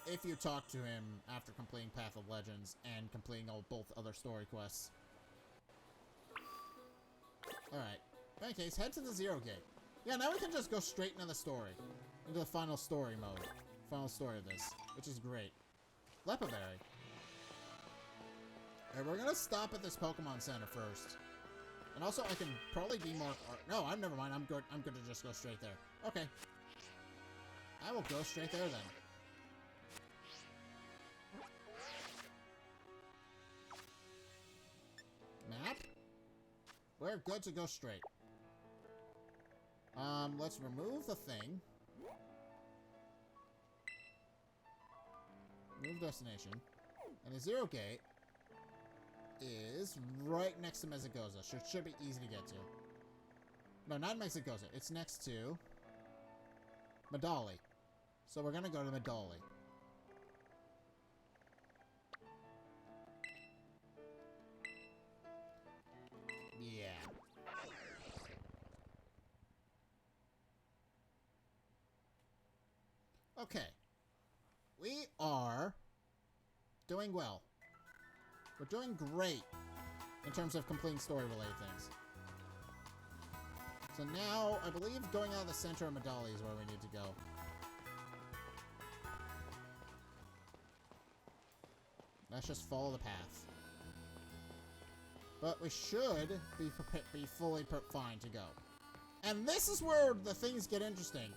if you talk to him after completing Path of Legends and completing both other story quests. Alright. In any case, head to the Zero Gate. Yeah, now we can just go straight into the story. Into the final story mode. Final story of this. Which is great. Lepaberry. Alright, we're gonna stop at this Pokemon Center first. And also, I can probably be more... No, never mind. I'm good to just go straight there. Okay. I will go straight there, then. Map? We're good to go straight. Let's remove the thing. Remove destination. And the Zero Gate is right next to Mesagoza. So it should be easy to get to. No, not Mesagoza. It's next to Medali. So we're gonna go to Medali. Yeah. Okay. We are doing well. We're doing great in terms of completing story-related things. So now, I believe going out of the center of Medali is where we need to go. Let's just follow the path. But we should be fully fine to go. And this is where the things get interesting.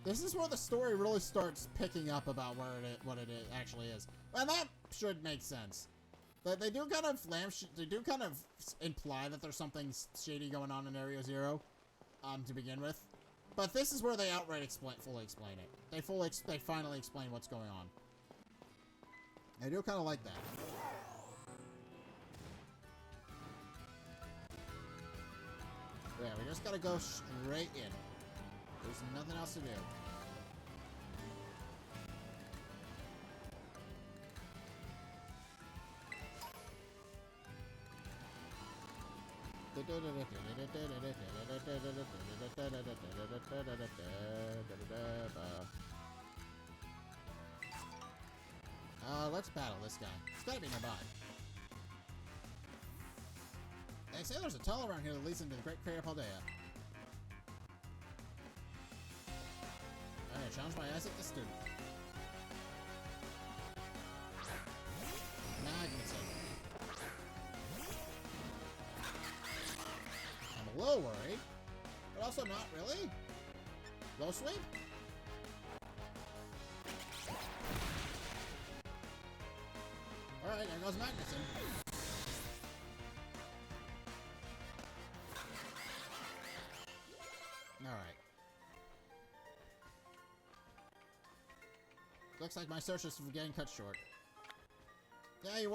This is where the story really starts picking up about what it actually is. And that should make sense. But they do kind of imply that there's something shady going on in Area 0, to begin with. But this is where they outright fully explain it. They finally explain what's going on. I do kind of like that. Yeah, we just gotta go straight in. There's nothing else to do. Let's battle this guy. It's gotta be nearby. They say there's a tunnel around here that leads into the Great Crater Paldea. Alright, challenge my Isaac the student. Magnetism. I'm a little worried, but also not really. Low sweep? Alright, there goes Magnetism. looks like my search is getting cut short. Yeah, you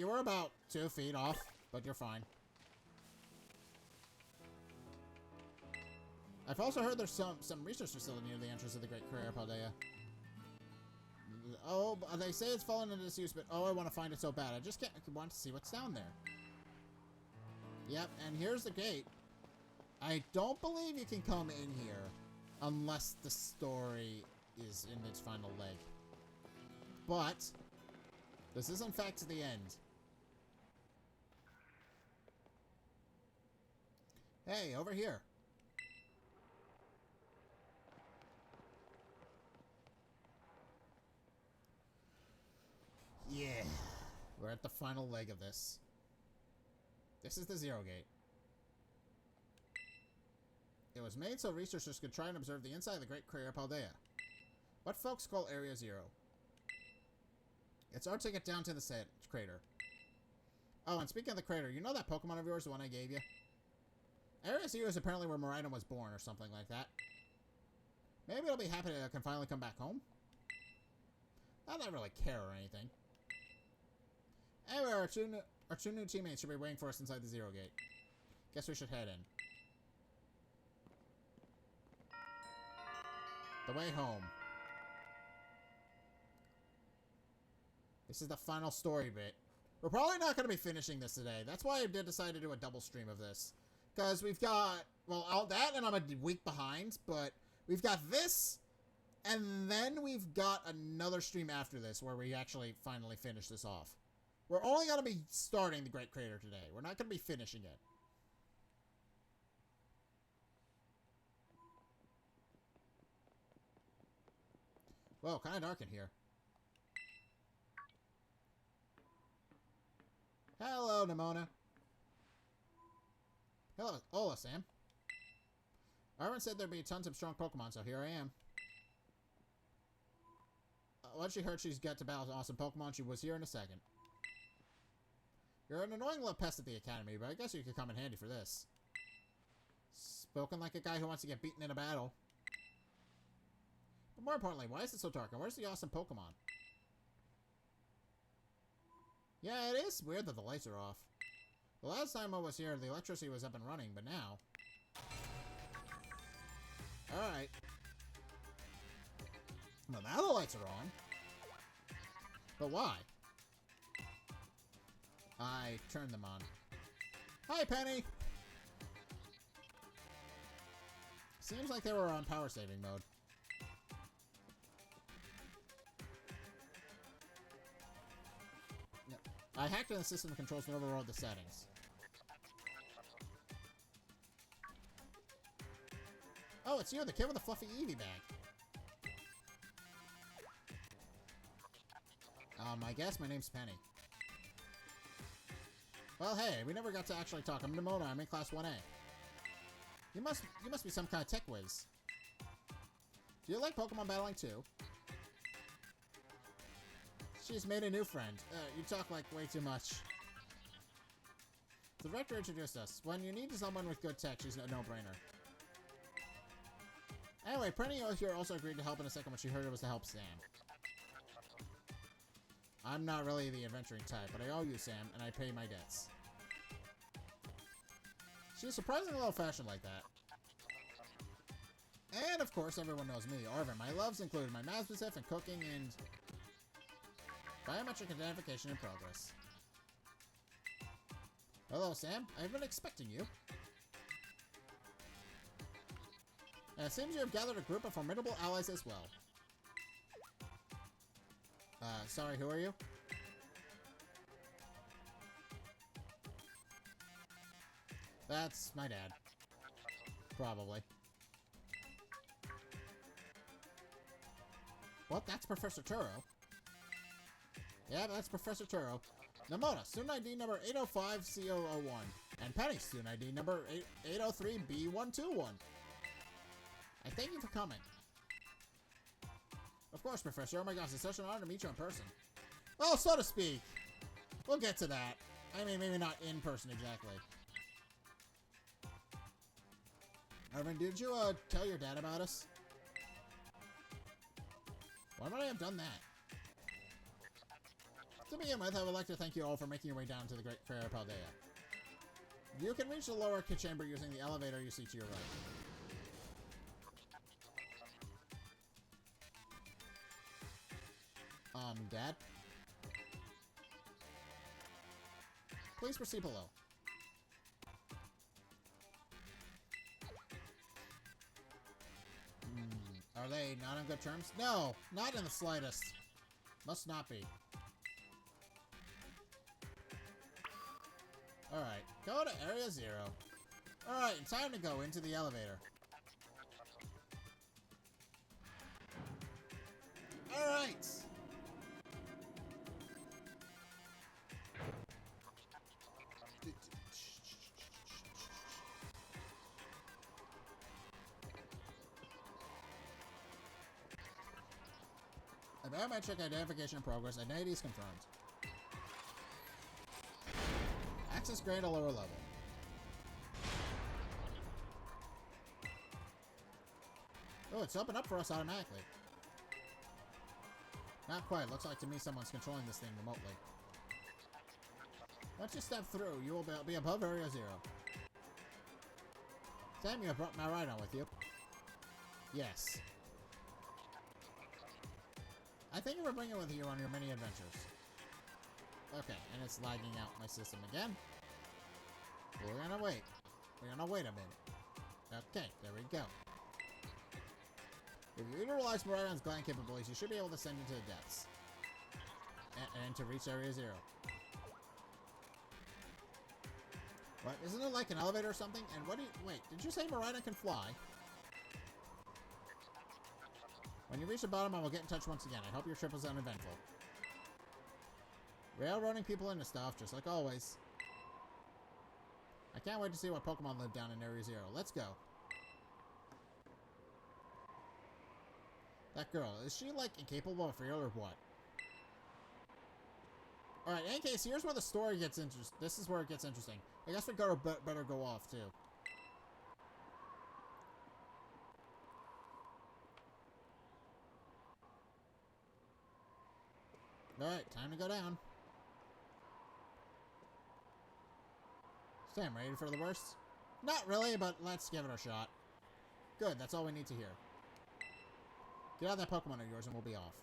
were about 2 feet off, but you're fine. I've also heard there's some research facility near the entrance of the Great Career Paldea. Oh, they say it's fallen into disuse, but oh, I want to find it so bad. I just want to see what's down there. Yep, and here's the gate. I don't believe you can come in here unless the story is in its final leg. But this is in fact the end. Hey, over here. Yeah, we're at the final leg of this. This is the Zero Gate. It was made so researchers could try and observe the inside of the Great Crater Paldea. What folks call Area Zero. It's our ticket down to the crater. Oh, and speaking of the crater, you know that Pokemon of yours, the one I gave you? Area Zero is apparently where Miraidon was born or something like that. Maybe it'll be happy that I can finally come back home. Not that I really care or anything. Anyway, our two new teammates should be waiting for us inside the Zero Gate. Guess we should head in. The way home. This is the final story bit. We're probably not going to be finishing this today. That's why I did decide to do a double stream of this. Because we've got, well, all that and I'm a week behind, but we've got this, and then we've got another stream after this where we actually finally finish this off. We're only going to be starting the Great Crater today. We're not going to be finishing it. Whoa, kind of dark in here. Hello, Nimona. Hello. Hola, Sam. Arwen said there'd be tons of strong Pokemon, so here I am. Once she heard she's got to battle awesome Pokemon, she was here in a second. You're an annoying little pest at the Academy, but I guess you could come in handy for this. Spoken like a guy who wants to get beaten in a battle. But more importantly, why is it so dark? And where's the awesome Pokemon? Yeah, it is weird that the lights are off. The last time I was here, the electricity was up and running, but now... Alright. Well, now the lights are on. But why? I turned them on. Hi, Penny! Seems like they were on power saving mode. Yep. I hacked in the system controls and overrode the settings. Oh, it's you, the kid with the fluffy Eevee bag. I guess my name's Penny. Well, hey, we never got to actually talk. I'm Nimona. I'm in Class 1A. You must be some kind of tech whiz. Do you like Pokemon battling too? She's made a new friend. You talk like way too much. The director introduced us. When you need someone with good tech, she's a no-brainer. Anyway, Penny here also agreed to help in a second when she heard it was to help Sam. I'm not really the adventuring type, but I owe you, Sam, and I pay my debts. She's surprisingly old-fashioned like that. And, of course, everyone knows me. Arvin, my loves include my math stuff and cooking and... biometric identification in progress. Hello, Sam. I've been expecting you. And it seems you have gathered a group of formidable allies as well. Sorry, who are you? That's my dad. Probably. What? That's Professor Turo? Yeah, that's Professor Turo. Nimona, student ID number 805C001. And Penny, student ID number 803B121. I thank you for coming. Of course, Professor. Oh my gosh, it's such an honor to meet you in person. Well, so to speak. We'll get to that. I mean, maybe not in person exactly. Arvin, did you, tell your dad about us? Why would I have done that? To begin with, I would like to thank you all for making your way down to the Great Fair of Paldea. You can reach the lower chamber using the elevator you see to your right. Dad? Please proceed below. Are they not on good terms? No, not in the slightest. Must not be. Alright, go to Area 0. Alright, time to go into the elevator. Alright! Biometric identification in progress. Identity is confirmed. Access grade a lower level. Oh, it's opened up for us automatically. Not quite. Looks like to me someone's controlling this thing remotely. Once you step through, you will be above Area 0. Sam, you have brought my ride on with you. Yes. I think you were bringing it with you on your many adventures. Okay, and it's lagging out my system again. We're gonna wait. We're gonna wait a minute. Okay, there we go. If you utilize Miraidon's gliding capabilities, you should be able to send into the depths. And to reach Area 0. What? Isn't it like an elevator or something? And what do you... Wait, did you say Miraidon can fly? When you reach the bottom, I will get in touch once again. I hope your trip was uneventful. Railroading people into stuff, just like always. I can't wait to see what Pokemon live down in Area 0. Let's go. That girl, is she, like, incapable of fear or what? Alright, in any case, here's where the story gets interesting. This is where it gets interesting. I guess we better go off, too. Alright, time to go down. Sam, ready for the worst? Not really, but let's give it a shot. Good, that's all we need to hear. Get out of that Pokemon of yours and we'll be off.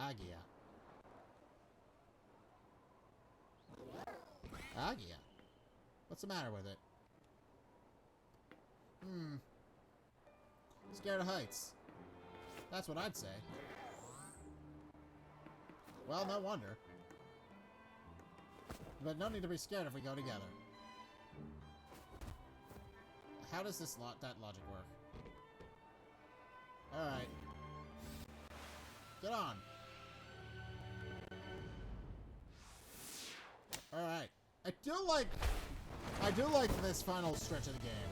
Agia. Agia? What's the matter with it? Scared of heights. That's what I'd say. Well, no wonder. But no need to be scared if we go together. How does that logic work? Alright. Get on. Alright. I do like this final stretch of the game.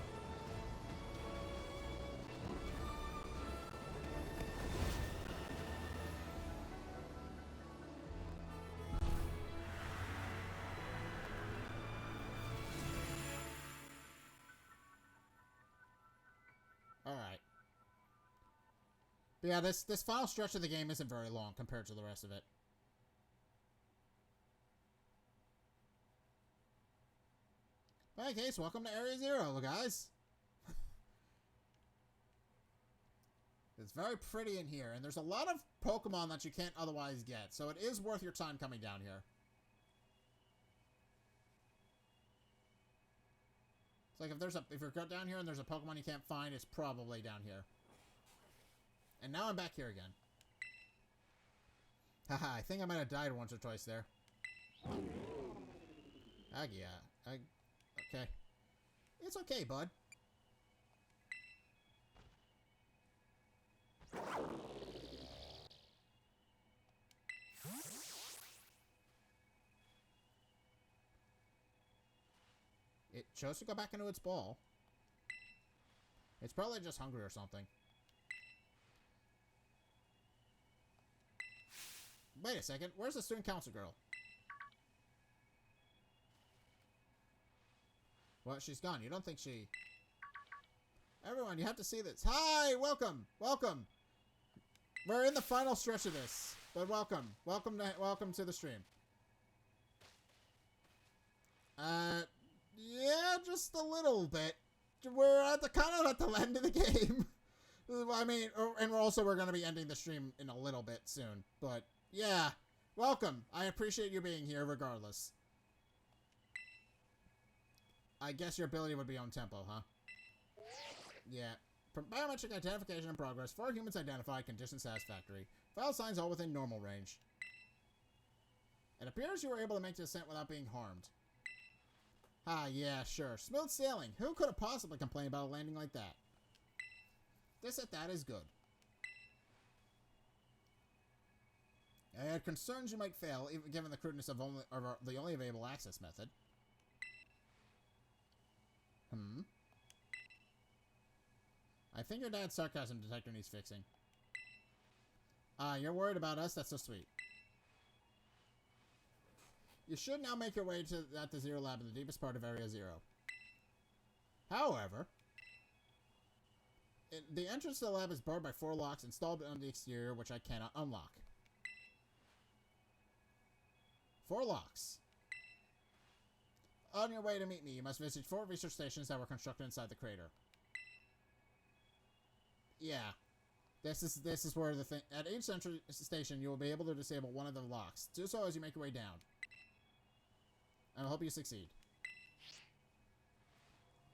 Alright. But yeah, this final stretch of the game isn't very long compared to the rest of it. In any case, welcome to Area 0, guys. It's very pretty in here, and there's a lot of Pokemon that you can't otherwise get, so it is worth your time coming down here. It's like if you're down here and there's a Pokemon you can't find, it's probably down here. And now I'm back here again. Haha, I think I might have died once or twice there. Agia. Okay. It's okay, bud. It chose to go back into its ball. It's probably just hungry or something. Wait a second. Where's the student council girl? Well, she's gone. You don't think she... Everyone, you have to see this. Hi! Welcome! Welcome! We're in the final stretch of this. But welcome. Welcome to the stream. Yeah, just a little bit. We're at the kind of at the end of the game. I mean, and we're going to be ending the stream in a little bit soon. But, yeah. Welcome. I appreciate you being here regardless. I guess your ability would be on tempo, huh? Yeah. Biometric identification in progress. 4 humans identified. Condition satisfactory. Vital signs all within normal range. It appears you were able to make the descent without being harmed. Ah, yeah, sure. Smooth sailing. Who could have possibly complained about a landing like that? This at that is good. I had concerns you might fail, even given the crudeness of the only available access method. I think your dad's sarcasm detector needs fixing. You're worried about us? That's so sweet. You should now make your way to the Zero Lab in the deepest part of Area Zero. However, the entrance to the lab is barred by 4 locks installed on the exterior, which I cannot unlock. 4 locks. On your way to meet me, you must visit 4 research stations that were constructed inside the crater. Yeah. This is where the thing... At each entry station, you will be able to disable one of the locks. Do so as you make your way down. I hope you succeed.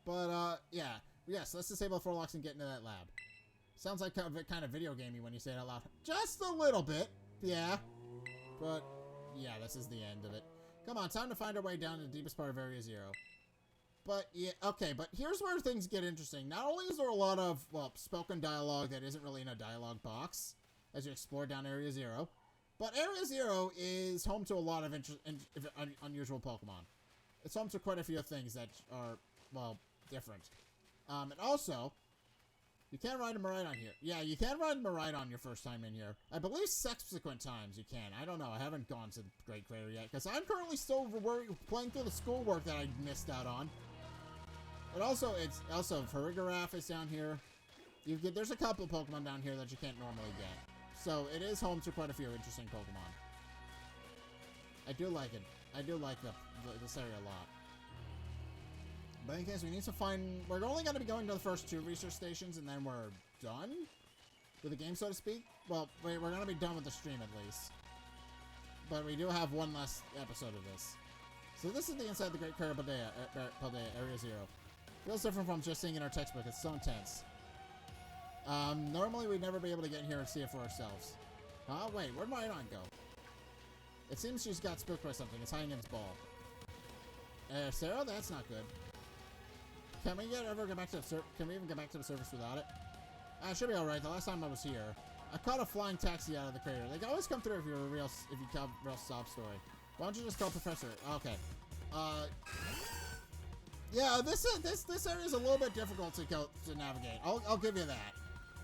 But, yeah. Yes, let's disable the 4 locks and get into that lab. Sounds like kind of video gamey when you say it out loud. Just a little bit. Yeah. But, yeah, this is the end of it. Come on, time to find our way down to the deepest part of Area Zero. But, yeah, okay, but here's where things get interesting. Not only is there a lot of, well, spoken dialogue that isn't really in a dialogue box as you explore down Area Zero, but Area Zero is home to a lot of unusual Pokemon. It's home to quite a few things that are, well, different. And also, you can ride a Miraidon here. Yeah, you can ride a Miraidon your first time in here. I believe subsequent times you can. I don't know. I haven't gone to the Great Crater yet, because I'm currently still playing through the schoolwork that I missed out on. And also, Farigiraf is down here. There's a couple of Pokemon down here that you can't normally get. So, it is home to quite a few interesting Pokemon. I do like it. I do like this area a lot. But in case we need to find... We're only going to be going to the first 2 research stations, and then we're done with the game, so to speak. Well, we're going to be done with the stream, at least. But we do have one last episode of this. So this is the inside of the Great Crater Paldea, Area Zero. Feels different from just seeing it in our textbook. It's so intense. Normally we'd never be able to get in here and see it for ourselves. Huh? Wait, where'd Miraidon go? It seems she's got spooked by something. It's hiding in its ball. Sarah? That's not good. Can we even get back to the surface without it? I should be alright. The last time I was here, I caught a flying taxi out of the crater. They always come through if you tell a real sob story. Why don't you just call Professor? Okay. Yeah, this area is a little bit difficult to navigate. I'll give you that.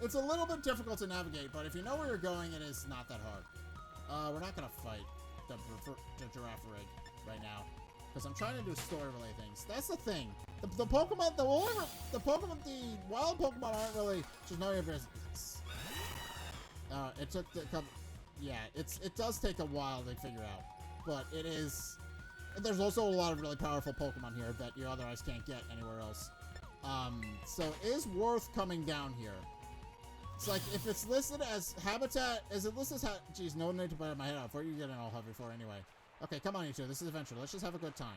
It's a little bit difficult to navigate, but if you know where you're going, it is not that hard. We're not gonna fight the Giraffe Rig right now, because I'm trying to do story-related things. That's the thing. The Pokemon, the wild Pokemon aren't really just know your business. It took the couple. Yeah, it does take a while to figure out, but it is. There's also a lot of really powerful Pokemon here that you otherwise can't get anywhere else. So it is worth coming down here. It's like, if it's listed as habitat, geez, no need to put my head out. What are you getting all heavy for anyway? Okay, come on, you two. This is adventure. Let's just have a good time.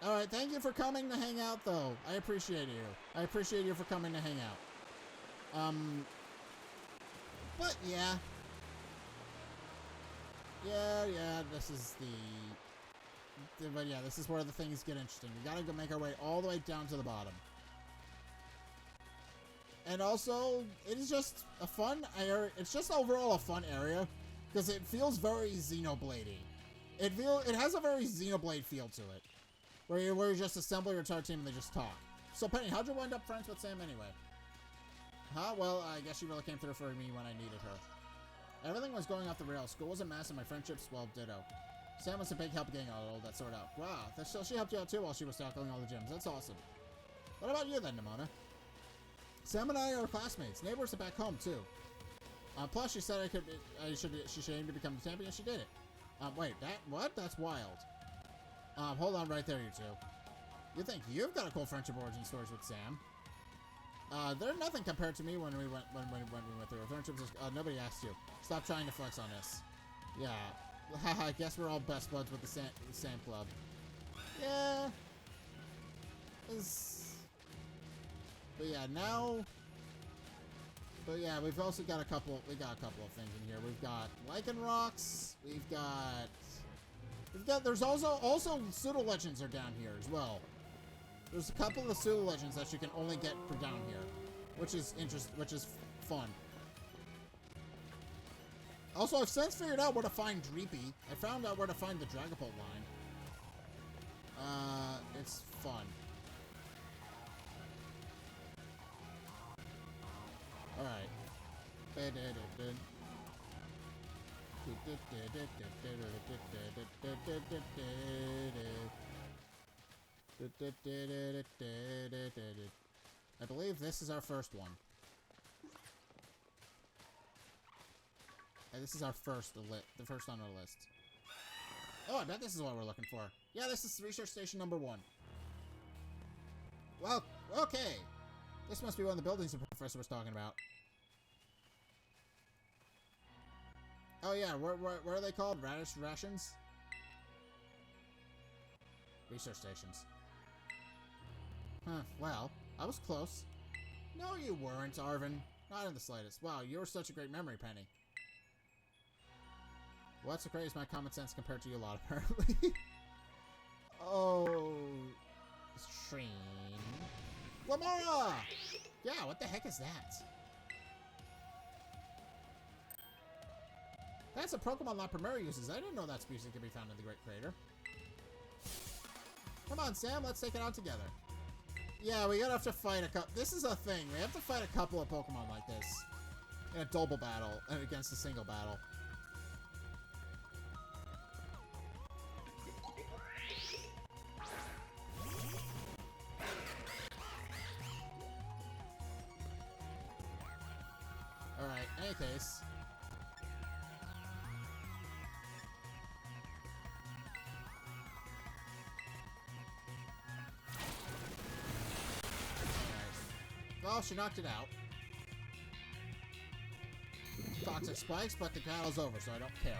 Alright, thank you for coming to hang out, though. I appreciate you. I appreciate you for coming to hang out. But, yeah. Yeah, this is but yeah, this is where the things get interesting. We gotta go make our way all the way down to the bottom. And also, it is just a fun area. It's just overall a fun area, because it feels very Xenoblade-y. It has a very Xenoblade feel to it, where you just assemble your entire team and they just talk. So Penny, how'd you wind up friends with Sam anyway? Huh? Well, I guess she really came through for me when I needed her. Everything was going off the rails. School was a mess and my friendships, well, ditto. Sam was a big help getting all that sorted out. Wow, so she helped you out too while she was tackling all the gyms. That's awesome. What about you then, Nimona? Sam and I are classmates. Neighbors are back home too. Plus, she said she should aim to become the champion. She did it. Wait, what? That's wild. Hold on right there, you two. You think you've got a cool friendship origin stories with Sam? They're nothing compared to me when we went through. Friendships is, nobody asked you. Stop trying to flex on us. Yeah. I guess we're all best buds with the Sam Club. Yeah. But yeah, now. But yeah, we've also got a couple. We got a couple of things in here. We've got Lichen Rocks. We've got. There's also pseudo legends are down here as well. There's a couple of pseudo legends that you can only get for down here, which is fun. Also, I've since figured out where to find Dreepy. I found out where to find the Dragapult line. It's fun. Alright. I believe this is our first one. This is our first, the first on our list. Oh, I bet this is what we're looking for. Yeah, this is research station number 1. Well, okay. This must be one of the buildings the professor was talking about. Oh yeah, what are they called? Radish rations? Research stations. Huh, well, I was close. No, you weren't, Arvin. Not in the slightest. Wow, you're such a great memory, Penny. What's so great is my common sense compared to you a lot, apparently. Oh, Shreen. Lamora! Yeah, what the heck is that? That's a Pokemon La Primera uses. I didn't know that species could be found in the Great Crater. Come on, Sam, let's take it out together. Yeah, we gotta have to fight a couple. This is a thing. We have to fight a couple of Pokemon like this in a double battle and against a single battle. Alright, in any case. Well, she knocked it out. Toxic spikes, but the battle's over, so I don't care.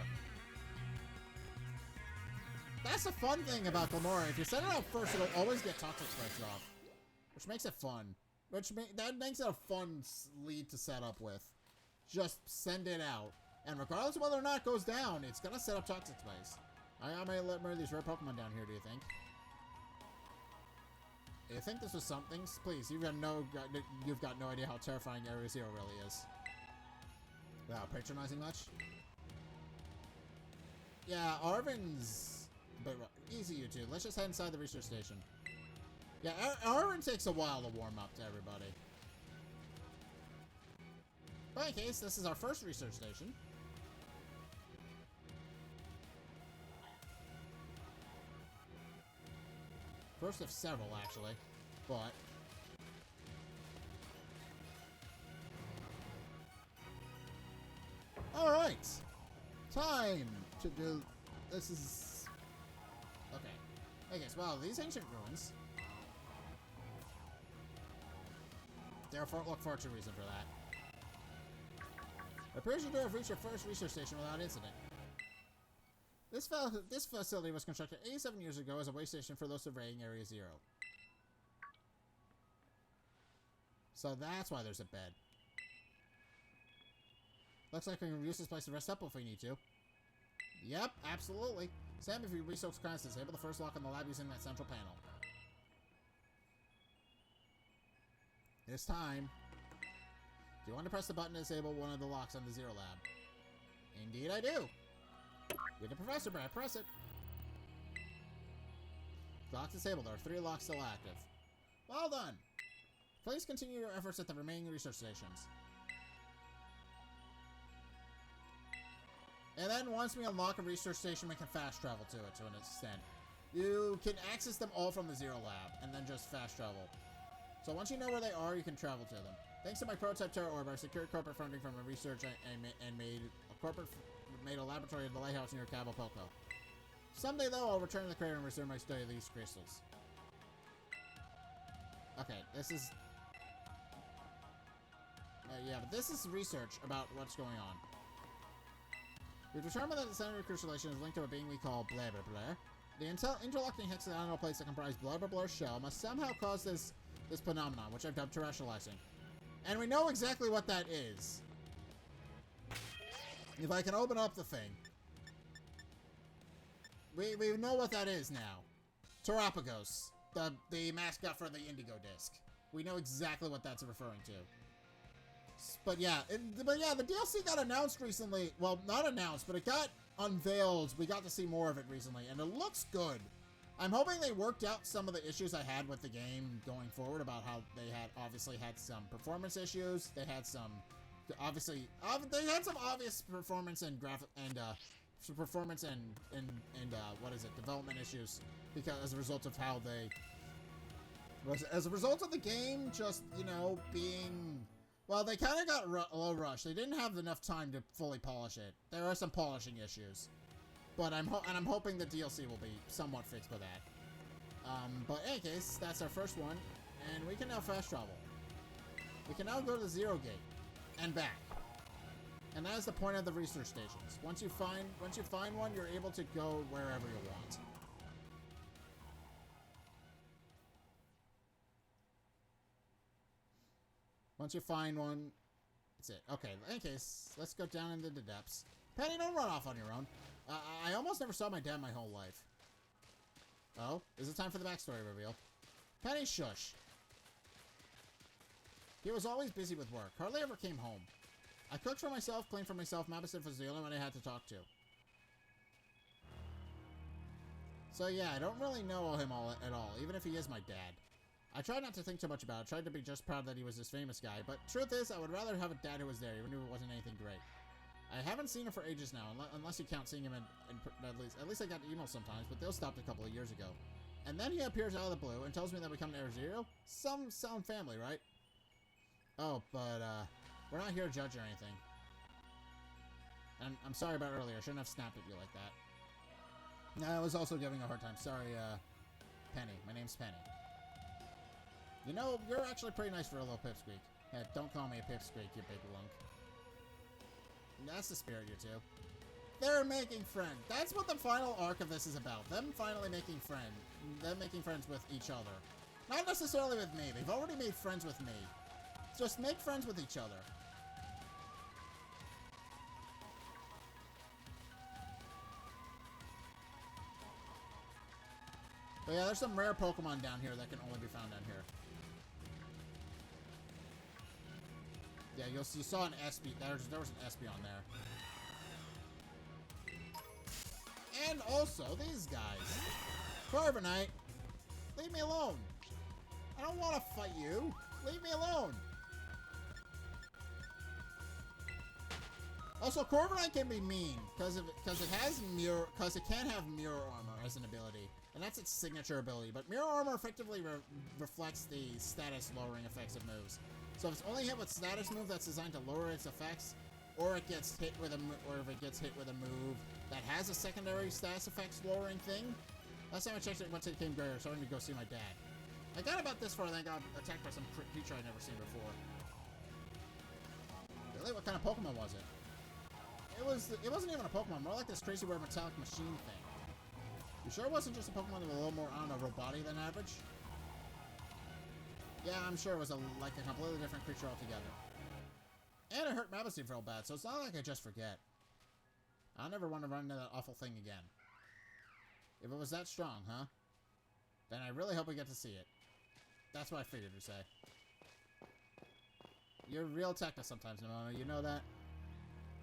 That's the fun thing about Glamora. If you set it out first, it'll always get toxic spikes off, which makes it fun. That makes it a fun lead to set up with. Just send it out, and regardless of whether or not it goes down, it's gonna set up toxic spikes. I may let more of these rare Pokemon down here. Do you think? You think this was something? Please, you've got no idea how terrifying Area Zero really is. Wow, patronizing much? Yeah, Arvin's... But easy, you two. Let's just head inside the research station. Yeah, Arvin takes a while to warm up to everybody. But in any case, this is our first research station. First of several, actually, but... Alright! Time to do... This is... Okay. I guess, well, these ancient ruins... Therefore, look forward to a reason for that. It appears you to have reached your first research station without incident. This facility was constructed 87 years ago as a way station for those surveying Area Zero. So that's why there's a bed. Looks like we can use this place to rest up if we need to. Yep, absolutely. Sam, if you resource crimes, disable the first lock on the lab using that central panel. It's time. Do you want to press the button to disable one of the locks on the Zero Lab? Indeed I do. You're the professor, but I press it. Lock disabled. There are 3 locks still active. Well done. Please continue your efforts at the remaining research stations. And then once we unlock a research station, we can fast travel to it to an extent. You can access them all from the Zero Lab, and then just fast travel. So once you know where they are, you can travel to them. Thanks to my prototype Terra Orb, I secured corporate funding from a research and made a laboratory in the lighthouse near Cabo Poco. Someday, though, I'll return to the crater and resume my study of these crystals. Okay, this is... yeah, but this is research about what's going on. We've determined that the center of crystallization is linked to a being we call blah blah blah. The interlocking hexagonal plates that comprise blah blah blah's shell must somehow cause this phenomenon, which I've dubbed terrestrializing. And we know exactly what that is. If I can open up the thing. We know what that is now. Terapagos, the mascot for the Indigo Disc. We know exactly what that's referring to. But yeah, the DLC got announced recently. Well, not announced, but it got unveiled. We got to see more of it recently, and it looks good. I'm hoping they worked out some of the issues I had with the game going forward about how they had obviously had some performance issues. They had some obvious performance and development issues because as a result of how they as a result of the game just, you know, being, well, they kind of got a little rushed. They didn't have enough time to fully polish it. There are some polishing issues. But I'm hoping the DLC will be somewhat fixed by that. But in any case, that's our first one, and we can now fast travel. We can now go to the Zero Gate and back, and that is the point of the research stations. Once you find one, you're able to go wherever you want. Once you find one, that's it. Okay, in any case, let's go down into the depths. Penny, don't run off on your own. I almost never saw my dad my whole life. Oh, is it time for the backstory reveal? Penny, shush. He was always busy with work. Hardly ever came home. I cooked for myself, cleaned for myself. Mabasif was the only one I had to talk to. So yeah, I don't really know him at all, even if he is my dad. I tried not to think too much about it. Tried to be just proud that he was this famous guy. But truth is, I would rather have a dad who was there, even if it wasn't anything great. I haven't seen him for ages now, unless you count seeing him at least I got emails sometimes, but those stopped a couple of years ago. And then he appears out of the blue and tells me that we come to Air Zero. Some family, right? Oh, but we're not here to judge or anything. And I'm sorry about earlier. I shouldn't have snapped at you like that. No, I was also giving a hard time. Sorry, Penny. My name's Penny. You know, you're actually pretty nice for a little pipsqueak. Yeah, don't call me a pipsqueak, you big lunk. That's the spirit, you two. They're making friends. That's what the final arc of this is about. Them finally making friends. Them making friends with each other. Not necessarily with me. They've already made friends with me. Just make friends with each other. But yeah, there's some rare Pokemon down here that can only be found down here. Yeah, you saw an SB. There was an SB on there. And also, these guys. Carbonite, leave me alone. I don't want to fight you. Leave me alone. Also, Corviknight can be mean because it can have mirror armor as an ability, and that's its signature ability. But mirror armor effectively reflects the status lowering effects of moves. So if it's only hit with status move that's designed to lower its effects, or it gets hit with if it gets hit with a move that has a secondary status effects lowering thing. Last time I checked it once it came greater, so I'm gonna go see my dad. I got about this far, then I got attacked by some creature I'd never seen before. Really? What kind of Pokemon was it? It wasn't even a Pokemon, more like this crazy weird metallic machine thing. You sure it wasn't just a Pokemon that was a little more, I don't know, robotic than average? Yeah, I'm sure it was like a completely different creature altogether. And it hurt Mabasif real bad, so it's not like I just forget. I'll never want to run into that awful thing again. If it was that strong, huh? Then I really hope we get to see it. That's what I figured to say. You're real techno sometimes, Nimona, you know that?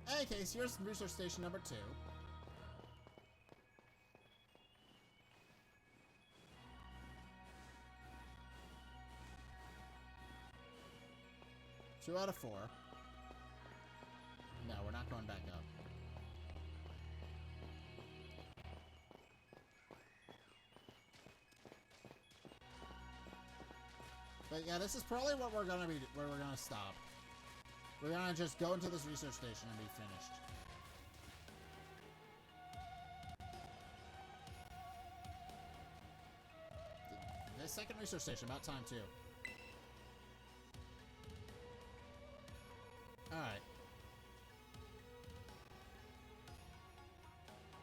In any case, here's research station number 2. 2 out of 4. No, we're not going back up. But yeah, this is probably what we're gonna be, where we're gonna stop. We're gonna just go into this research station and be finished. The second research station, about time too. Alright.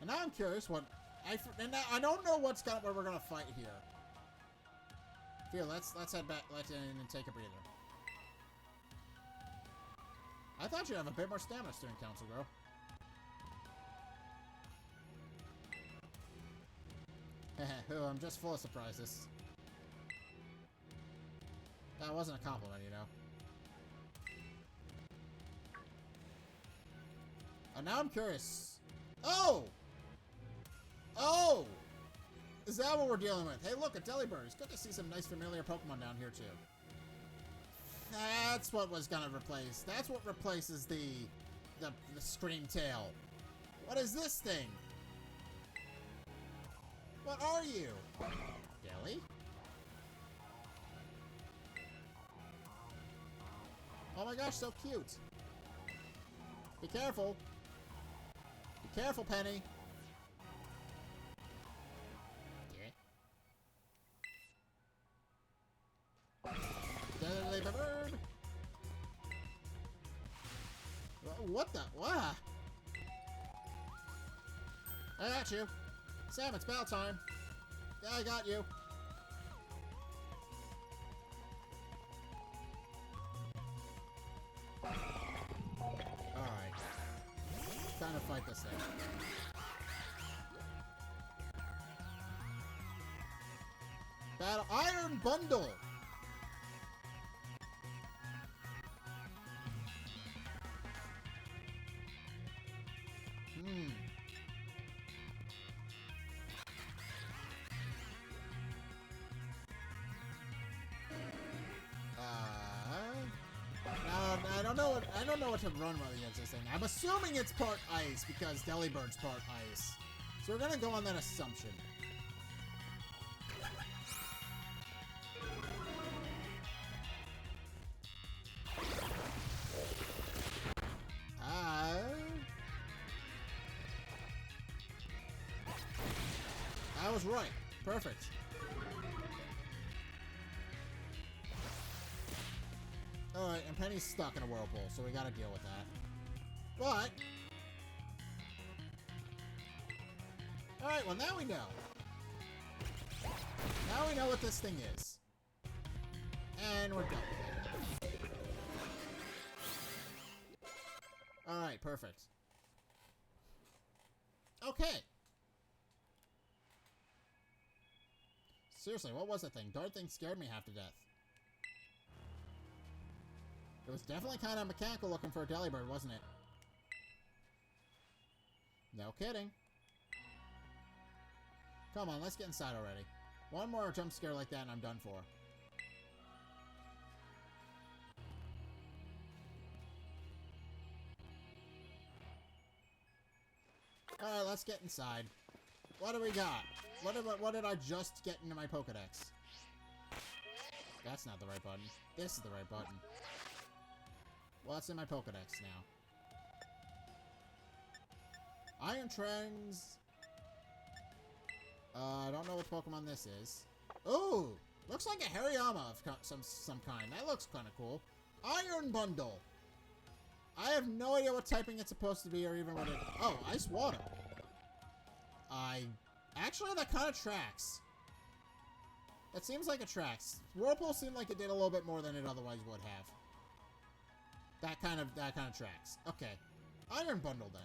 And now I'm curious what... I don't know what we're gonna fight here. Here, let's head back, let's in and take a breather. I thought you'd have a bit more stamina, Student Council girl. Heh, I'm just full of surprises. That wasn't a compliment, you know. And now I'm curious. Oh! Oh! Is that what we're dealing with? Hey, look, a Delibird. It's good to see some nice familiar Pokemon down here, too. That's what was gonna replace. That's what replaces the Scream Tail. What is this thing? What are you? Jelly? Oh my gosh, so cute. Be careful. Be careful, Penny. Delibird. What the? What? I got you. Sam, it's battle time. Yeah, I got you. Alright. Time to fight this thing. Battle Iron Bundle! I don't know what to run with against this thing. I'm assuming it's part ice because Delibird's part ice. So we're gonna go on that assumption. I was right. Perfect. Alright, and Penny's stuck in a whirlpool, so we gotta deal with that. But... Alright, well now we know. Now we know what this thing is. And we're done with it. Alright, perfect. Okay. Seriously, what was that thing? Darn thing scared me half to death. It was definitely kind of mechanical looking for a Delibird, wasn't it? No kidding. Come on, let's get inside already. One more jump scare like that and I'm done for. Alright, let's get inside. What do we got? What did I just get into my Pokedex? That's not the right button. This is the right button. What's in my Pokedex now? Iron Trends. I don't know which Pokemon this is. Ooh! Looks like a Hariyama of some kind. That looks kind of cool. Iron Bundle. I have no idea what typing it's supposed to be or even what it... Oh, Ice Water. Actually, that kind of tracks. That seems like it tracks. Whirlpool seemed like it did a little bit more than it otherwise would have. That kind of tracks. Okay. Iron Bundle, then.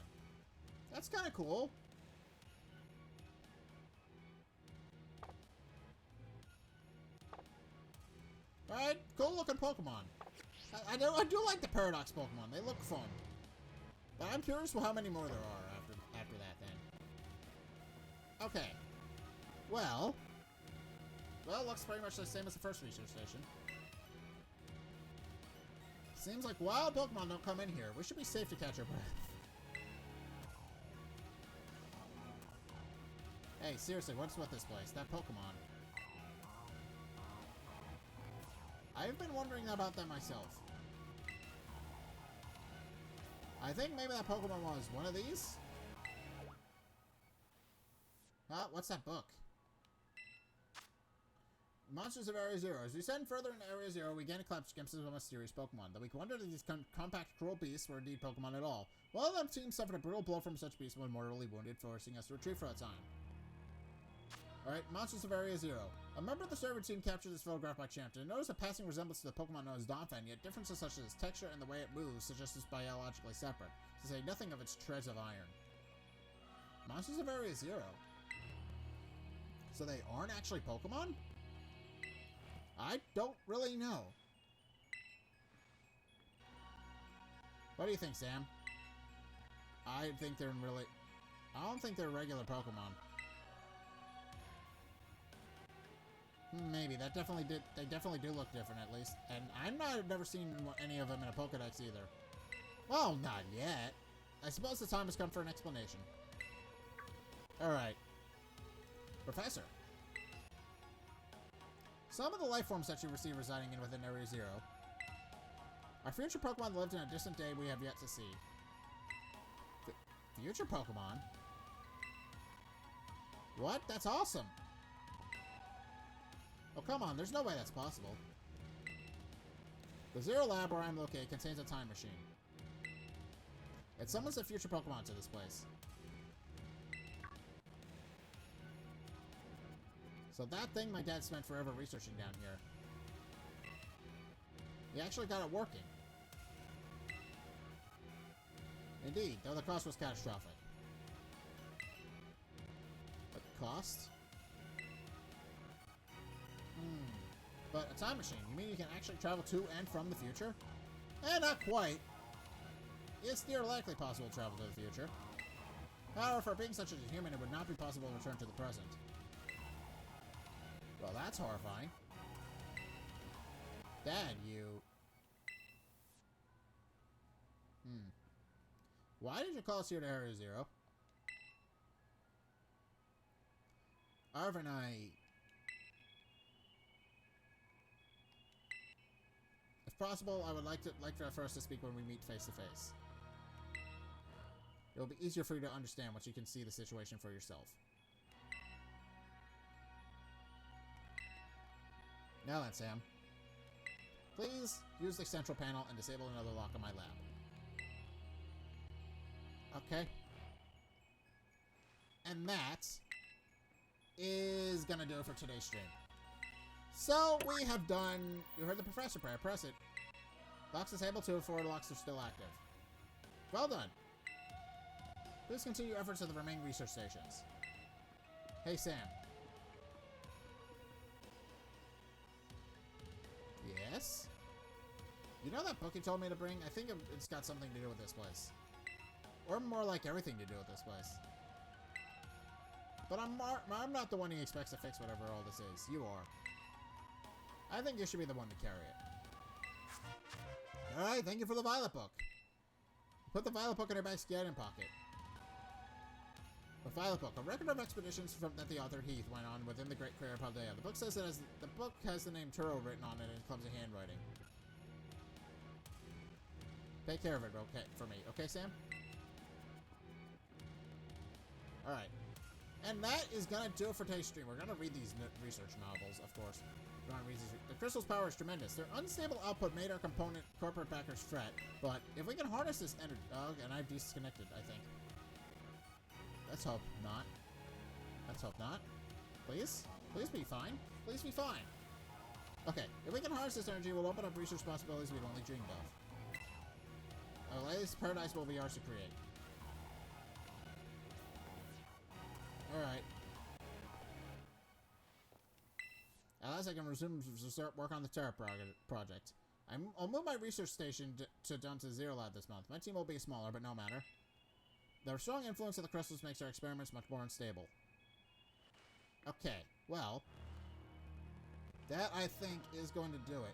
That's kind of cool. Alright, cool looking Pokemon. I do like the Paradox Pokemon. They look fun. But I'm curious how many more there are after that then. Okay. Well, it looks pretty much the same as the first research station. Seems like wild Pokemon don't come in here. We should be safe to catch our breath. Hey, seriously, what's with this place? That Pokemon. I've been wondering about that myself. I think maybe that Pokemon was one of these. What's that book? Monsters of Area Zero. As we send further into Area Zero, we gain a glimpse of a mysterious Pokemon. Though we wondered if these compact, cruel beasts were indeed Pokemon at all. One of them seems suffered a brutal blow from such beasts when mortally wounded, forcing us to retreat for a time. Alright, Monsters of Area Zero. A member of the server team captured this photograph by chance and noticed a passing resemblance to the Pokemon known as Donphan, yet differences such as its texture and the way it moves suggest it's biologically separate, to say nothing of its treads of iron. Monsters of Area Zero? So they aren't actually Pokemon? I don't really know. What do you think, Sam? I think they're really... I don't think they're regular Pokemon. Maybe. They definitely do look different, at least. And I've never seen any of them in a Pokedex either. Well, not yet. I suppose the time has come for an explanation. Alright. Professor. Some of the life forms that you receive residing within Area Zero. Our future Pokemon lived in a distant day we have yet to see. Future Pokemon? What? That's awesome! Oh, come on. There's no way that's possible. The Zero Lab where I'm located contains a time machine. It summons a future Pokemon to this place. So that thing my dad spent forever researching down here. He actually got it working. Indeed, though the cost was catastrophic. The cost? But a time machine, you mean you can actually travel to and from the future? Eh, not quite. It's theoretically possible to travel to the future. However, for being such a human, it would not be possible to return to the present. Well, that's horrifying. Dad, you... Why did you call us here to Area Zero? Arvin, if possible, I would like for us to speak when we meet face to face. It will be easier for you to understand once you can see the situation for yourself. Now then, Sam. Please use the central panel and disable another lock on my lab. Okay. And that is gonna do it for today's stream. So, we have done... You heard the professor prayer. Press it. Locks disabled 2 and 4 locks are still active. Well done. Please continue efforts at the remaining research stations. Hey, Sam. Yes? You know that book you told me to bring? I think it's got something to do with this place. Or more like everything to do with this place. But I'm not the one he expects to fix whatever all this is. You are. I think you should be the one to carry it. Alright, thank you for the Violet book. Put the Violet book in your back pocket. The Violet book, a record of expeditions that the author Heath went on within the Great Crater Paldea. The book says the book has the name Turo written on it in clumsy handwriting. Take care of it, okay, for me. Okay, Sam? Alright. And that is gonna do it for today's stream. We're gonna read these research novels, of course. We're gonna read these. The crystal's power is tremendous. Their unstable output made our component corporate backers fret. But if we can harness this energy... Oh, and I've disconnected, I think. Let's hope not. Let's hope not. Please? Please be fine. Please be fine. Okay, if we can harness this energy, we'll open up research possibilities we'd only dreamed of. Our latest paradise will be ours to create. Alright. At last I can resume to start work on the Terra project. I'll move my research station down to Zero Lab this month. My team will be smaller, but no matter. The strong influence of the crystals makes our experiments much more unstable. Okay, well... That, I think, is going to do it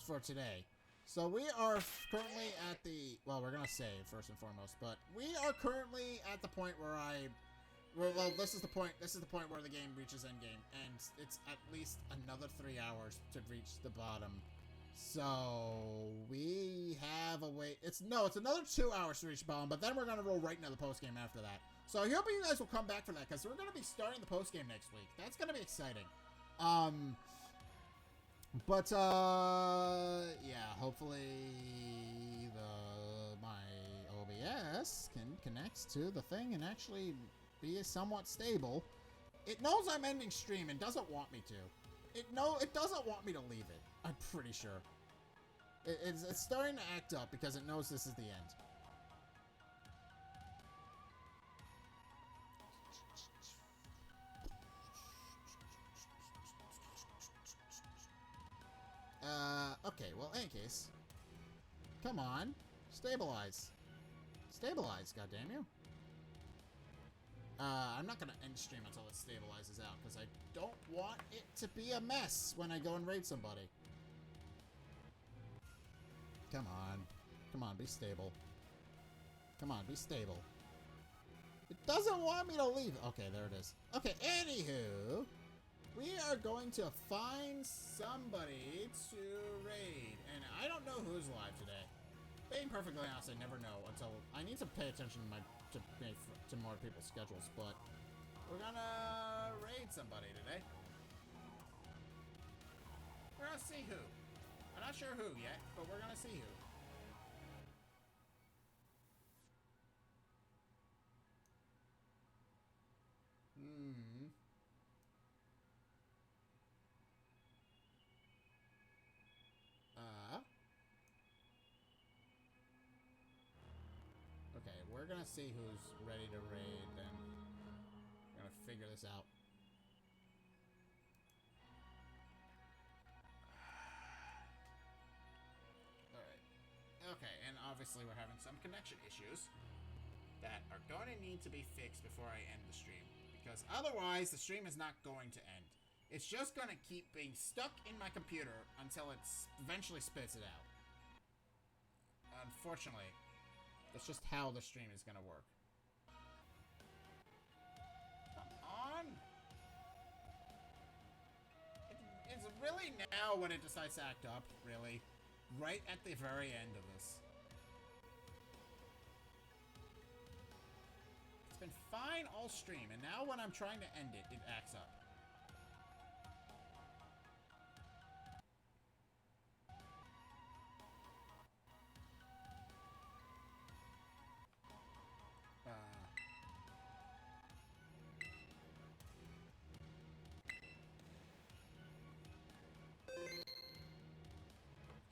for today. So we are currently at the... Well, we're going to save, first and foremost. But we are currently at the point where Well, this is the point. This is the point where the game reaches endgame, and it's at least another 3 hours to reach the bottom. So we have a wait. It's another 2 hours to reach the bottom, but then we're gonna roll right into the post game after that. So I hope you guys will come back for that, because we're gonna be starting the post game next week. That's gonna be exciting. But yeah, hopefully my OBS can connect to the thing and actually be somewhat stable. It knows I'm ending stream and doesn't want me to. It doesn't want me to leave it. I'm pretty sure. It's starting to act up because it knows this is the end. Okay, well, in any case. Come on. Stabilize. Stabilize, goddammit. I'm not gonna end stream until it stabilizes out, because I don't want it to be a mess when I go and raid somebody. Come on. Come on, be stable. Come on, be stable. It doesn't want me to leave. Okay, there it is. Okay, anywho, we are going to find somebody to raid, and I don't know who's live today. Being perfectly honest, I never know until I need to pay attention to more people's schedules. But we're gonna raid somebody today. We're gonna see who. I'm not sure who yet, but we're gonna see who. Okay, we're gonna see who's ready to raid, then. We're gonna figure this out. Alright. Okay, and obviously we're having some connection issues that are going to need to be fixed before I end the stream. Because otherwise, the stream is not going to end. It's just going to keep being stuck in my computer until it eventually spits it out. Unfortunately, that's just how the stream is going to work. Come on! It's really now when it decides to act up, really. Right at the very end of this. It's been fine all stream, and now when I'm trying to end it, it acts up.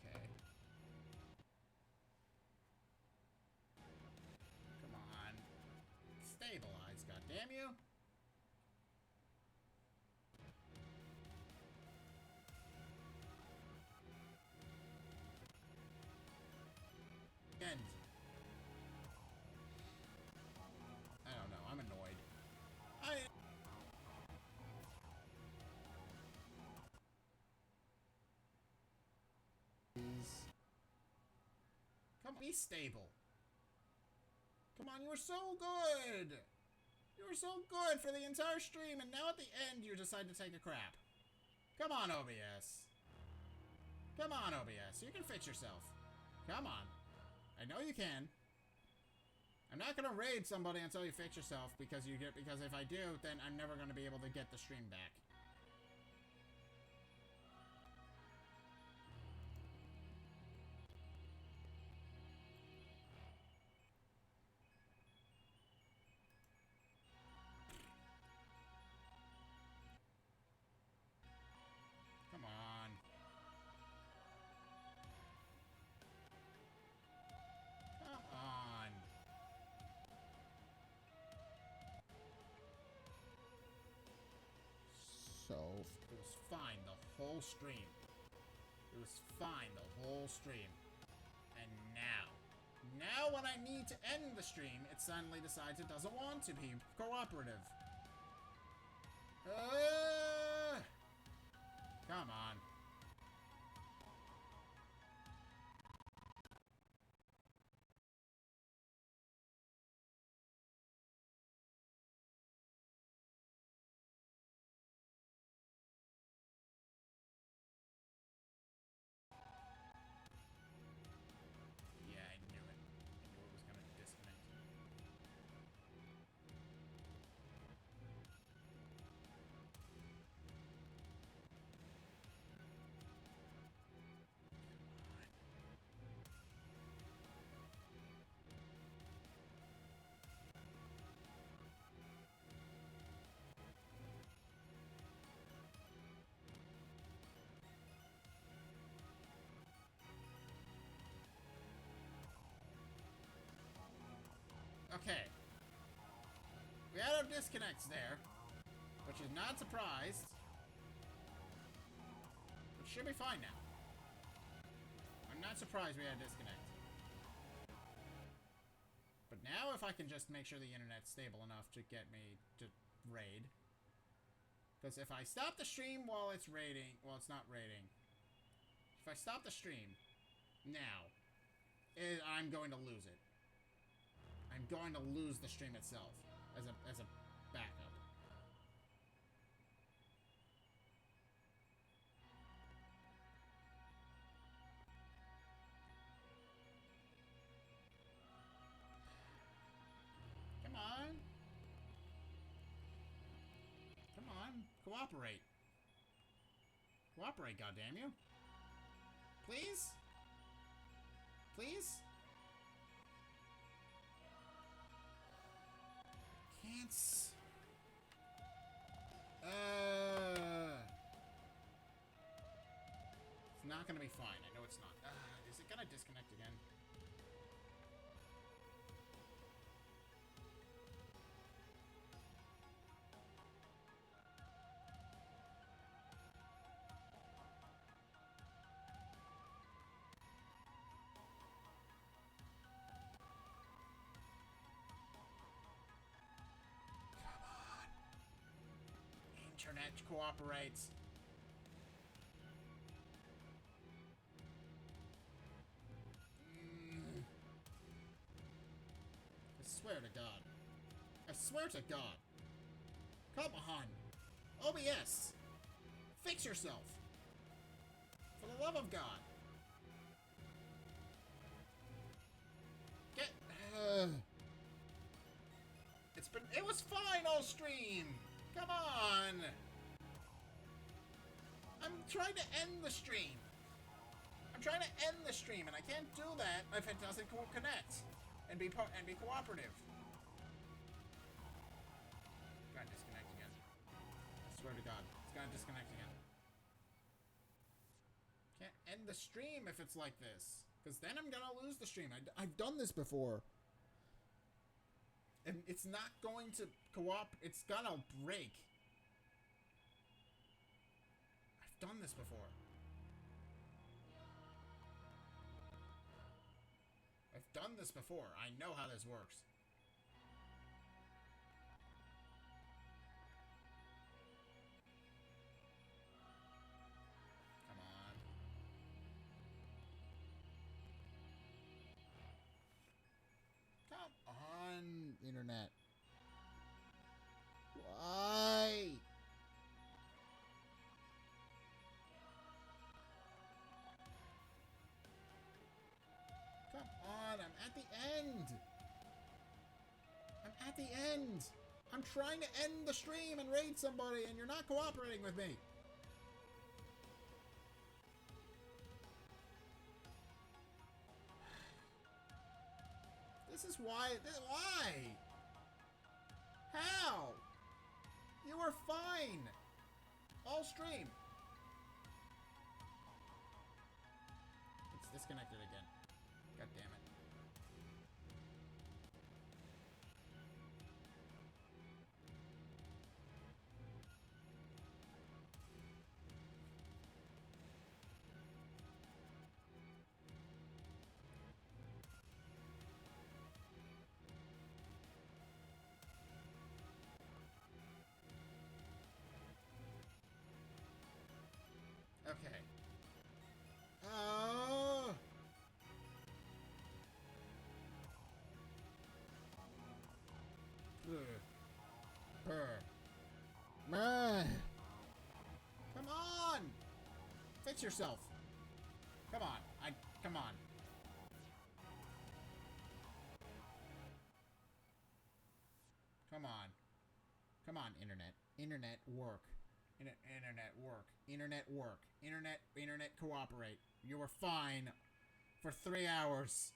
Okay. Come on. Stabilize, goddamn you. End. I don't know. I'm annoyed. Come, be stable. Come on, you were so good. You were so good for the entire stream, and now at the end you decide to take a crap. Come on, OBS. Come on, OBS. You can fix yourself. Come on. I know you can. I'm not gonna raid somebody until you fix yourself because if I do, then I'm never gonna be able to get the stream back. Come on. Come on. So, it was fine the whole stream. It was fine the whole stream. And now when I need to end the stream, it suddenly decides it doesn't want to be cooperative. Come on. Okay. We had our disconnects there, which is not surprised. It should be fine now. I'm not surprised we had a disconnect. But now if I can just make sure the internet's stable enough to get me to raid. Because if I stop the stream while it's raiding, well, it's not raiding. If I stop the stream now, I'm going to lose it. I'm going to lose the stream itself as a backup. Come on. Come on. Cooperate. Cooperate, goddammit. Please? Please? Can't. It's not gonna be fine. I know it's not. Is it gonna disconnect again? Internet cooperates. I swear to God. I swear to God. Come on. OBS. Fix yourself. For the love of God. Get... It was fine all stream. Come on! I'm trying to end the stream. I'm trying to end the stream, and I can't do that if it doesn't connect and be cooperative. It's gonna disconnect again. I swear to God, it's gonna disconnect again. Can't end the stream if it's like this, because then I'm gonna lose the stream. I've done this before. And it's not going to it's gonna break. I've done this before. I've done this before. I know how this works. Come on. Come on, internet. Why? Come on, I'm at the end. I'm at the end. I'm trying to end the stream and raid somebody, and you're not cooperating with me. This is why. Why? How? You were fine. All stream. It's disconnected again. God damn it. Okay. Oh. Brr. Come on! Fix yourself. Come on. Come on. Come on. Come on, internet. Internet work. Internet work. Internet work. Internet cooperate. You were fine for 3 hours.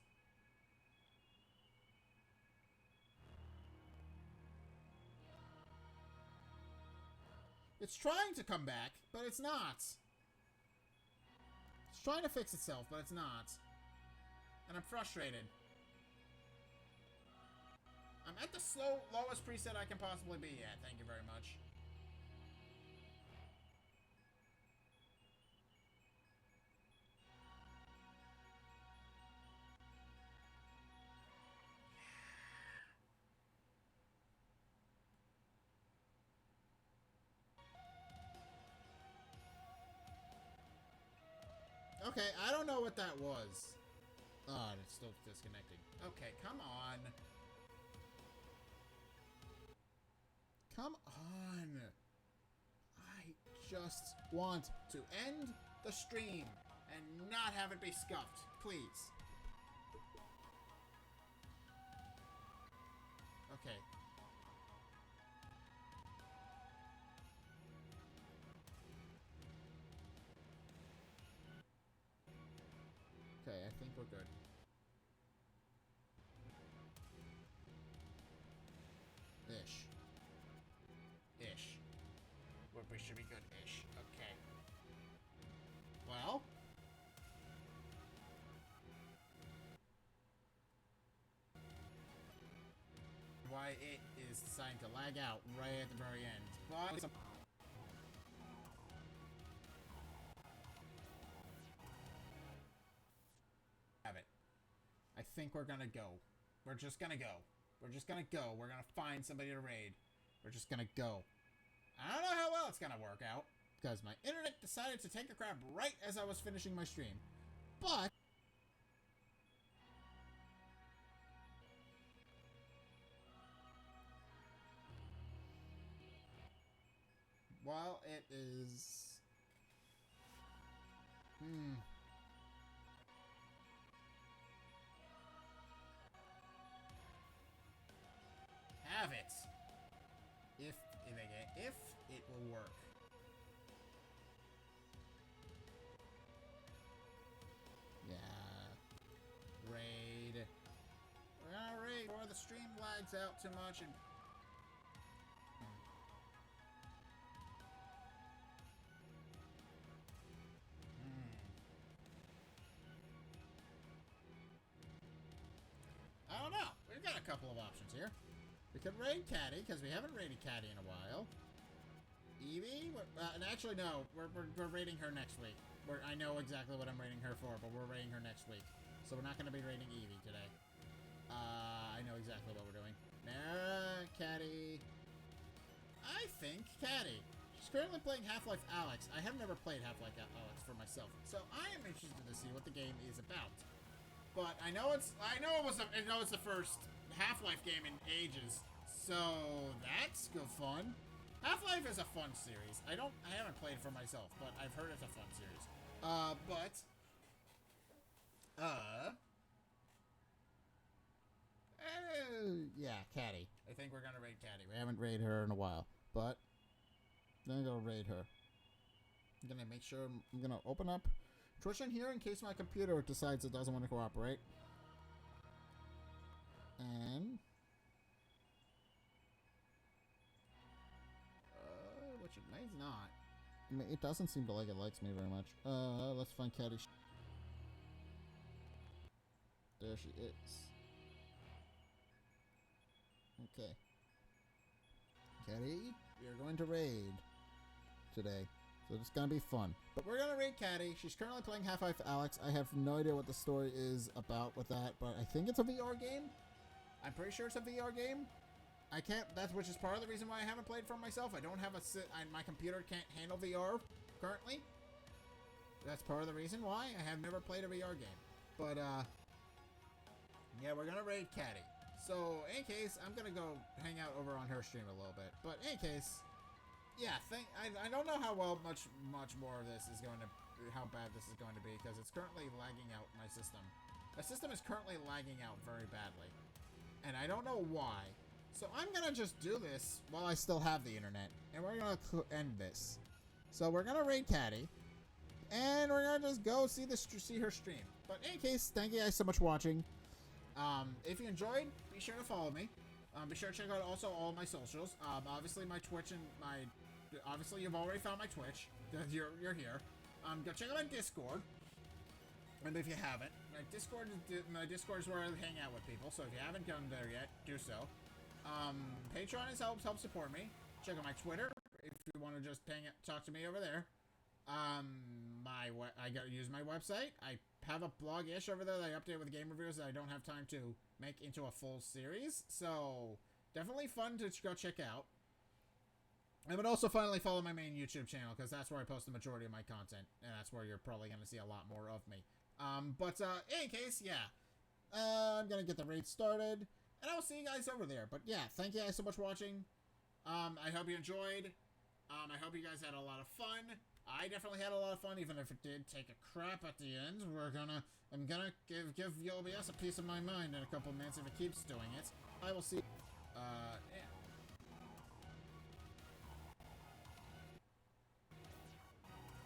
It's trying to come back, but it's not. It's trying to fix itself, but it's not. And I'm frustrated. I'm at the lowest preset I can possibly be at. Thank you very much. Okay, I don't know what that was. Oh, it's still disconnecting. Okay, come on. Come on. I just want to end the stream and not have it be scuffed, please. Okay. Okay, I think we're good. Ish. Ish. We should be good-ish. Okay. Well. Why it is deciding to lag out right at the very end. But have it. I think we're gonna go. We're just gonna go. We're just gonna go. We're gonna find somebody to raid. We're just gonna go. I don't know how well it's gonna work out, because my internet decided to take a crap right as I was finishing my stream. But while it is... Have it. If it will work. Yeah. Raid. We're gonna raid before the stream lags out too much and... I don't know. We've got a couple of options here. We could raid Caddy, because we haven't raided Caddy in a while. Evie? And actually, no. We're raiding her next week. I know exactly what I'm raiding her for, but we're raiding her next week. So we're not going to be raiding Evie today. I know exactly what we're doing. Nah, Caddy. I think Caddy. She's currently playing Half-Life Alyx. I have never played Half-Life Alyx for myself, so I am interested to see what the game is about. But I know it's the first Half-Life game in ages, so that's good fun. Half-Life is a fun series. I haven't played it for myself, but I've heard it's a fun series. Yeah, Caddy. I think we're gonna raid Caddy. We haven't raided her in a while, but I'm gonna raid her. I'm gonna make sure I'm gonna open up Twitch in here in case my computer decides it doesn't want to cooperate. And which it may not. I mean, it doesn't seem to like it likes me very much. Let's find Caddy. There she is. Okay. Caddy, we are going to raid today. So it's gonna be fun. But we're gonna raid Caddy. She's currently playing Half-Life Alyx. I have no idea what the story is about with that, but I think it's a VR game. I'm pretty sure it's a VR game. I can't, which is part of the reason why I haven't played for myself. I don't have my computer can't handle VR currently. That's part of the reason why I have never played a VR game. But, yeah, we're gonna raid Caddy. So, in case, I'm gonna go hang out over on her stream a little bit. But, in case, yeah, I don't know how much more of this is going to, how bad this is going to be, because it's currently lagging out my system. My system is currently lagging out very badly. And I don't know why. So I'm gonna just do this while I still have the internet. And we're gonna end this. So we're gonna raid Caddy. And we're gonna just go see her stream. But in case, thank you guys so much for watching. If you enjoyed, be sure to follow me. Be sure to check out also all my socials. Obviously my Twitch and my... Obviously you've already found my Twitch. You're here. Go check out my Discord. And if you haven't, my Discord is where I hang out with people. So if you haven't gone there yet, do so. Patreon help support me. Check out my Twitter if you want to just talk to me over there. I gotta use my website. I have a blog-ish over there that I update with game reviews that I don't have time to make into a full series. So definitely fun to go check out. I would also finally follow my main YouTube channel because that's where I post the majority of my content, and that's where you're probably going to see a lot more of me. But in any case, yeah, I'm going to get the raid started, and I'll see you guys over there. But yeah, thank you guys so much for watching. I hope you enjoyed. I hope you guys had a lot of fun. I definitely had a lot of fun, even if it did take a crap at the end. I'm gonna give OBS a piece of my mind in a couple minutes if it keeps doing it. I will see.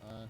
Yeah.